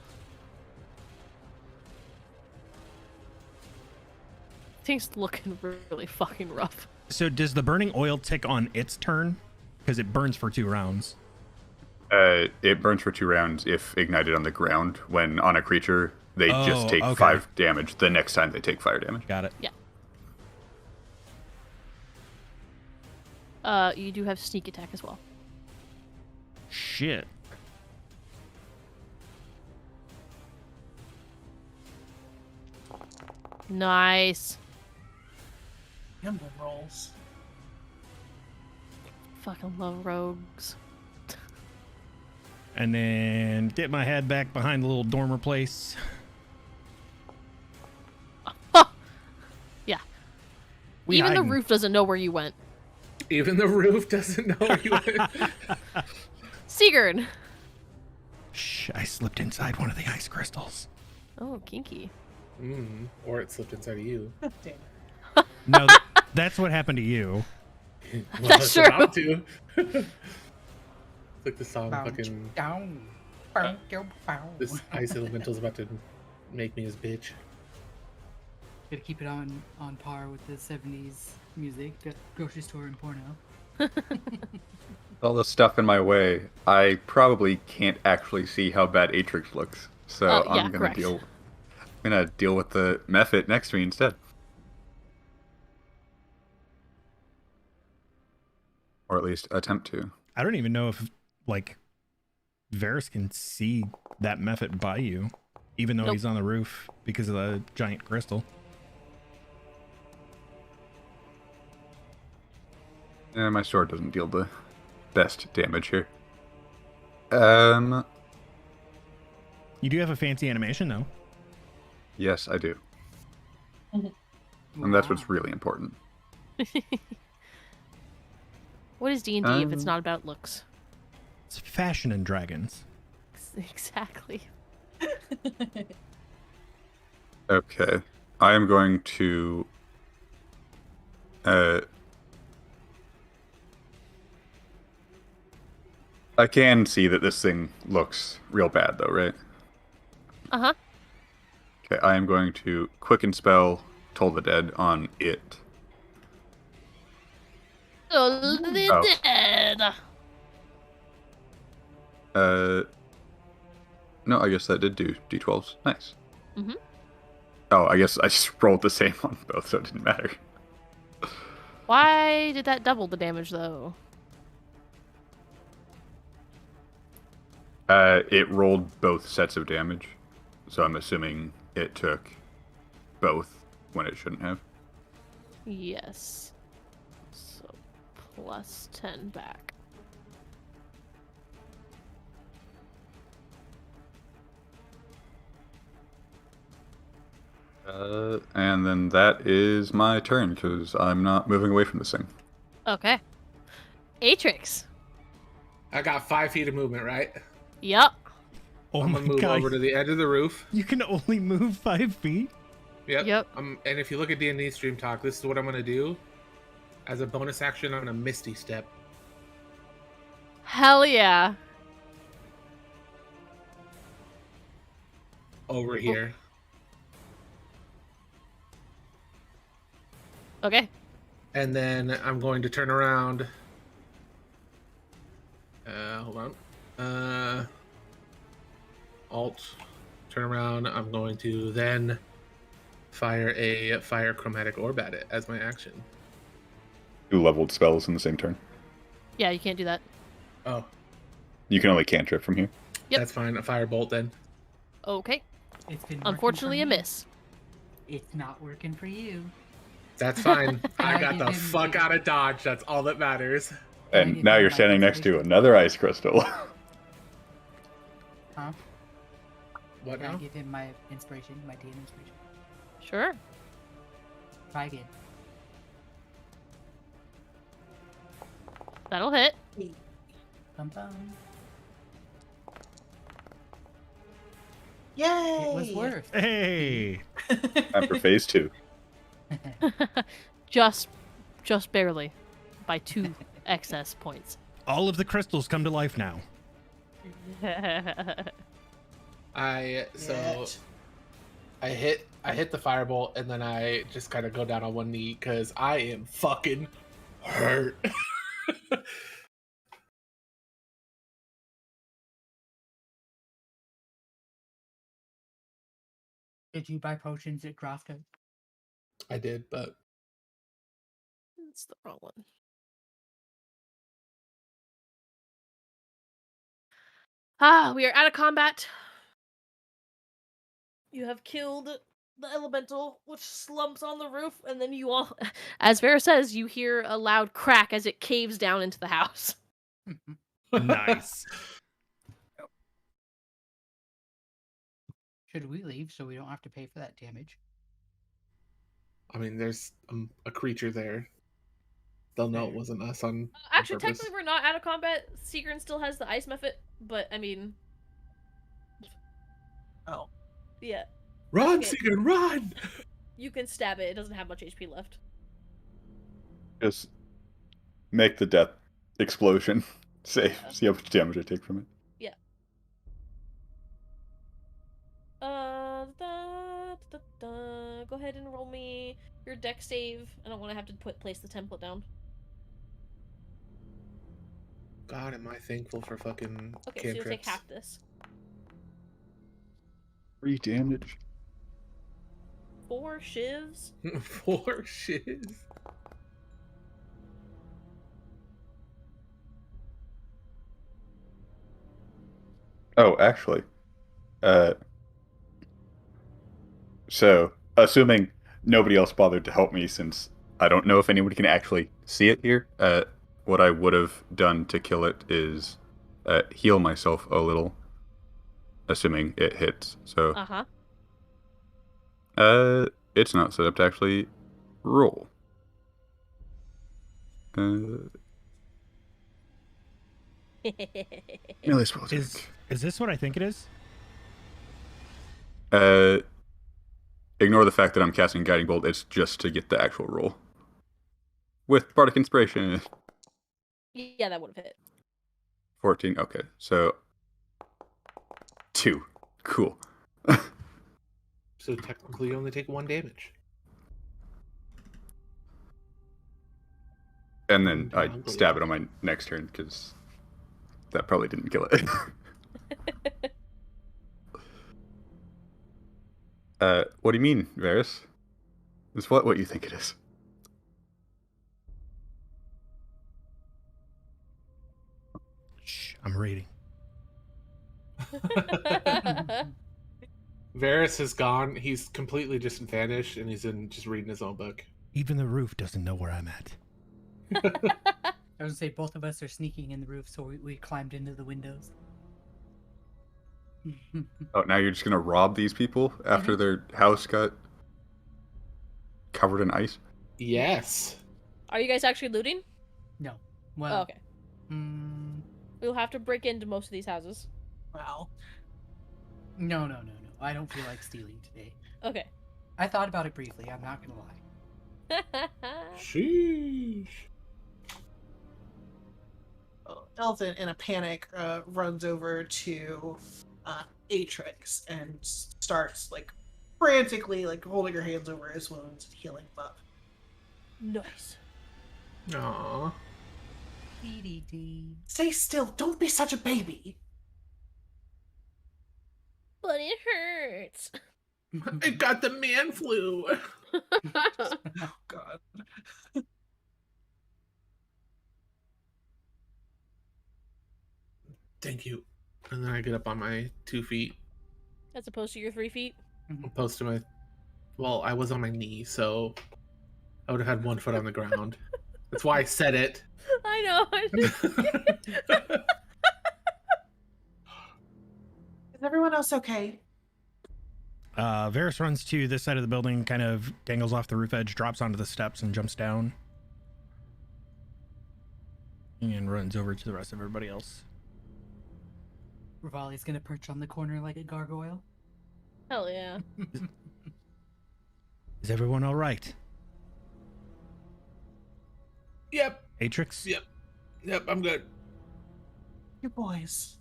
Things looking really fucking rough. So does the burning oil tick on its turn? Because it burns for 2 rounds. It burns for 2 rounds if ignited on the ground. When on a creature, they just take okay. 5 damage the next time they take fire damage. Got it. Yeah. You do have sneak attack as well. Shit. Nice. Nimble rolls. Fucking love rogues. And then dip my head back behind the little dormer place. Yeah. We Even the hiding. roof doesn't know where you went. Even the roof doesn't know where you went. Sigurd. Shh, I slipped inside one of the ice crystals. Oh, kinky. Or it slipped inside of you. Damn. No, that's what happened to you. Well, That's it's true. about to. It's like the song fucking. Down. This ice elemental's about to make me his bitch. Gotta keep it on par with the 70s music, the grocery store and porno. All the stuff in my way, I probably can't actually see how bad Atrix looks. So Yeah, I'm gonna correct. deal with the Mephit next to me instead. Or at least attempt to. I don't even know if, like, Varys can see that Mephit by you, even though Nope. he's on the roof because of the giant crystal. Yeah, my sword doesn't deal the best damage here. You do have a fancy animation, though. Yes, I do. And that's what's really important. What is D&D if it's not about looks? It's fashion and dragons. Exactly. Okay. I am going to I can see that this thing looks real bad, though, right? Uh-huh. Okay, I am going to quicken spell Toll the Dead on it. Oh, the Oh. dead. No, I guess that did do d12s. Nice. Mm-hmm. Oh, I guess I just rolled the same on both, so it didn't matter. Why did that double the damage, though? It rolled both sets of damage, so I'm assuming it took both when it shouldn't have. Yes. So, plus 10 back. And then that is my turn, because I'm not moving away from this thing. Okay. Atrix. I got 5 feet of movement, right? Yup. Oh I'm my gonna move god! over to the edge of the roof. You can only move 5 feet. Yep. And if you look at D&D Stream Talk, this is what I'm gonna do. As a bonus action, I'm gonna Misty Step. Hell yeah. Over here. Okay. And then I'm going to turn around. Hold on. Alt. Turn around. I'm going to then fire a fire chromatic orb at it as my action. 2 leveled spells in the same turn. Yeah, you can't do that. Oh, You can only cantrip from here. Yep. that's fine. A fire bolt then. Okay. It's been working Unfortunately, for a me. miss. It's not working for you. That's fine. I I got the didn't fuck do- out of dodge. That's all that matters. And did now not you're like standing this next to vision. another ice crystal. Huh? What Can I now? give him my inspiration, my DM inspiration? Sure. Try again. That'll hit. Bum bum. Yay! It was worth. Hey! Time for phase 2. just barely. By 2 excess points. All of the crystals come to life now. I hit the firebolt and then I just kind of go down on one knee because I am fucking hurt. Did you buy potions at Grafton? I did, but It's the wrong one. We are out of combat. You have killed the elemental, which slumps on the roof, and then you all, as Vera says, you hear a loud crack as it caves down into the house. Nice. Should we leave so we don't have to pay for that damage? I mean, there's a creature there. They'll know it wasn't us on Actually, purpose. technically, we're not out of combat. Sigrun still has the ice method, but I mean, Oh. yeah, Run, Okay. Sigurd, run! you can stab it. It doesn't have much HP left. Just make the death explosion. Save. See how much damage I take from it. Go ahead and roll me your deck save. I don't want to have to place the template down. God, am I thankful for fucking Okay, so you'll take cantrips. half this. 3 damage. 4 shivs. 4 shiz. Oh, actually. So, assuming nobody else bothered to help me since I don't know if anyone can actually see it here, what I would have done to kill it is heal myself a little, assuming it hits. So, it's not set up to actually roll. Melee spell attack. Is this what I think it is? Ignore the fact that I'm casting Guiding Bolt. It's just to get the actual roll. With Bardic Inspiration. Yeah, that would have hit. 14. Okay, so 2. Cool. So technically, you only take 1 damage. And then I Ugly. stab it on my next turn because that probably didn't kill it. What do you mean, Varys? Is what you think it is? Shh, I'm reading. Varys is gone. He's completely just vanished, and he's just reading his own book. Even the roof doesn't know where I'm at. I was gonna say both of us are sneaking in the roof, so we climbed into the windows. Oh, now you're just gonna rob these people after their house got covered in ice? Yes. Are you guys actually looting? No. Oh, Well, okay. mm, We'll have to break into most of these houses. Well, no. I don't feel like stealing today. Okay. I thought about it briefly. I'm not gonna lie. Sheesh. Elton, in a panic, runs over to Atrix and starts like frantically like holding her hands over his wounds and healing them up. Nice. Aww. Dee. Stay still. Don't be such a baby. But it hurts. I got the man flu. Oh God. Thank you. And then I get up on my 2 feet. As opposed to your 3 feet. I'm close to my. Well, I was on my knee, so I would have had 1 foot on the ground. That's why I said it. I know. Is everyone else okay? Varys runs to this side of the building, kind of dangles off the roof edge, drops onto the steps, and jumps down. And runs over to the rest of everybody else. Rivali's gonna perch on the corner like a gargoyle. Hell yeah. Is everyone all right? Yep. Atrix? Yep, I'm good. You boys.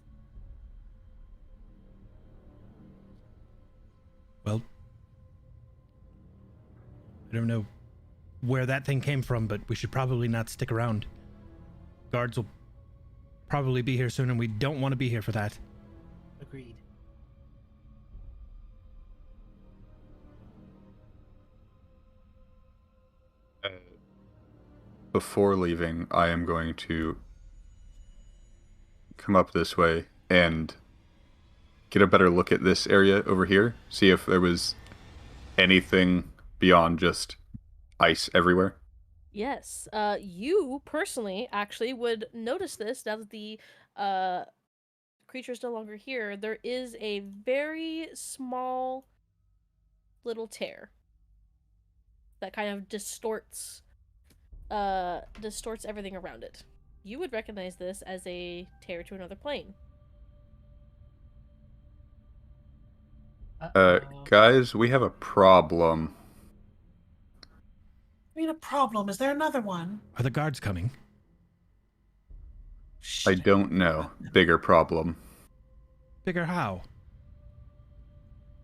Well, I don't know where that thing came from, but we should probably not stick around. Guards will probably be here soon, and we don't want to be here for that. Agreed. Before leaving, I am going to come up this way and get a better look at this area over here. See if there was anything beyond just ice everywhere. Yes. You personally actually would notice this now that the creature is no longer here. There is a very small little tear that kind of distorts everything around it. You would recognize this as a tear to another plane. Guys, we have a problem. I mean, a problem. Is there another one? Are the guards coming? I don't know. Bigger problem. Bigger how?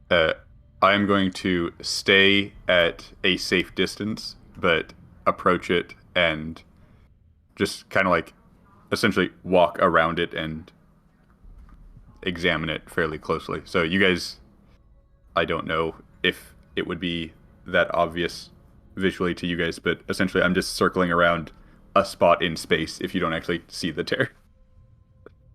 I am going to stay at a safe distance, but approach it and just kind of like essentially walk around it and examine it fairly closely. So you guys, I don't know if it would be that obvious visually to you guys, but essentially I'm just circling around a spot in space if you don't actually see the tear.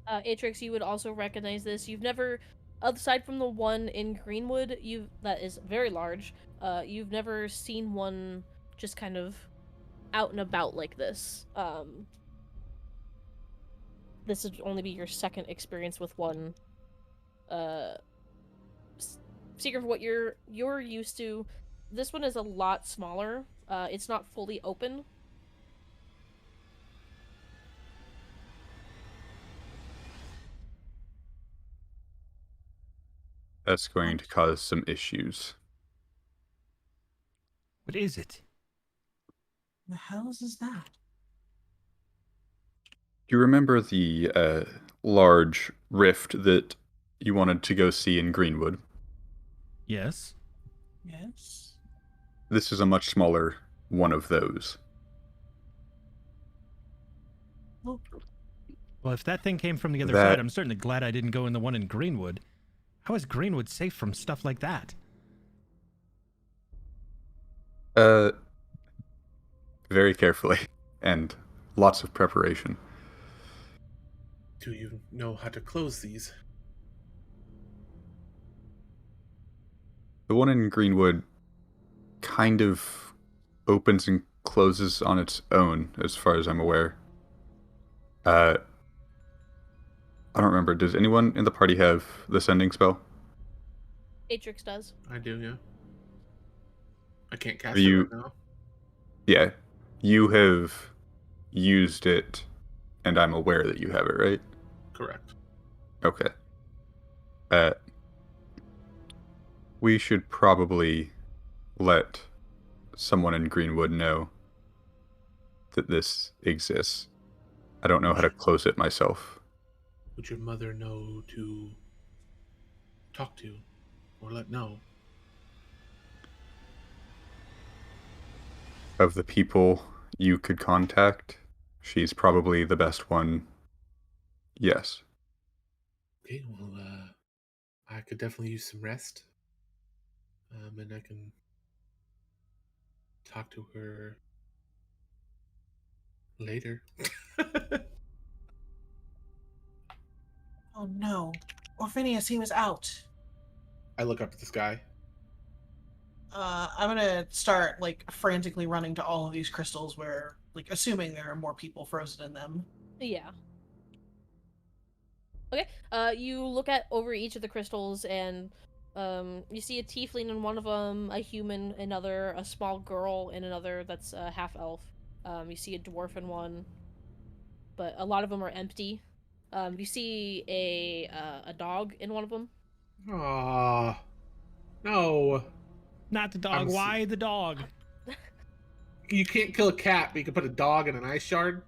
Atrix, you would also recognize this. You've never, aside from the one in Greenwood, that is very large. You've never seen one just kind of out and about like this. This would only be your second experience with one. Secret for what you're used to. This one is a lot smaller. It's not fully open. That's going to cause some issues. What is it? The hell is that? Do you remember the large rift that you wanted to go see in Greenwood. Yes. Yes. This is a much smaller one of those. Well, Well, if that thing came from the other That- side, I'm certainly glad I didn't go in the one in Greenwood. How is Greenwood safe from stuff like that? Very carefully and lots of preparation. Do you know how to close these? The one in Greenwood kind of opens and closes on its own, as far as I'm aware. I don't remember. Does anyone in the party have the sending spell? Atrix does. I do, yeah. I can't cast Are it you- right now. Yeah. You have used it, and I'm aware that you have it, right? Correct. Okay. We should probably let someone in Greenwood know that this exists. I don't know how to close it myself. Would your mother know to talk to or let know? Of the people you could contact, she's probably the best one. Yes. Okay, well, I could definitely use some rest. And I can talk to her later. oh no. Orpheneous, he was out. I look up at the sky. I'm gonna start, like, frantically running to all of these crystals where, like, assuming there are more people frozen in them. Yeah. Okay. You look at over each of the crystals, and you see a tiefling in one of them, a human in another, a small girl in another that's half elf. You see a dwarf in one, but a lot of them are empty. You see a dog in one of them. Aww. No. Not the dog. I'm s- Why the dog? You can't kill a cat, but you can put a dog in an ice shard?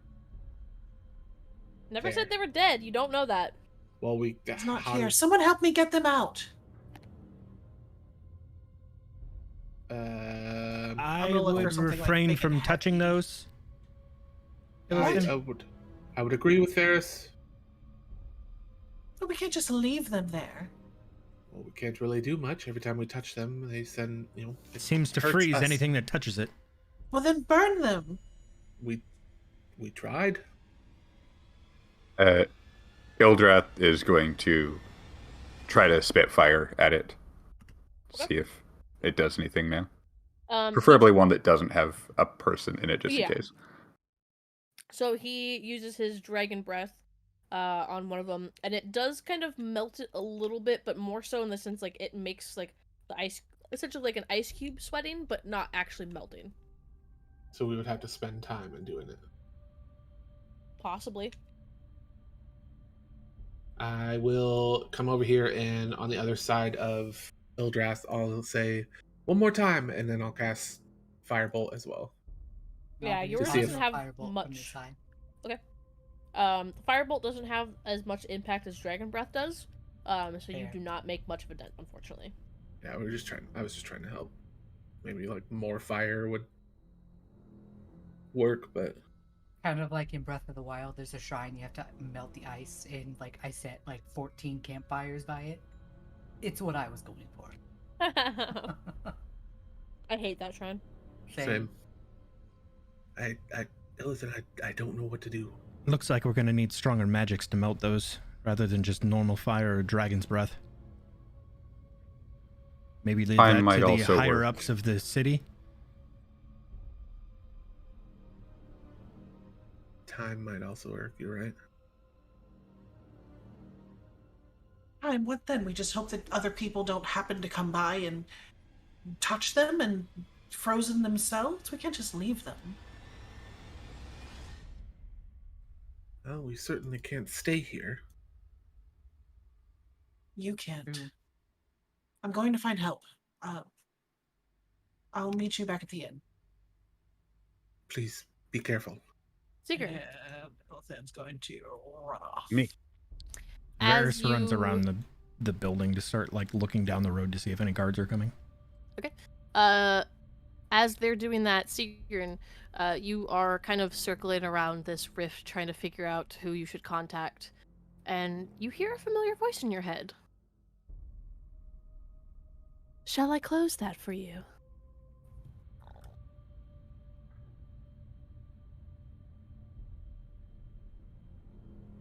Never Fair. said they were dead. You don't know that. Well, He's not how here. does- Someone help me get them out. I gonna look for would something like refrain big and from touching heavy. those. What? I would agree with Ferris. But we can't just leave them there. Well, we can't really do much. Every time we touch them, they send, It seems to hurts freeze us. anything that touches it. Well, then burn them. We tried. Ildrath is going to try to spit fire at it. See if it does anything now. Preferably one that doesn't have a person in it, just Yeah. in case. So he uses his dragon breath on one of them, and it does kind of melt it a little bit, but more so in the sense like it makes like the ice, essentially like an ice cube sweating, but not actually melting. So we would have to spend time in doing it. Possibly. I will come over here, and on the other side of Ildrath, I'll say one more time, and then I'll cast Firebolt as well. Yeah, yours see if- doesn't have Firebolt from this much. side. Firebolt doesn't have as much impact as Dragon Breath does. So you Fair. do not make much of a dent, unfortunately. Yeah, I was just trying to help. Maybe like more fire would work, but Kind of like in Breath of the Wild, there's a shrine you have to melt the ice, and like I set like 14 campfires by it. It's what I was going for. I hate that shrine. same. Listen, I don't know what to do. Looks like we're gonna need stronger magics to melt those, rather than just normal fire or dragon's breath. Maybe leave Time that might to the also higher work. ups of the city. Time might also work. You're right. Fine, what then? We just hope that other people don't happen to come by and touch them and frozen themselves? We can't just leave them. Well, we certainly can't stay here. You can't. True. I'm going to find help. I'll meet you back at the inn. Please be careful. Secret. Elthan's going to run off. Me. as Varys runs you around the building to start like looking down the road to see if any guards are coming. Okay. As they're doing that, Sigrun, you are kind of circling around this rift trying to figure out who you should contact. And you hear a familiar voice in your head. Shall I close that for you?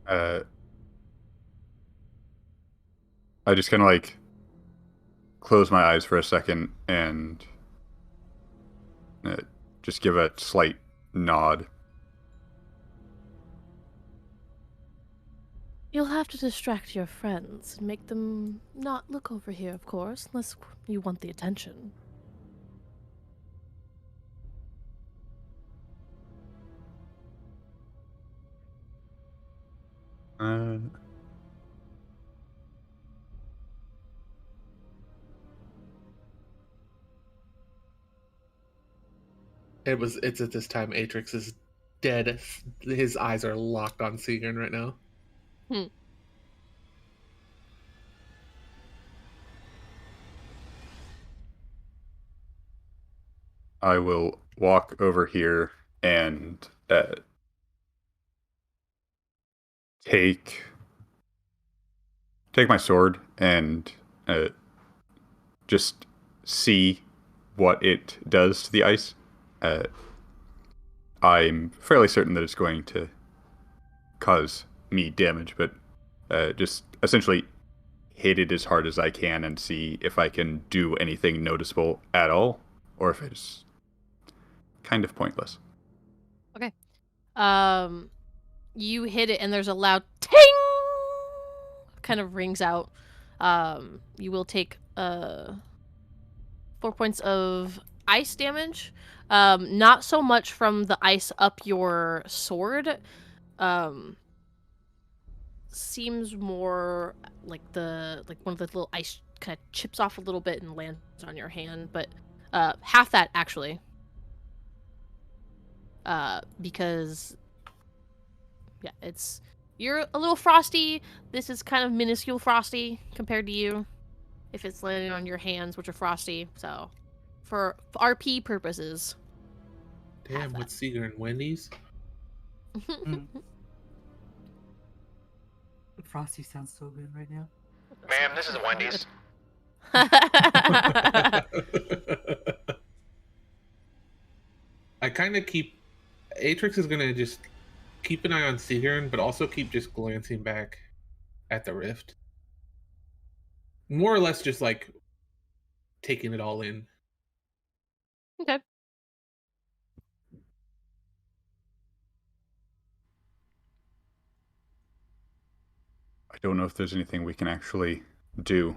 I just kind of like close my eyes for a second and just give a slight nod. You'll have to distract your friends and make them not look over here, of course, unless you want the attention. Uh, It's at this time Atrix is dead. His eyes are locked on Sigrun right now. I will walk over here and take my sword and just see what it does to the ice. I'm fairly certain that it's going to cause me damage, but just essentially hit it as hard as I can and see if I can do anything noticeable at all, or if it's kind of pointless. Okay. You hit it and there's a loud ting kind of rings out. You will take 4 points of ice damage. Not so much from the ice up your sword. Seems more like one of the little ice kind of chips off a little bit and lands on your hand, but half that actually. Because yeah, you're a little frosty. This is kind of minuscule frosty compared to you. If it's landing on your hands, which are frosty, so for RP purposes. Damn, with Sigrun Wendy's. Frosty sounds so good right now. Ma'am, this is Wendy's. I kind of keep. Atrix is gonna just keep an eye on Sigrun, but also keep just glancing back at the rift. More or less just like taking it all in. Okay. I don't know if there's anything we can actually do.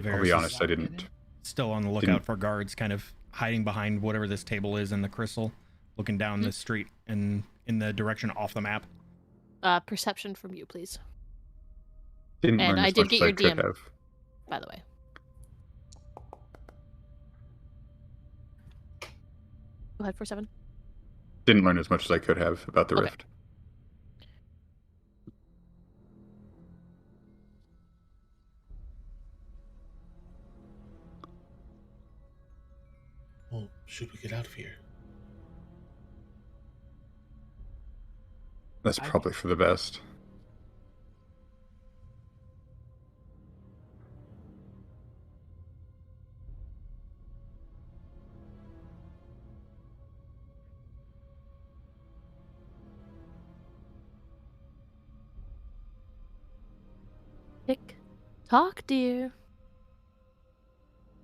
I'll be honest, I didn't. Still on the lookout for guards, kind of hiding behind whatever this table is in the crystal, looking down the street and in the direction off the map. Perception from you, please. Didn't And learn I as did much get as I your could DM, have. by the way. Go ahead for 7. Didn't learn as much as I could have about the Okay. rift. Well, should we get out of here? That's probably for the best. Tick tock, dear.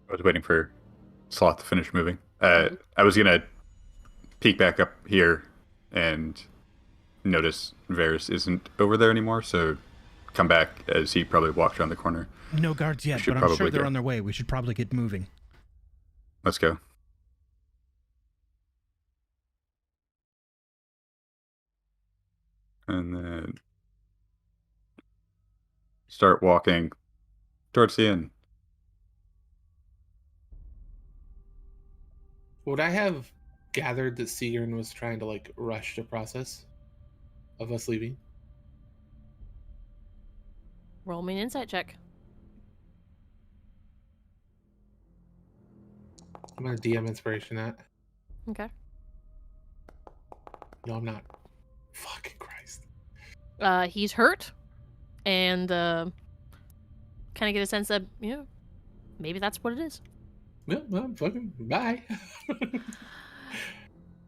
I was waiting for Sloth to finish moving. I was gonna peek back up here and notice Varys isn't over there anymore, so come back as he probably walked around the corner. No guards yet, but I'm sure they're on their way. We should probably get moving. Let's go. And then start walking towards the inn. Would I have gathered that Sigrun was trying to like rush the process of us leaving? Roll me an insight check. I'm gonna DM inspiration that. Okay. No, I'm not. Fucking Christ. He's hurt, and kind of get a sense that maybe that's what it is. Well, fucking bye.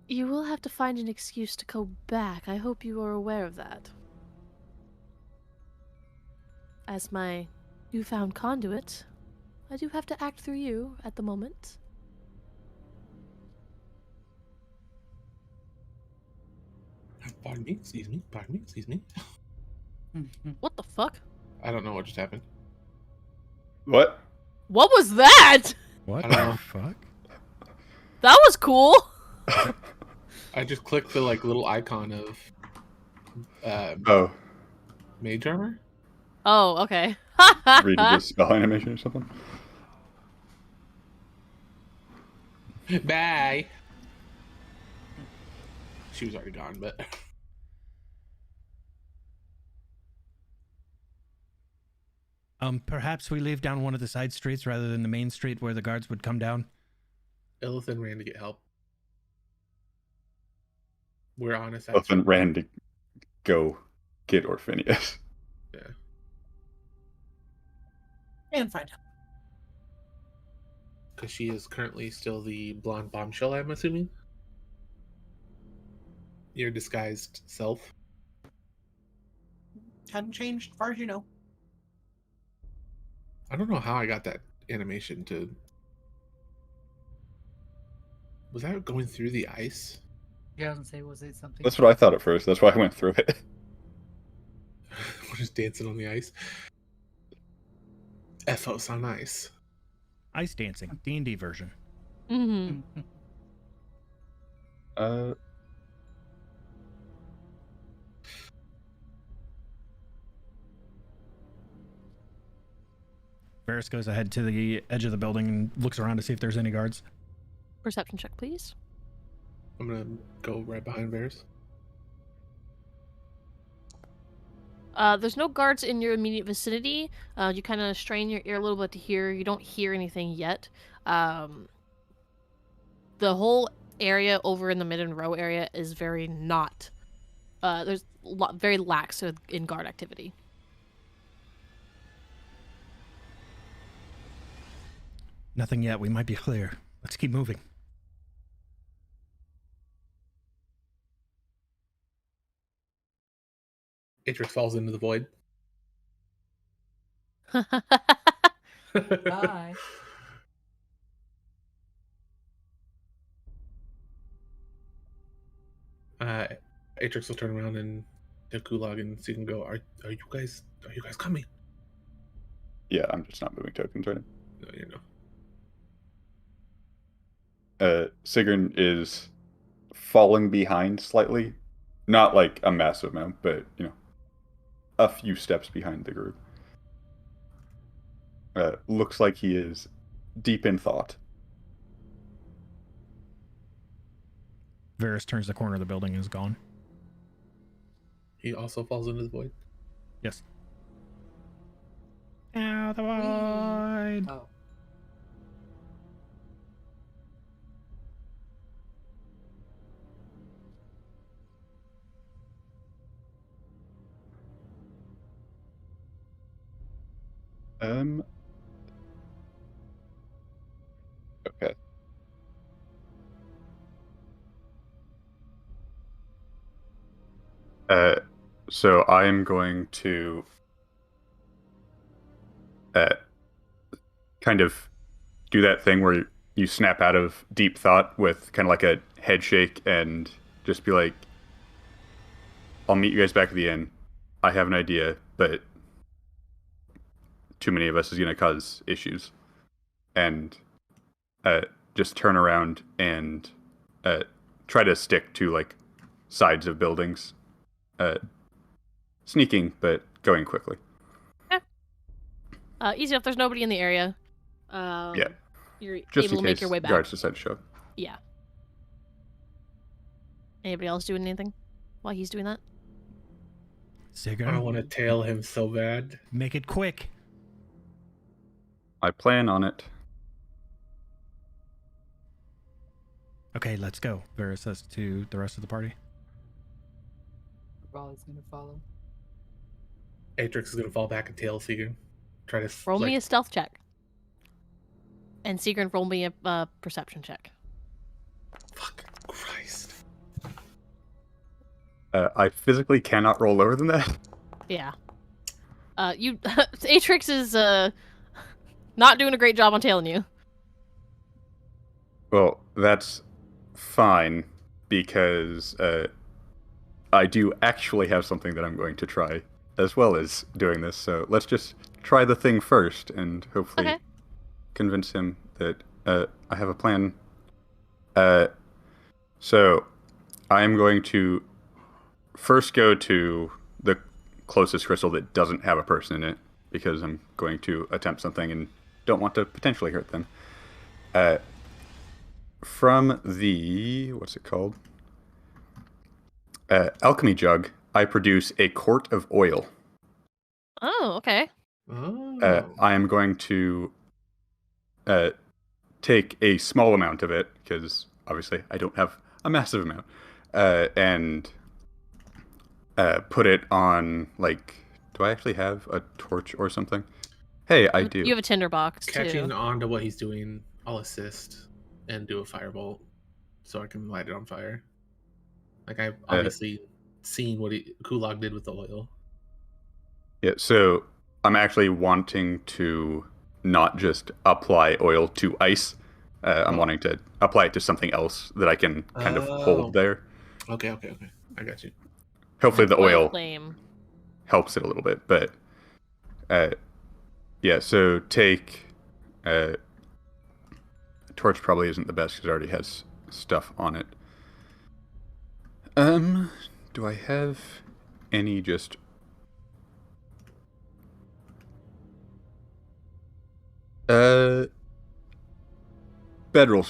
You will have to find an excuse to go back. I hope you are aware of that. As my newfound conduit, I do have to act through you at the moment. Pardon me, excuse me, pardon me, excuse me. What the fuck? I don't know what just happened. What? What was that? What I don't the know. fuck? That was cool. I just clicked the like little icon of Oh, mage armor. Oh, okay. read the spell animation or something? Bye. She was already gone, but Perhaps we leave down one of the side streets rather than the main street where the guards would come down. Illithin ran to get help. We're on a side Elfin street. ran to go get Orpheneous. Yeah. And find help. Because she is currently still the blonde bombshell, I'm assuming. Your disguised self. Hadn't changed as far as you know. I don't know how I got that animation to. Was that going through the ice? Yeah, I was gonna say, was it something? That's what I thought at first. That's why I went through it. We're just dancing on the ice. Efos on ice. Ice dancing, D&D version. Mm-hmm. Varys goes ahead to the edge of the building and looks around to see if there's any guards. Perception check, please. I'm gonna go right behind Varys. There's no guards in your immediate vicinity. You kind of strain your ear a little bit to hear. You don't hear anything yet. The whole area over in the mid and row area is very not. There's very lax in guard activity. Nothing yet. We might be clear. Let's keep moving. Atrix falls into the void. Bye. Atrix will turn around and to Gulag and see him go. Are you guys coming? Yeah, I'm just not moving tokens right No, you know. now. Sigrun is falling behind slightly. Not like a massive amount, but, a few steps behind the group. Looks like he is deep in thought. Varys turns the corner of the building and is gone. He also falls into the void. Yes. Ow, the void! Oh. Okay. So I am going to kind of do that thing where you snap out of deep thought with kind of like a head shake and just be like, I'll meet you guys back at the inn. I have an idea, but too many of us is going to cause issues. And just turn around and try to stick to like sides of buildings. Sneaking, but going quickly. Easy enough. There's nobody in the area. Yeah. You're Just able in to make case your way back. guards decide to show up. Yeah. Anybody else doing anything while he's doing that? Sigurd, I want to tail him so bad. make it quick. I plan on it. Okay, let's go. Vera says to the rest of the party. Raleigh's gonna follow. Atrix is gonna fall back and tail Seeger. Try to Roll me a stealth check. And Sigrun, roll me a perception check. Fuck Christ. I physically cannot roll lower than that. Yeah. Atrix is not doing a great job on tailing you. Well, that's fine because I do actually have something that I'm going to try as well as doing this. So let's just try the thing first and hopefully convince him that I have a plan. So I am going to first go to the closest crystal that doesn't have a person in it because I'm going to attempt something and don't want to potentially hurt them. From the, what's it called? Alchemy jug, I produce a quart of oil. Oh, okay. Oh. I am going to take a small amount of it, because obviously I don't have a massive amount, and put it on, like, do I actually have a torch or something? Hey, I do. You have a tinderbox, Catching too. on to what he's doing, I'll assist and do a firebolt so I can light it on fire. Like, I've obviously seen what Kulak did with the oil. Yeah, so I'm actually wanting to not just apply oil to ice. I'm wanting to apply it to something else that I can kind of hold there. Okay. I got you. Hopefully the oil flame helps it a little bit, but yeah, so take torch probably isn't the best because it already has stuff on it. Do I have any just bedrolls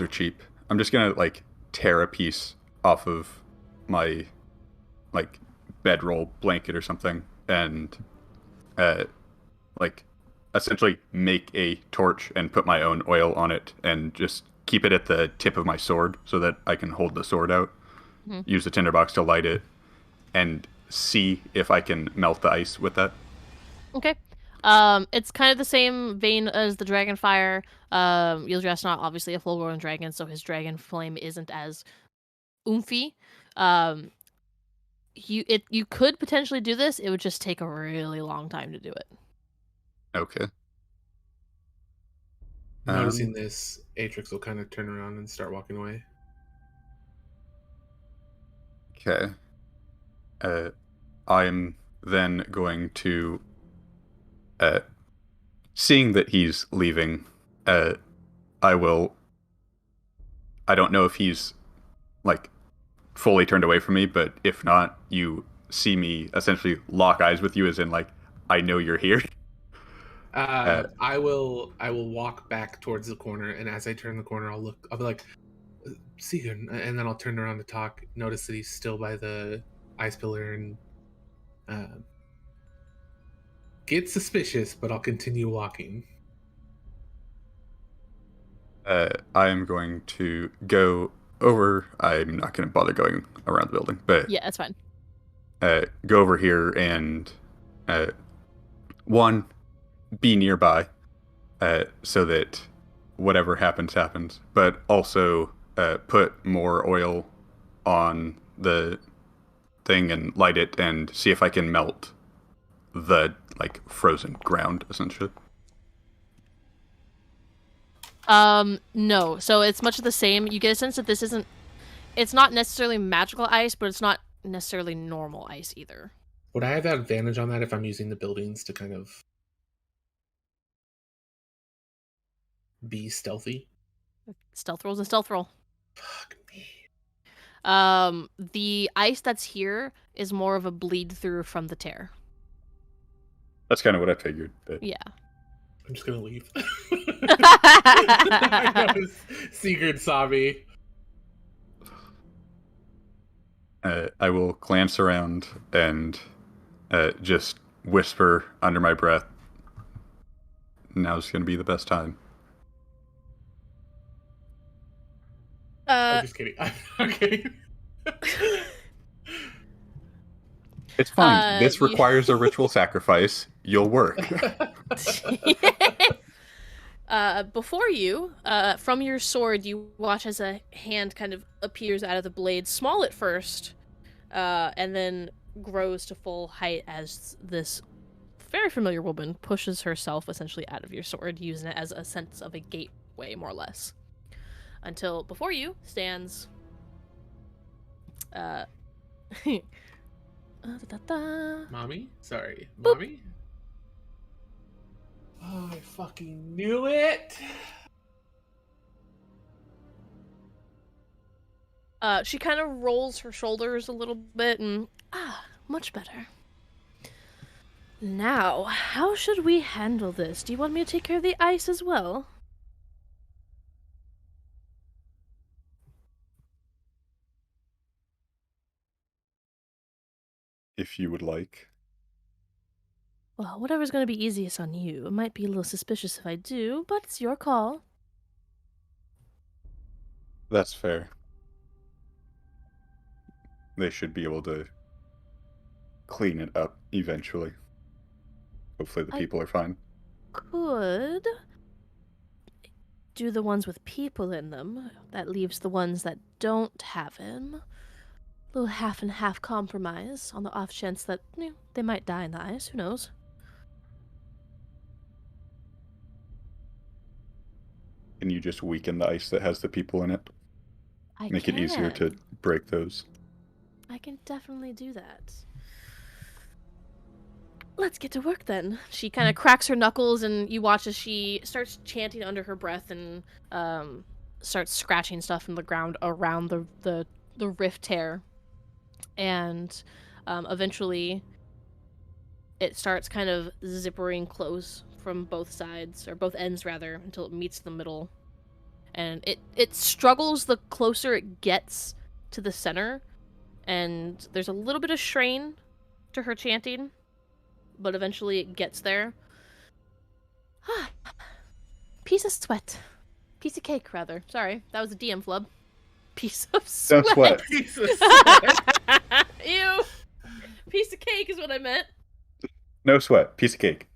are cheap. I'm just gonna like tear a piece off of my like bedroll blanket or something and like essentially make a torch and put my own oil on it and just keep it at the tip of my sword so that I can hold the sword out. Mm-hmm. Use the tinderbox to light it and see if I can melt the ice with that. Okay. It's kind of the same vein as the dragon fire. Yildras not obviously a full-grown dragon, so his dragon flame isn't as oomphy. You could potentially do this. It would just take a really long time to do it. Okay. Noticing this, Atrix will kind of turn around and start walking away. Okay. I'm then going to, seeing that he's leaving, I don't know if he's, like, fully turned away from me, but if not, you see me essentially lock eyes with you as in, like, I know you're here. I will walk back towards the corner, and as I turn the corner, I'll be like, see him, and then I'll turn around to talk, notice that he's still by the ice pillar, and get suspicious, but I'll continue walking. I'm going to go over. I'm not going to bother going around the building, but Yeah, that's fine. Go over here and one, be nearby, so that whatever happens, but also put more oil on the thing and light it and see if I can melt the like frozen ground, essentially. No. So it's much of the same. You get a sense that it's not necessarily magical ice, but it's not necessarily normal ice either. Would I have that advantage on that if I'm using the buildings to kind of be stealthy? Stealth roll's a stealth roll. Fuck me. The ice that's here is more of a bleed through from the tear. That's kind of what I figured. But... Yeah. I'm just gonna leave. Sigurd saw me. I will glance around and just whisper under my breath, now's going to be the best time. I'm just kidding. I'm kidding. It's fine. This You- requires a ritual sacrifice. You'll work. Before you, from your sword, you watch as a hand kind of appears out of the blade, small at first, and then grows to full height as this very familiar woman pushes herself essentially out of your sword, using it as a sense of a gateway, more or less. Until before you stands, Mommy? Sorry. Boop. Mommy? Oh, I fucking knew it! She kind of rolls her shoulders a little bit and, much better. Now, how should we handle this? Do you want me to take care of the ice as well? If you would like. Well, whatever's going to be easiest on you. It might be a little suspicious if I do, but it's your call. That's fair. They should be able to clean it up eventually. Hopefully the people are fine. Could do the ones with people in them. That leaves the ones that don't have him. A little half and half compromise on the off chance that they might die in the ice. Who knows? Can you just weaken the ice that has the people in it? Make it easier to break those. I can definitely do that. Let's get to work then. She kind of cracks her knuckles, and you watch as she starts chanting under her breath and starts scratching stuff in the ground around the rift tear. And eventually, it starts kind of zippering close from both sides, or both ends rather, until it meets the middle. And it struggles the closer it gets to the center, and there's a little bit of strain to her chanting, but eventually it gets there. Piece of sweat. Piece of cake, rather. Sorry, that was a DM flub. Piece of sweat. Don't sweat. Piece of sweat. Ew. Piece of cake is what I meant. No sweat. Piece of cake.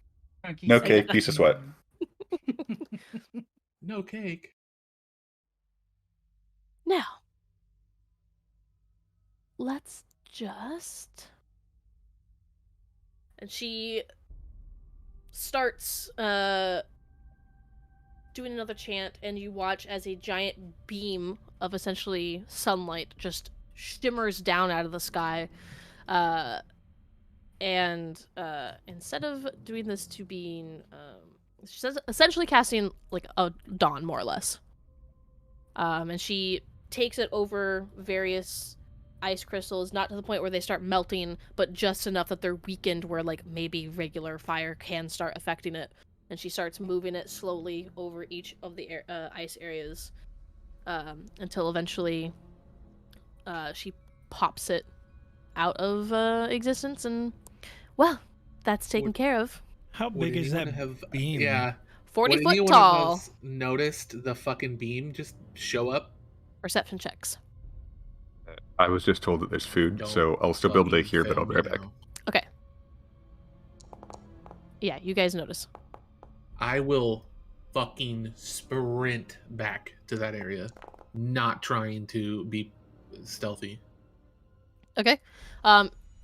Frankie No said- cake. Piece of sweat. No cake. Now, let's just... And she starts doing another chant, and you watch as a giant beam of essentially sunlight just shimmers down out of the sky. And instead of doing this to being... she's essentially casting like a dawn, more or less. And she takes it over various ice crystals, not to the point where they start melting, but just enough that they're weakened where like maybe regular fire can start affecting it. And she starts moving it slowly over each of the ice areas until eventually she pops it out of existence, and well, that's taken care of. How Would big is anyone that have, beam? Yeah. 40 Would foot anyone tall. of us noticed the fucking beam just show up? Perception checks. I was just told that there's food, Don't so I'll still be able to fucking hear, but fail I'll be me right back. now. Okay. Yeah, you guys notice. I will fucking sprint back to that area, not trying to be stealthy. Okay.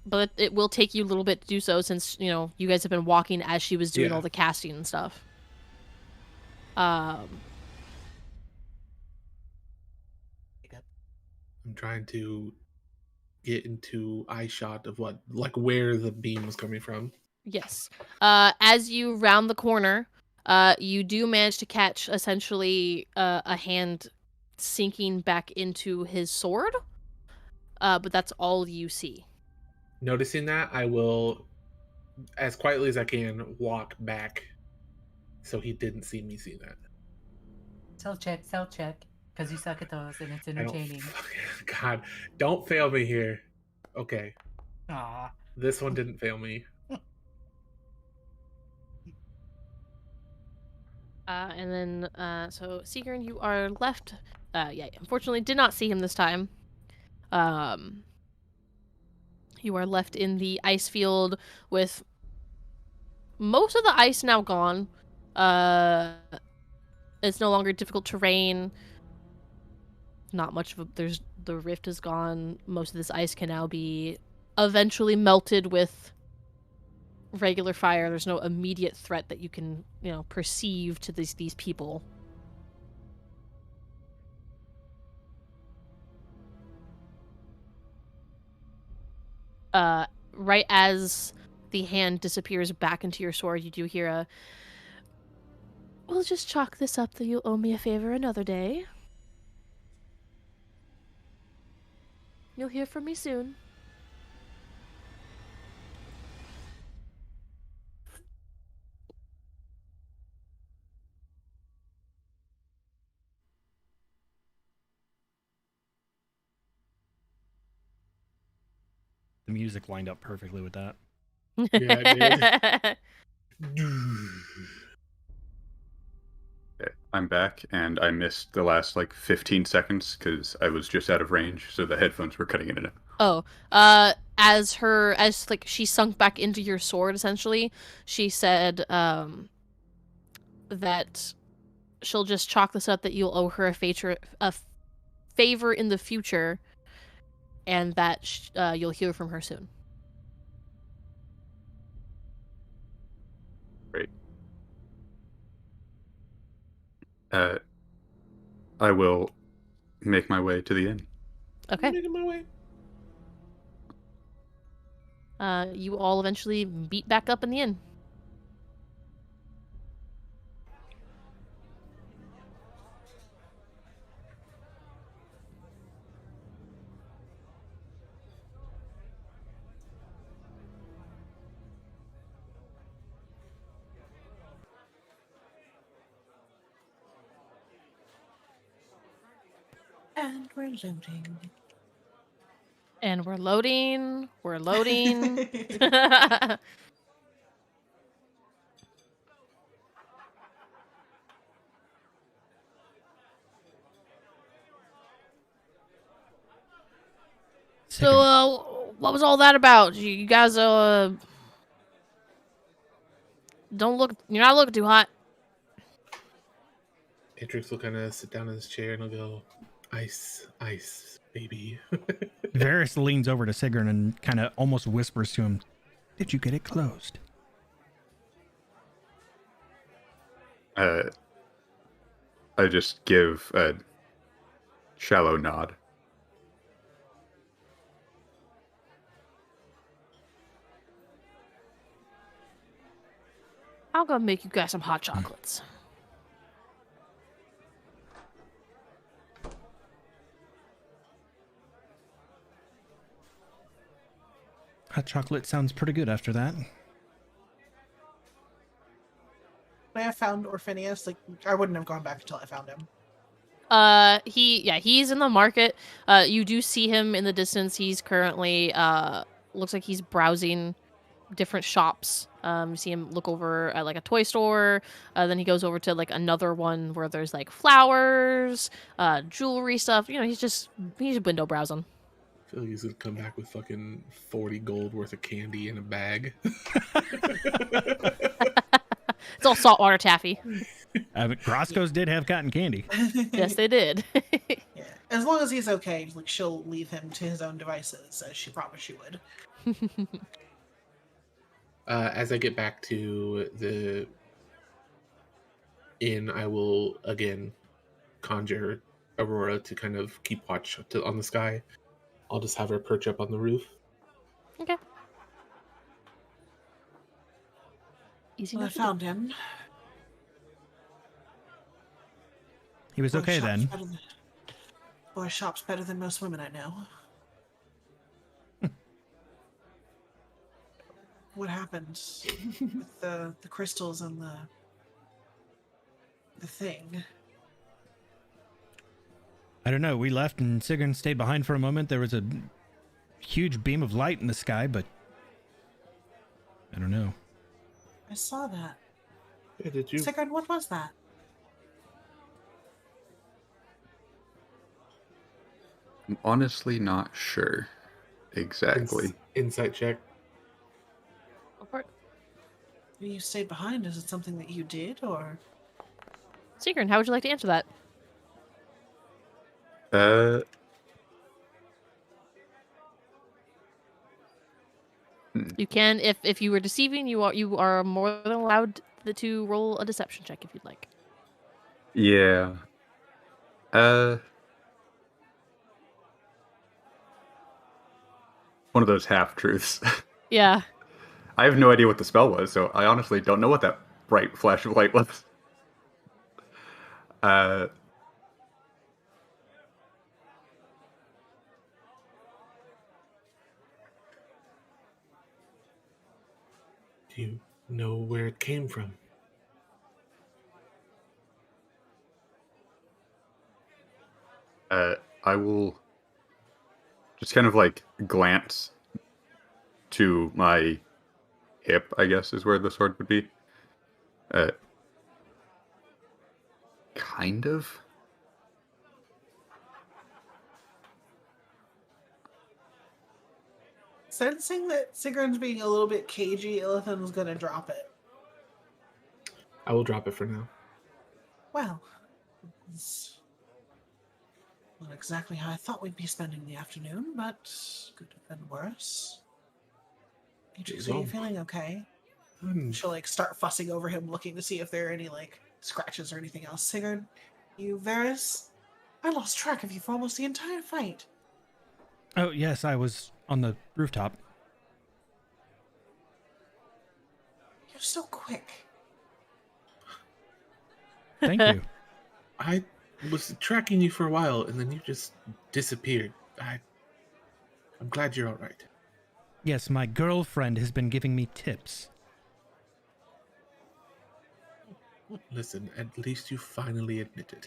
But it will take you a little bit to do so, since you guys have been walking as she was doing Yeah. all the casting and stuff. I'm trying to get into eye shot of where the beam was coming from. Yes. As you round the corner, you do manage to catch essentially a hand sinking back into his sword. But that's all you see. Noticing that, I will, as quietly as I can, walk back so he didn't see me see that. Cell check, because you suck at those and it's I don't entertaining. God, don't fail me here. Okay. Ah, This one didn't fail me. And then, so Seagern, you are left. Yeah, unfortunately, did not see him this time. You are left in the ice field with most of the ice now gone. It's no longer difficult terrain. Not much of a. The rift is gone. Most of this ice can now be eventually melted with regular fire. There's no immediate threat that you can, perceive to these people. Right as the hand disappears back into your sword, you do hear a, "We'll just chalk this up that you owe me a favor another day. You'll hear from me soon." The music lined up perfectly with that. Yeah, it did. Okay, I'm back, and I missed the last 15 seconds because I was just out of range, so the headphones were cutting in and out. Oh, as she sunk back into your sword, essentially, she said, that she'll just chalk this up that you'll owe her a favor in the future, and that you'll hear from her soon. Great. I will make my way to the inn. Okay. Making my way. You all eventually meet back up in the inn. And we're loading. And we're loading. We're loading. So, what was all that about? You guys, you're not looking too hot. Atrix will kind of sit down in his chair and he'll go, "Ice, ice, baby." Varys leans over to Sigrun and kind of almost whispers to him, "Did you get it closed?" I just give a shallow nod. I'll go make you guys some hot chocolates. Hot chocolate sounds pretty good after that. When I found Orpheneous, I wouldn't have gone back until I found him. He's in the market. You do see him in the distance. He's currently, looks like he's browsing different shops. You see him look over at a toy store. Then he goes over to another one where there's flowers, jewelry stuff. He's just window browsing. I feel like he's gonna come back with fucking 40 gold worth of candy in a bag. It's all saltwater taffy. Roscoe's did have cotton candy. Yes, they did. Yeah. As long as he's okay, she'll leave him to his own devices, as she promised she would. As I get back to the inn, I will again conjure Aurora to kind of keep watch on the sky. I'll just have her perch up on the roof. Okay. Easy Well, I enough to found him. He was okay then. Boy shop's better than most women I know. What happened with the crystals and the thing? I don't know. We left and Sigrun stayed behind for a moment. There was a huge beam of light in the sky, but I don't know. I saw that. Yeah, did you? Sigurd, what was that? I'm honestly not sure exactly. Insight check. Go for it. You stayed behind. Is it something that you did, or? Sigurd, how would you like to answer that? Uh, You can, if you were deceiving, you are more than allowed to roll a deception check if you'd like. yeah. One of those half truths. Yeah. I have no idea what the spell was, so I honestly don't know what that bright flash of light was. Uh, Do you know where it came from? I will just kind of like glance to my hip, I guess is where the sword would be. Kind of. Sensing that Sigurd's being a little bit cagey, Illithin was going to drop it. I will drop it for now. Well, it's not exactly how I thought we'd be spending the afternoon, but could have been worse. Atrix, are you feeling okay? She'll like start fussing over him, looking to see if there are any like scratches or anything else. Sigurd, you Varys, I lost track of you for almost the entire fight. Oh, yes, I was on the rooftop. You're so quick. Thank you. I was tracking you for a while, and then you just disappeared. I'm glad you're all right. Yes, my girlfriend has been giving me tips. Listen, at least you finally admitted.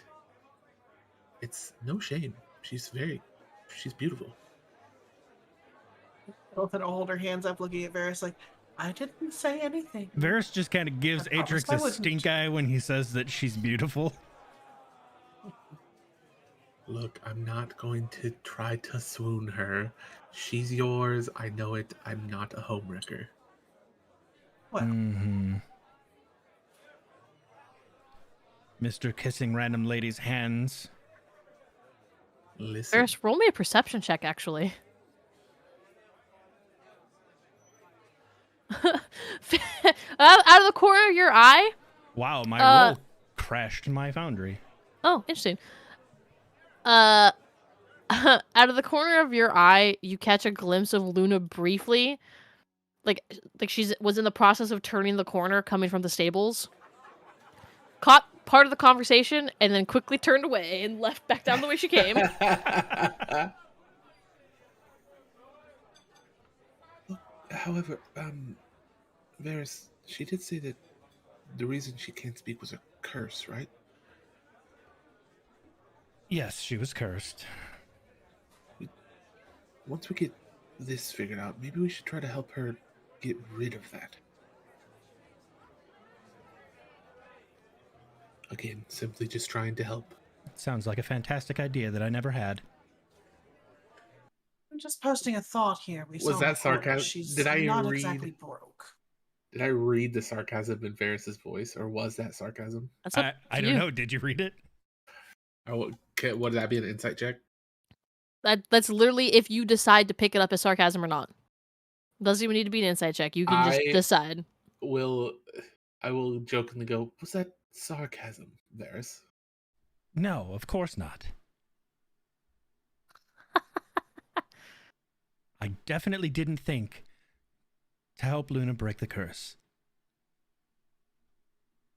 It's no shame. She's beautiful. Illithin will hold her hands up, looking at Varys like, I didn't say anything. Varys just kind of gives I promised Atrix I a wouldn't. stink eye when he says that she's beautiful. Look, I'm not going to try to swoon her. She's yours. I know it. I'm not a homewrecker. Well, Mm-hmm. Mr. Kissing Random Ladies' Hands. Listen. Varys, roll me a perception check, actually. Out of the corner of your eye? Wow, my roll crashed in my foundry. Oh, interesting. Out of the corner of your eye, you catch a glimpse of Luna briefly. Like she was in the process of turning the corner coming from the stables. Caught part of the conversation and then quickly turned away and left back down the way she came. However, Varys, she did say that the reason she can't speak was a curse, right? Yes, she was cursed. Once we get this figured out, maybe we should try to help her get rid of that. Again, simply just trying to help. Sounds like a fantastic idea that I never had. I'm just posting a thought here. We Was saw that in the corner. sarcasm? She's Did I not read- exactly broke. Did I read the sarcasm in Varys' voice, or was that sarcasm? That's up I to don't you. know. Did you read it? Or would that be an insight check? That's literally if you decide to pick it up as sarcasm or not. Doesn't even need to be an inside check. You can just decide. I will jokingly go, was that sarcasm, Varys? No, of course not. I definitely didn't think to help Luna break the curse.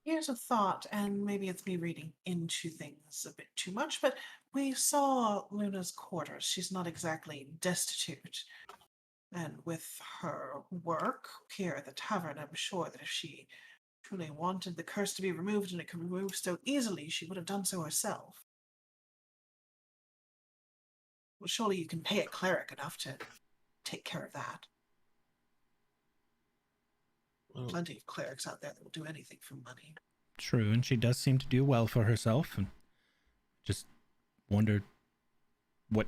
Here's a thought, and maybe it's me reading into things a bit too much, but we saw Luna's quarters. She's not exactly destitute. And with her work here at the tavern, I'm sure that if she truly wanted the curse to be removed and it could be removed so easily, she would have done so herself. Well, surely you can pay a cleric enough to take care of that. Well, Plenty of clerics out there that will do anything for money. True, and she does seem to do well for herself, and just wonder what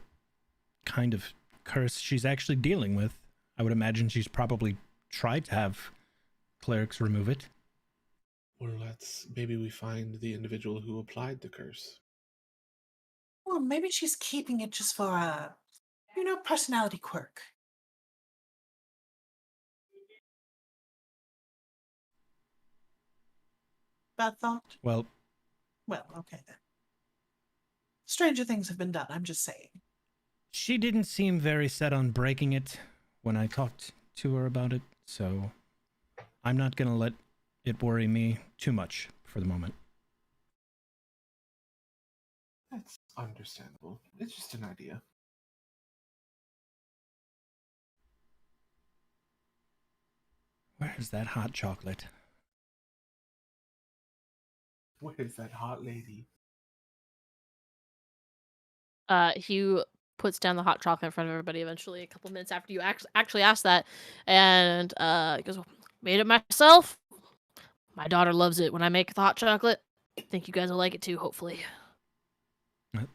kind of curse she's actually dealing with. I would imagine she's probably tried to have clerics remove it. well, maybe we find the individual who applied the curse. Well, maybe she's keeping it just for a, personality quirk. Bad thought? Well, Well, okay then. Stranger things have been done, I'm just saying. she didn't seem very set on breaking it when I talked to her about it, so I'm not going to let it worry me too much for the moment. That's understandable. It's just an idea. Where's that hot chocolate? Where's that hot lady? Hugh puts down the hot chocolate in front of everybody eventually, a couple minutes after you actually asked that, and he goes, made it myself. My daughter loves it when I make the hot chocolate. Think you guys will like it too, hopefully.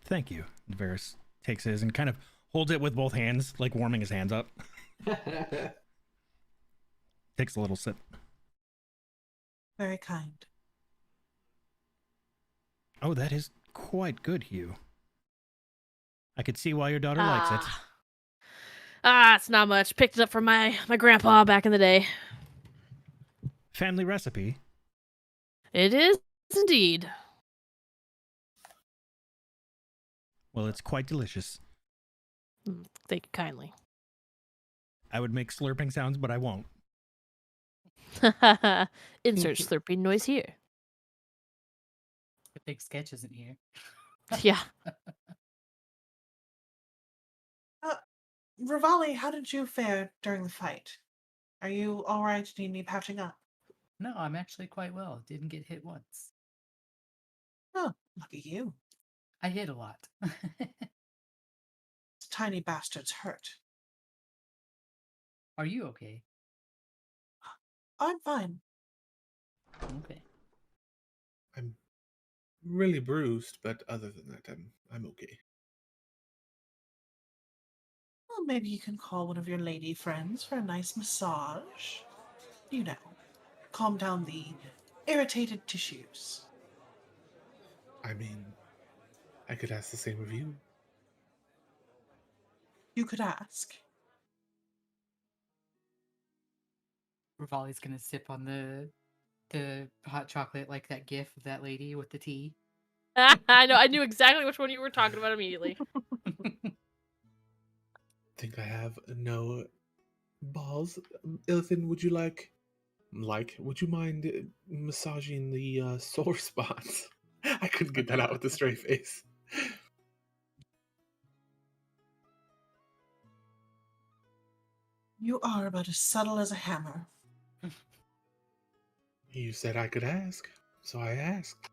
Thank you. Varys takes his and kind of holds it with both hands, like warming his hands up. Takes a little sip. Very kind. Oh, that is quite good, Hugh. I could see why your daughter likes it. It's not much. Picked it up from my grandpa back in the day. Family recipe. It is indeed. Well, it's quite delicious. Thank you kindly. I would make slurping sounds, but I won't. Insert slurping noise here. The big sketch isn't here. Yeah. Rivali, how did you fare during the fight? Are you alright? Do you need patching up? No, I'm actually quite well. Didn't get hit once. Oh, lucky you. I hit a lot. This tiny bastard's hurt. Are you okay? I'm fine. Okay. I'm really bruised, but other than that, I'm okay. Well, maybe you can call one of your lady friends for a nice massage. You know, calm down the irritated tissues. I mean, I could ask the same of you. You could ask. Rivali's gonna sip on the hot chocolate like that gif of that lady with the tea. I know. I knew exactly which one you were talking about immediately. Think I have no balls. Ilithin, would you would you mind massaging the sore spots? I couldn't get that out with a straight face. You are about as subtle as a hammer. You said I could ask, so I asked.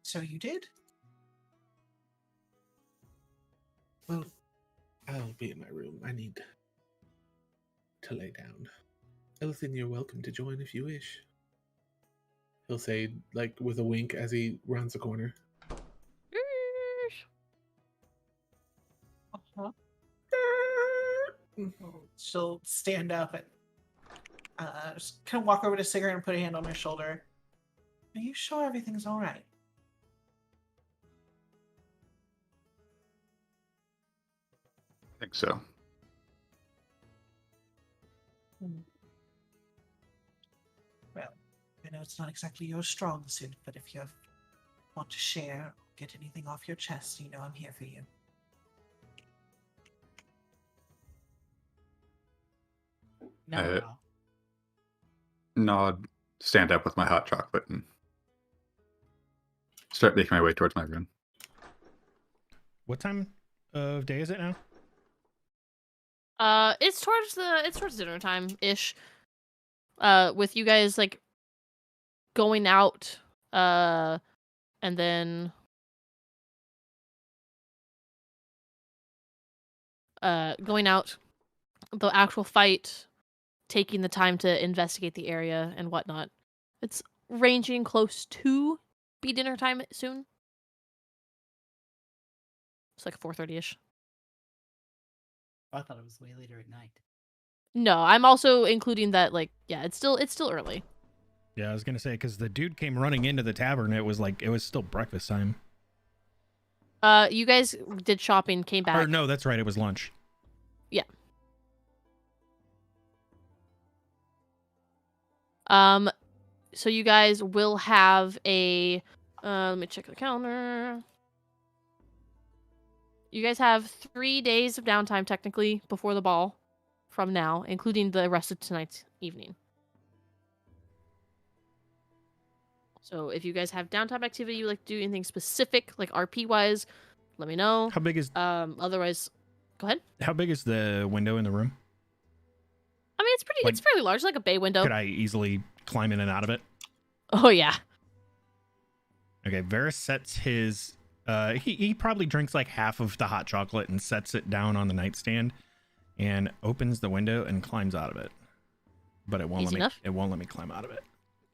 So you did? Well, I'll be in my room. I need to lay down. Ilithin, you're welcome to join if you wish. He'll say, like, with a wink as he rounds the corner. Uh-huh. She'll stand up and just kind of walk over to Sigurd and put a hand on his shoulder. Are you sure everything's all right? I think so. Well, I know it's not exactly your strong suit, but if you want to share or get anything off your chest, you know I'm here for you. No. Nod, stand up with my hot chocolate, and start making my way towards my room. What time of day is it now? It's towards dinner time ish. With you guys like going out, and then going out, the actual fight, taking the time to investigate the area and whatnot. It's ranging close to be dinner time soon. It's like 4:30ish. I thought it was way later at night. No, I'm also including that, like, yeah, it's still early. Yeah, I was gonna say because the dude came running into the tavern. It was still breakfast time. You guys did shopping, came back. Or no, that's right. It was lunch. Yeah. So you guys will have a. Let me check the calendar. You guys have 3 days of downtime technically before the ball, from now, including the rest of tonight's evening. So if you guys have downtime activity you like to do anything specific, like RP wise, let me know. How big is Otherwise, go ahead. How big is the window in the room? I mean, it's fairly large, like a bay window. Could I easily climb in and out of it? Oh yeah. Okay, Varys sets his he probably drinks like half of the hot chocolate and sets it down on the nightstand and opens the window and climbs out of it. But it won't Easy enough? It won't let me climb out of it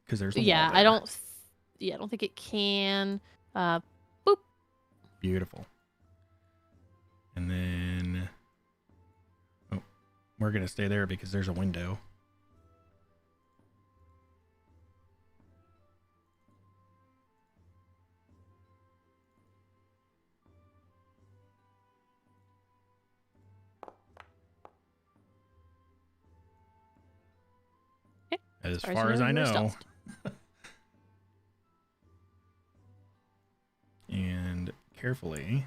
because there's a Yeah, wall there. I don't think it can. Boop. Beautiful. And then we're going to stay there because there's a window. Okay. As far as I know. And carefully.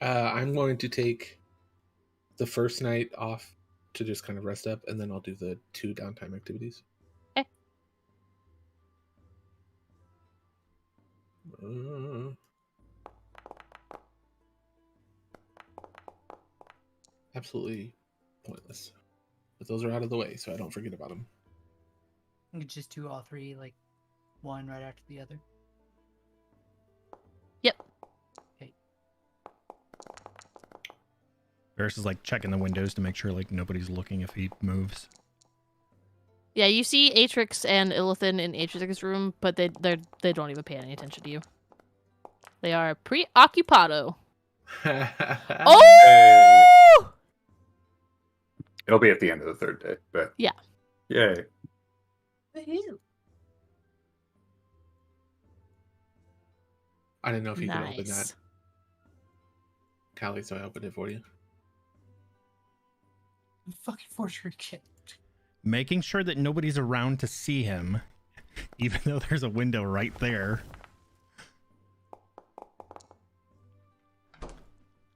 I'm going to take the first night off to just kind of rest up, and then I'll do the 2 downtime activities. Okay. Absolutely pointless. But those are out of the way, so I don't forget about them. You could just do all 3, like, one right after the other. Yep. Okay. Varys is like checking the windows to make sure like nobody's looking if he moves. Yeah, you see Atrix and Illithin in Atrix's room, but they don't even pay any attention to you. They are preoccupado. Oh! It'll be at the end of the 3rd day, but yeah. Yay. I didn't know if you could open Nice. that, Callie, so I opened it for you. Fucking fortune kid. Making sure that nobody's around to see him, even though there's a window right there.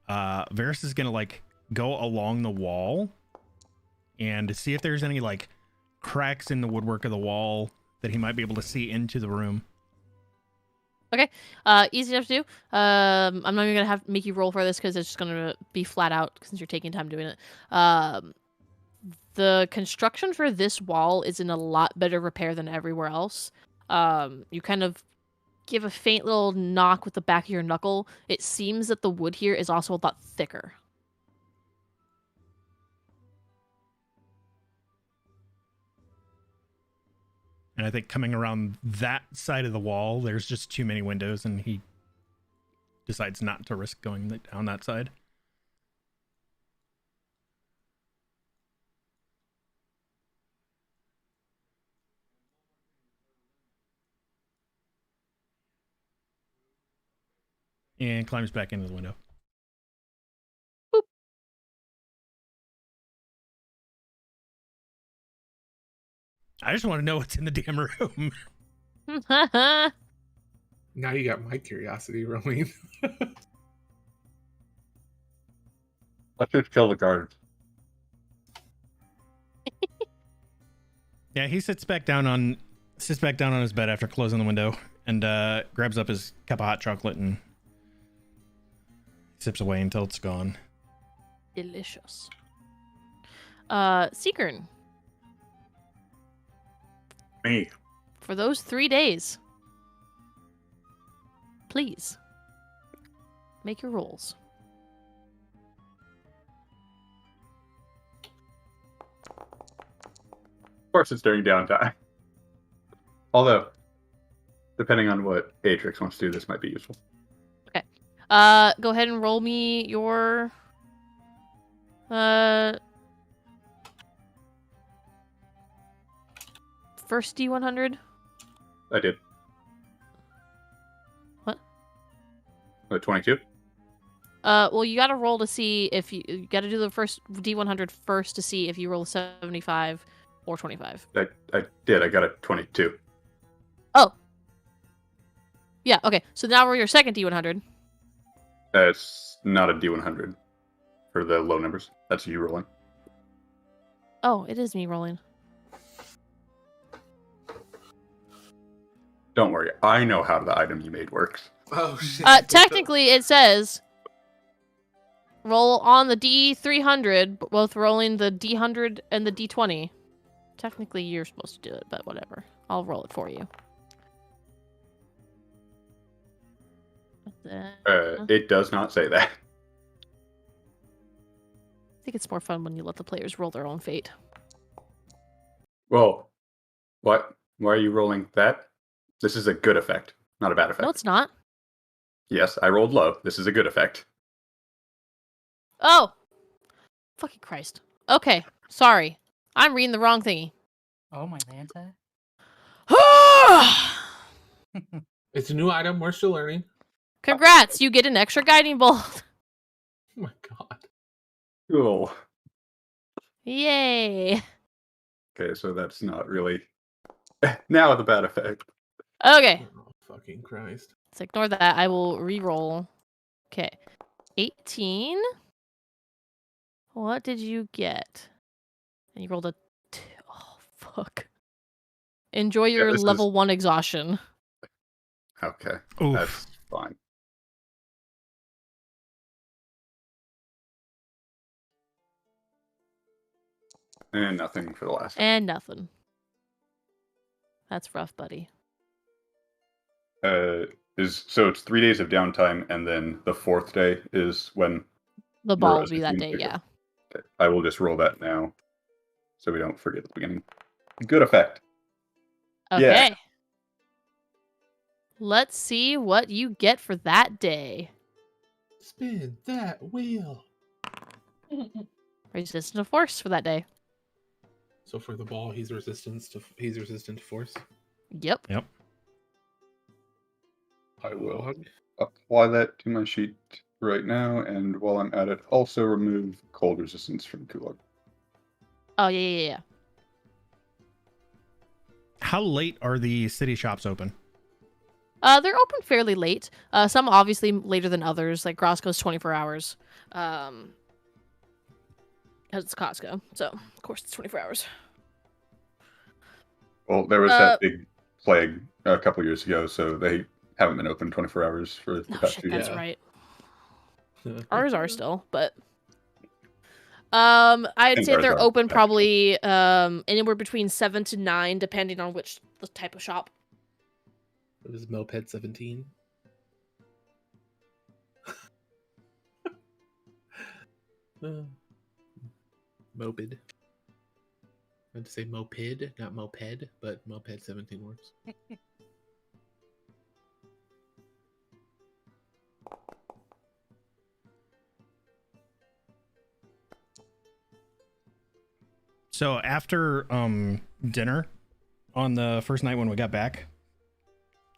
Varys is gonna like go along the wall and see if there's any like cracks in the woodwork of the wall that he might be able to see into the room. Okay. Easy enough to do. I'm not even gonna make you roll for this because it's just gonna be flat out since you're taking time doing it. The construction for this wall is in a lot better repair than everywhere else. You kind of give a faint little knock with the back of your knuckle. It seems that the wood here is also a lot thicker. And I think coming around that side of the wall, there's just too many windows, and he decides not to risk going down that side. And climbs back into the window. Boop. I just want to know what's in the damn room. Now you got my curiosity, Rolene. Let's just kill the guards. Yeah, he sits back down on his bed after closing the window and grabs up his cup of hot chocolate and sips away until it's gone. Delicious. Seekern. Me. For those 3 days. Please. make your rolls. Of course, it's during downtime. Although, depending on what Atrix wants to do, this might be useful. Okay. Go ahead and roll me your first D100. I did. What? 22? Well, you gotta roll to see if you gotta do the first D100 first to see if you roll a 75 or 25. I did. I got a 22. Oh. Yeah, okay. So now roll your second D100. It's not a D100 for the low numbers. That's you rolling. Oh, it is me rolling. Don't worry. I know how the item you made works. Oh shit. Technically, it says roll on the D300, both rolling the D100 and the D20. Technically, you're supposed to do it, but whatever. I'll roll it for you. It does not say that. I think it's more fun when you let the players roll their own fate. Well, what? Why are you rolling that? This is a good effect, not a bad effect. No, it's not. Yes, I rolled low. This is a good effect. Oh! Fucking Christ. Okay, sorry. I'm reading the wrong thingy. Oh my Lanta. It's a new item. We're still learning. Congrats! You get an extra guiding bolt. Oh my god. Cool. Yay! Okay, so that's not really... now the bad effect. Okay, Oh, fucking Christ. let's ignore that. I will re-roll. Okay. 18. What did you get? And you rolled a... Oh, fuck. Enjoy your this level 1 exhaustion. Okay, Oof. that's fine. And nothing for the last one. And nothing. That's rough, buddy. So it's 3 days of downtime, and then the fourth day is when The ball will be that day, yeah. Okay, I will just roll that now, so we don't forget the beginning. Good effect. Okay. Yeah. Let's see what you get for that day. Spin that wheel. Resistant to force for that day. So for the ball, he's resistant to force. Yep. I will apply that to my sheet right now, and while I'm at it, also remove cold resistance from Kulog. Oh, yeah. How late are the city shops open? They're open fairly late. Some obviously later than others. Like Costco's 24 hours. Because it's Costco. So, of course, it's 24 hours. Well, there was that big plague a couple years ago, so they haven't been open 24 hours for the past 2 years. That's right. Ours are still, but... I'd say they're open probably anywhere between 7 to 9, depending on which the type of shop. It was Moped 17. Moped. I meant to say moped, not moped, but Moped 17 works. So after dinner on the first night when we got back,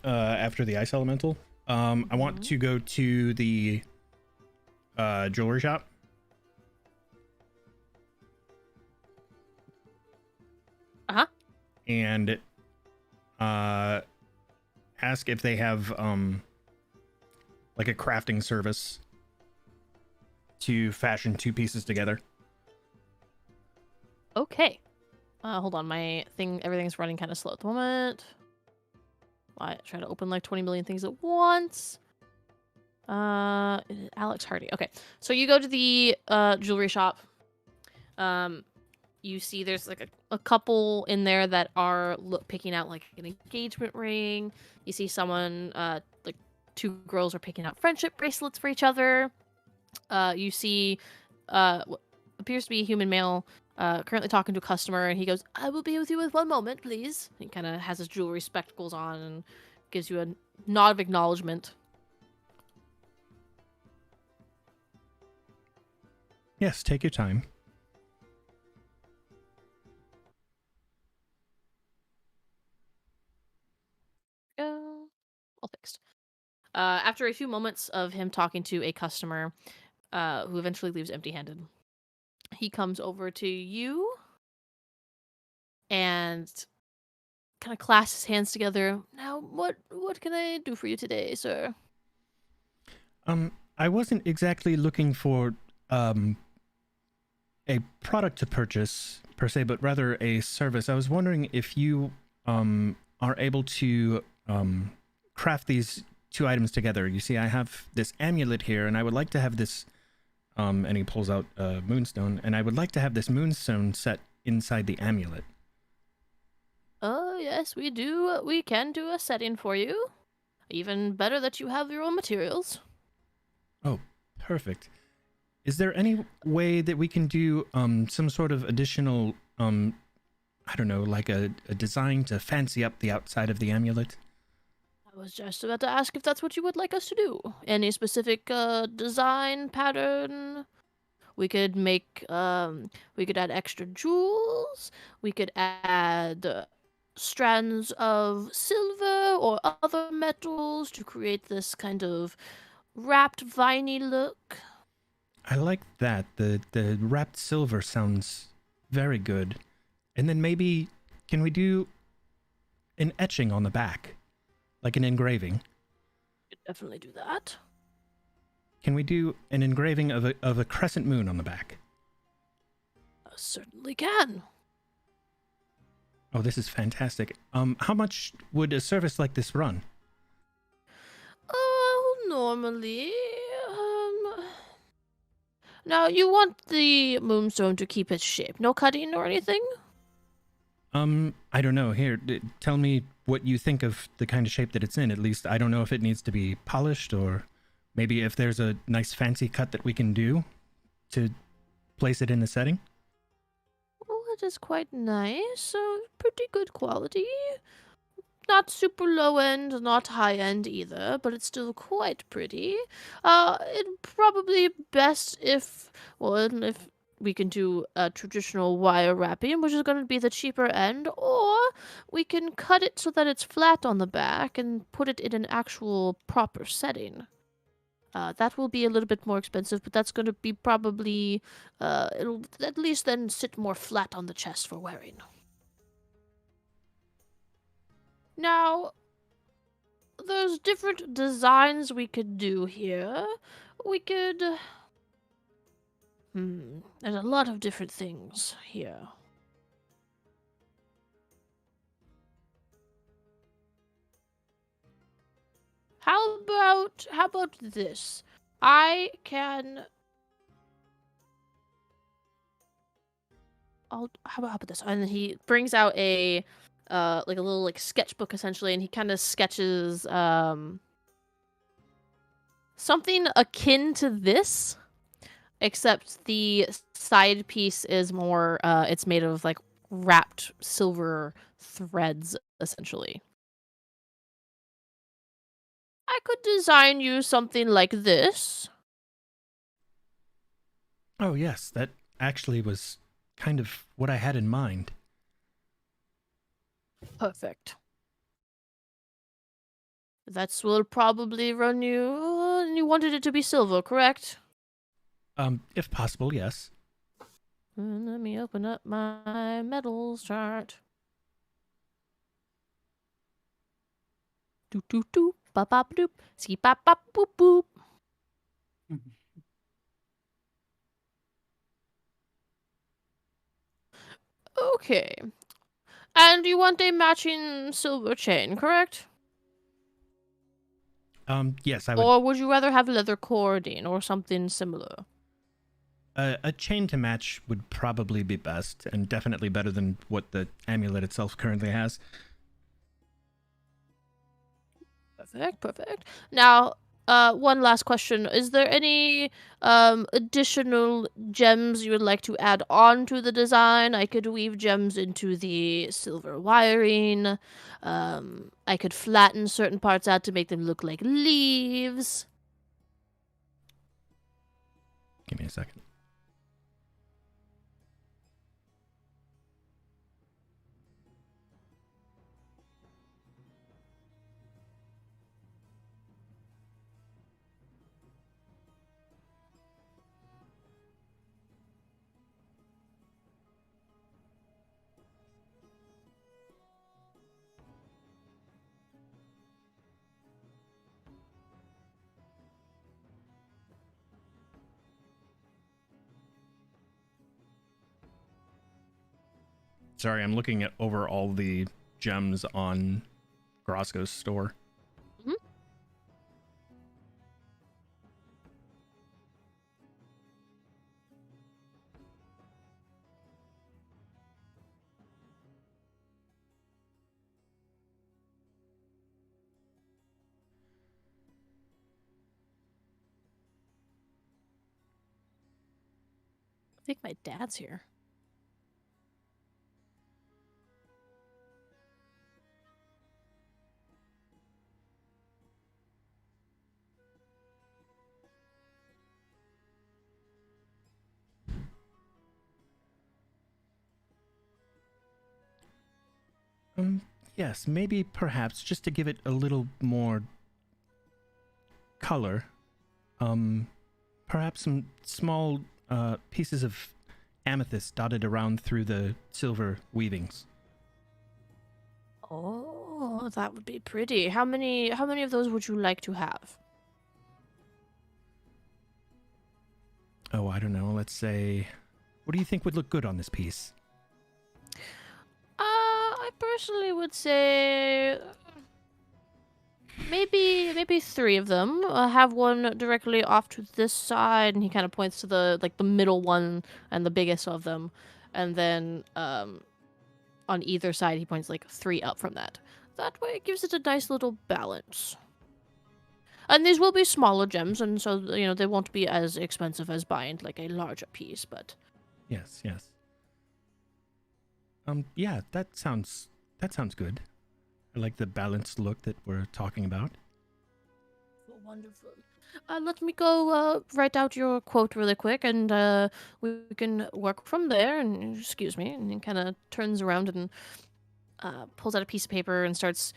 after the ice elemental, I want to go to the jewelry shop. And ask if they have like a crafting service to fashion 2 pieces together. Okay. Hold on, everything's running kind of slow at the moment. I try to open like 20 million things at once. Alex Hardy. Okay, so you go to the jewelry shop. You see there's like a couple in there that are picking out like an engagement ring. You see someone like two girls are picking out friendship bracelets for each other. You see what appears to be a human male currently talking to a customer, and he goes, "I will be with you with one moment, please." He kind of has his jewelry spectacles on and gives you a nod of acknowledgement. Yes, take your time. All fixed. After a few moments of him talking to a customer, who eventually leaves empty-handed, he comes over to you and kind of clasps his hands together. "Now, what can I do for you today, sir?" I wasn't exactly looking for a product to purchase per se, but rather a service. I was wondering if you are able to craft these two items together. You see, I have this amulet here, and I would like to have this. And he pulls out a moonstone, and I would like to have this moonstone set inside the amulet. Oh, yes, we do. We can do a setting for you. Even better that you have your own materials. Oh, perfect. Is there any way that we can do some sort of additional, I don't know, like a design to fancy up the outside of the amulet? I was just about to ask if that's what you would like us to do. Any specific design pattern? We could make we could add extra jewels. We could add strands of silver or other metals to create this kind of wrapped viney look. I like that. The wrapped silver sounds very good. And then maybe, can we do an etching on the back? Like an engraving? Could definitely do that. Can we do an engraving of a crescent moon on the back? Certainly can. Oh, this is fantastic. How much would a service like this run? Oh, normally, Now, you want the moonstone to keep its shape, no cutting or anything? I don't know. Here, tell me what you think of the kind of shape that it's in. At least I don't know if it needs to be polished, or maybe if there's a nice fancy cut that we can do to place it in the setting. Oh, it is quite nice. Pretty good quality. Not super low end, not high end either, but it's still quite pretty. It'd probably best if we can do a traditional wire wrapping, which is going to be the cheaper end, or we can cut it so that it's flat on the back and put it in an actual proper setting. That will be a little bit more expensive, but that's going to be probably, it'll at least then sit more flat on the chest for wearing. Now, there's different designs we could do here. We could... there's a lot of different things here. How about this? How about this? And he brings out a like a little like sketchbook essentially, and he kind of sketches something akin to this, except the side piece is more it's made of like wrapped silver threads essentially. I could design you something like this. Oh yes, that actually was kind of what I had in mind. Perfect. That's will probably run you. You wanted it to be silver, correct? If possible, yes. Let me open up my metals chart. Doop doop doop, bop bop doop, ski bop bop boop boop. Okay. And you want a matching silver chain, correct? Yes, I would. Or would you rather have leather cording or something similar? A chain to match would probably be best, and definitely better than what the amulet itself currently has. Perfect. Now, one last question. Is there any additional gems you would like to add on to the design? I could weave gems into the silver wiring. I could flatten certain parts out to make them look like leaves. Give me a second. Sorry, I'm looking at over all the gems on Grosco's store. Mhm. I think my dad's here. Yes, maybe perhaps just to give it a little more color. Perhaps some small pieces of amethyst dotted around through the silver weavings. Oh, that would be pretty. How many of those would you like to have? Oh, I don't know. Let's say, what do you think would look good on this piece? I personally would say maybe 3 of them. Have one directly off to this side, and he kind of points to the middle one and the biggest of them, and then on either side he points 3 up from that. That way it gives it a nice little balance. And these will be smaller gems, and so they won't be as expensive as buying a larger piece, but Yes. Yeah, that sounds good. I like the balanced look that we're talking about. wonderful. Let me go write out your quote really quick, and we can work from there. And excuse me, and he kind of turns around and pulls out a piece of paper and starts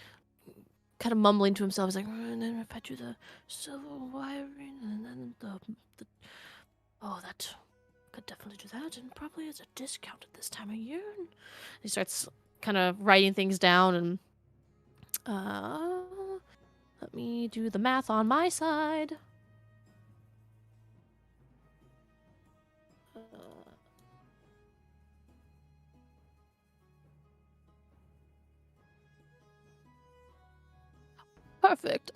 kind of mumbling to himself. He's like, and then if I do the silver wiring, and then the that could definitely do that, and probably it's a discount at this time of year. And he starts kind of writing things down, and let me do the math on my side. Perfect.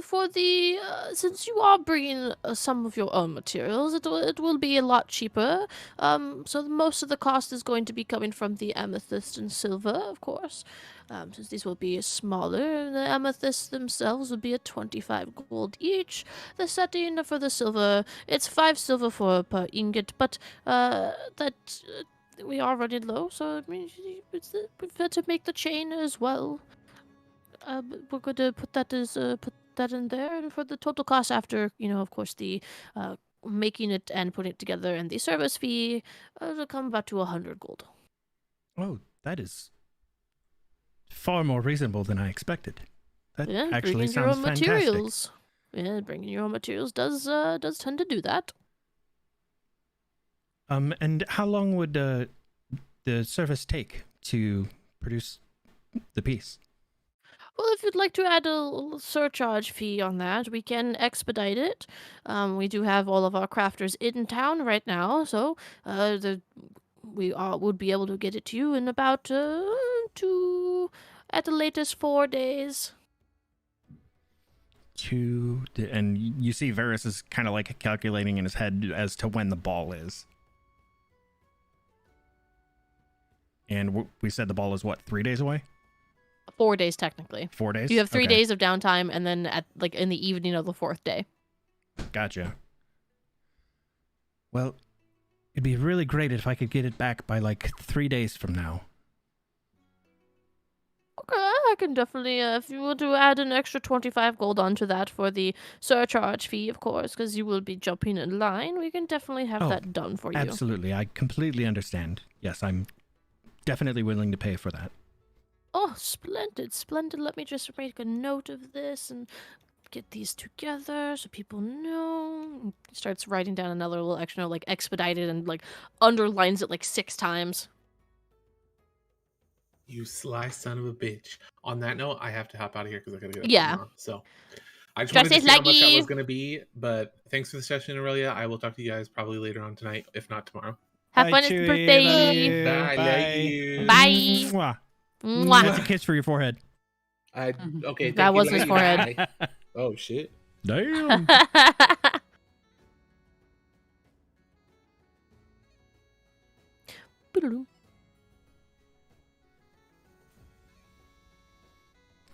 For the since you are bringing some of your own materials, it will be a lot cheaper. So most of the cost is going to be coming from the amethyst and silver, of course. Since these will be smaller, the amethysts themselves will be at 25 gold each. The setting for the silver, it's 5 silver per ingot, but we are running low, so I mean, we've had to make the chain as well. We're going to put that in there, and for the total cost after, of course, the making it and putting it together and the service fee, it'll come about to 100 gold. Oh, that is far more reasonable than I expected. That actually bringing sounds your own fantastic. materials. Yeah, bringing your own materials does tend to do that. And how long would the service take to produce the piece? Well, if you'd like to add a surcharge fee on that, we can expedite it. We do have all of our crafters in town right now, so we would be able to get it to you in about at the latest 4 days. And you see Varys is kind of like calculating in his head as to when the ball is. And we said the ball is what, 3 days away? 4 days technically. 4 days? You have 3 Okay. days of downtime, and then at in the evening of the 4th day. Gotcha. Well, it'd be really great if I could get it back by 3 days from now. Okay, I can definitely, if you want to add an extra 25 gold onto that for the surcharge fee, of course, because you will be jumping in line, we can definitely have that done for you. Absolutely. I completely understand. Yes, I'm definitely willing to pay for that. Oh, splendid, splendid. Let me just make a note of this and get these together so people know. He starts writing down another little extra note, expedited, and underlines it 6 times. You sly son of a bitch. On that note, I have to hop out of here because I gotta get up Yeah. tomorrow. So I just Dress wanted to is see how much that laggy. was gonna be, but thanks for the session, Aurelia. I will talk to you guys probably later on tonight, if not tomorrow. Have Bye, fun at the Chewie. birthday. Love you. Bye. Love you. Bye. Mwah. Mwah. That's a kiss for your forehead. Okay, thank That you, was his lady. forehead. Bye. Oh shit. Damn.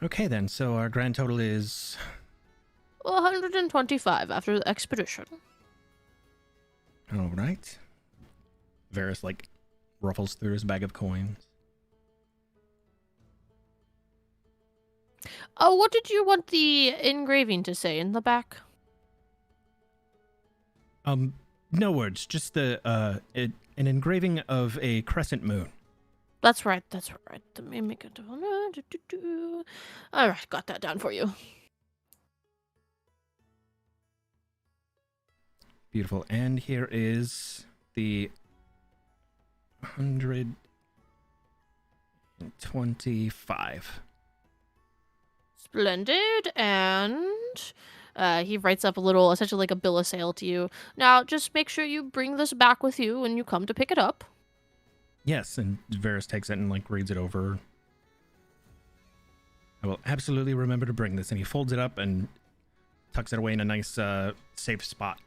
Okay, then. So our grand total is 125 after the expedition. all right. Varys ruffles through his bag of coins. Oh, what did you want the engraving to say in the back? No words, just an engraving of a crescent moon. That's right, that's right. Let me make it. All right, got that down for you. Beautiful. And here is the 125. Splendid, and he writes up essentially a bill of sale to you. Now, just make sure you bring this back with you when you come to pick it up. Yes, and Varys takes it and reads it over. I will absolutely remember to bring this, and he folds it up and tucks it away in a nice safe spot.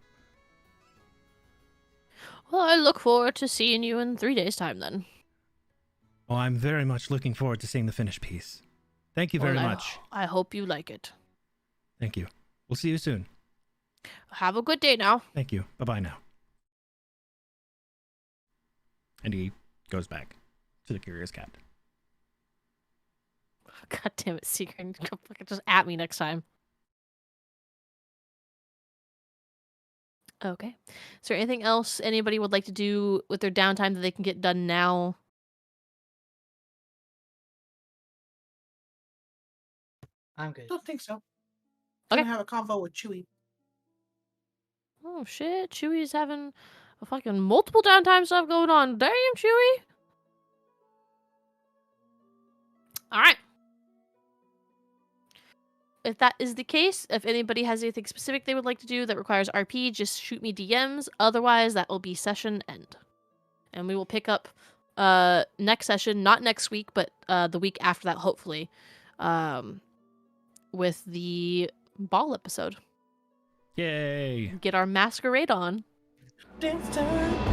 Well, I look forward to seeing you in 3 days' time then. Oh, I'm very much looking forward to seeing the finished piece. Thank you very much. I hope you like it. Thank you. We'll see you soon. Have a good day now. Thank you. Bye-bye now. And he goes back to the Curious Cat. God damn it, Secret. Just at me next time. Okay. Is there anything else anybody would like to do with their downtime that they can get done now? I'm good. Don't think so. Okay. Gonna have a convo with Chewie. Oh shit, Chewie's having a fucking multiple downtime stuff going on. Damn, Chewie. Alright. If that is the case, if anybody has anything specific they would like to do that requires RP, just shoot me DMs. Otherwise, that will be session end. And we will pick up next session, not next week, but the week after that, hopefully, with the ball episode. Yay! Get our masquerade on. Dance time.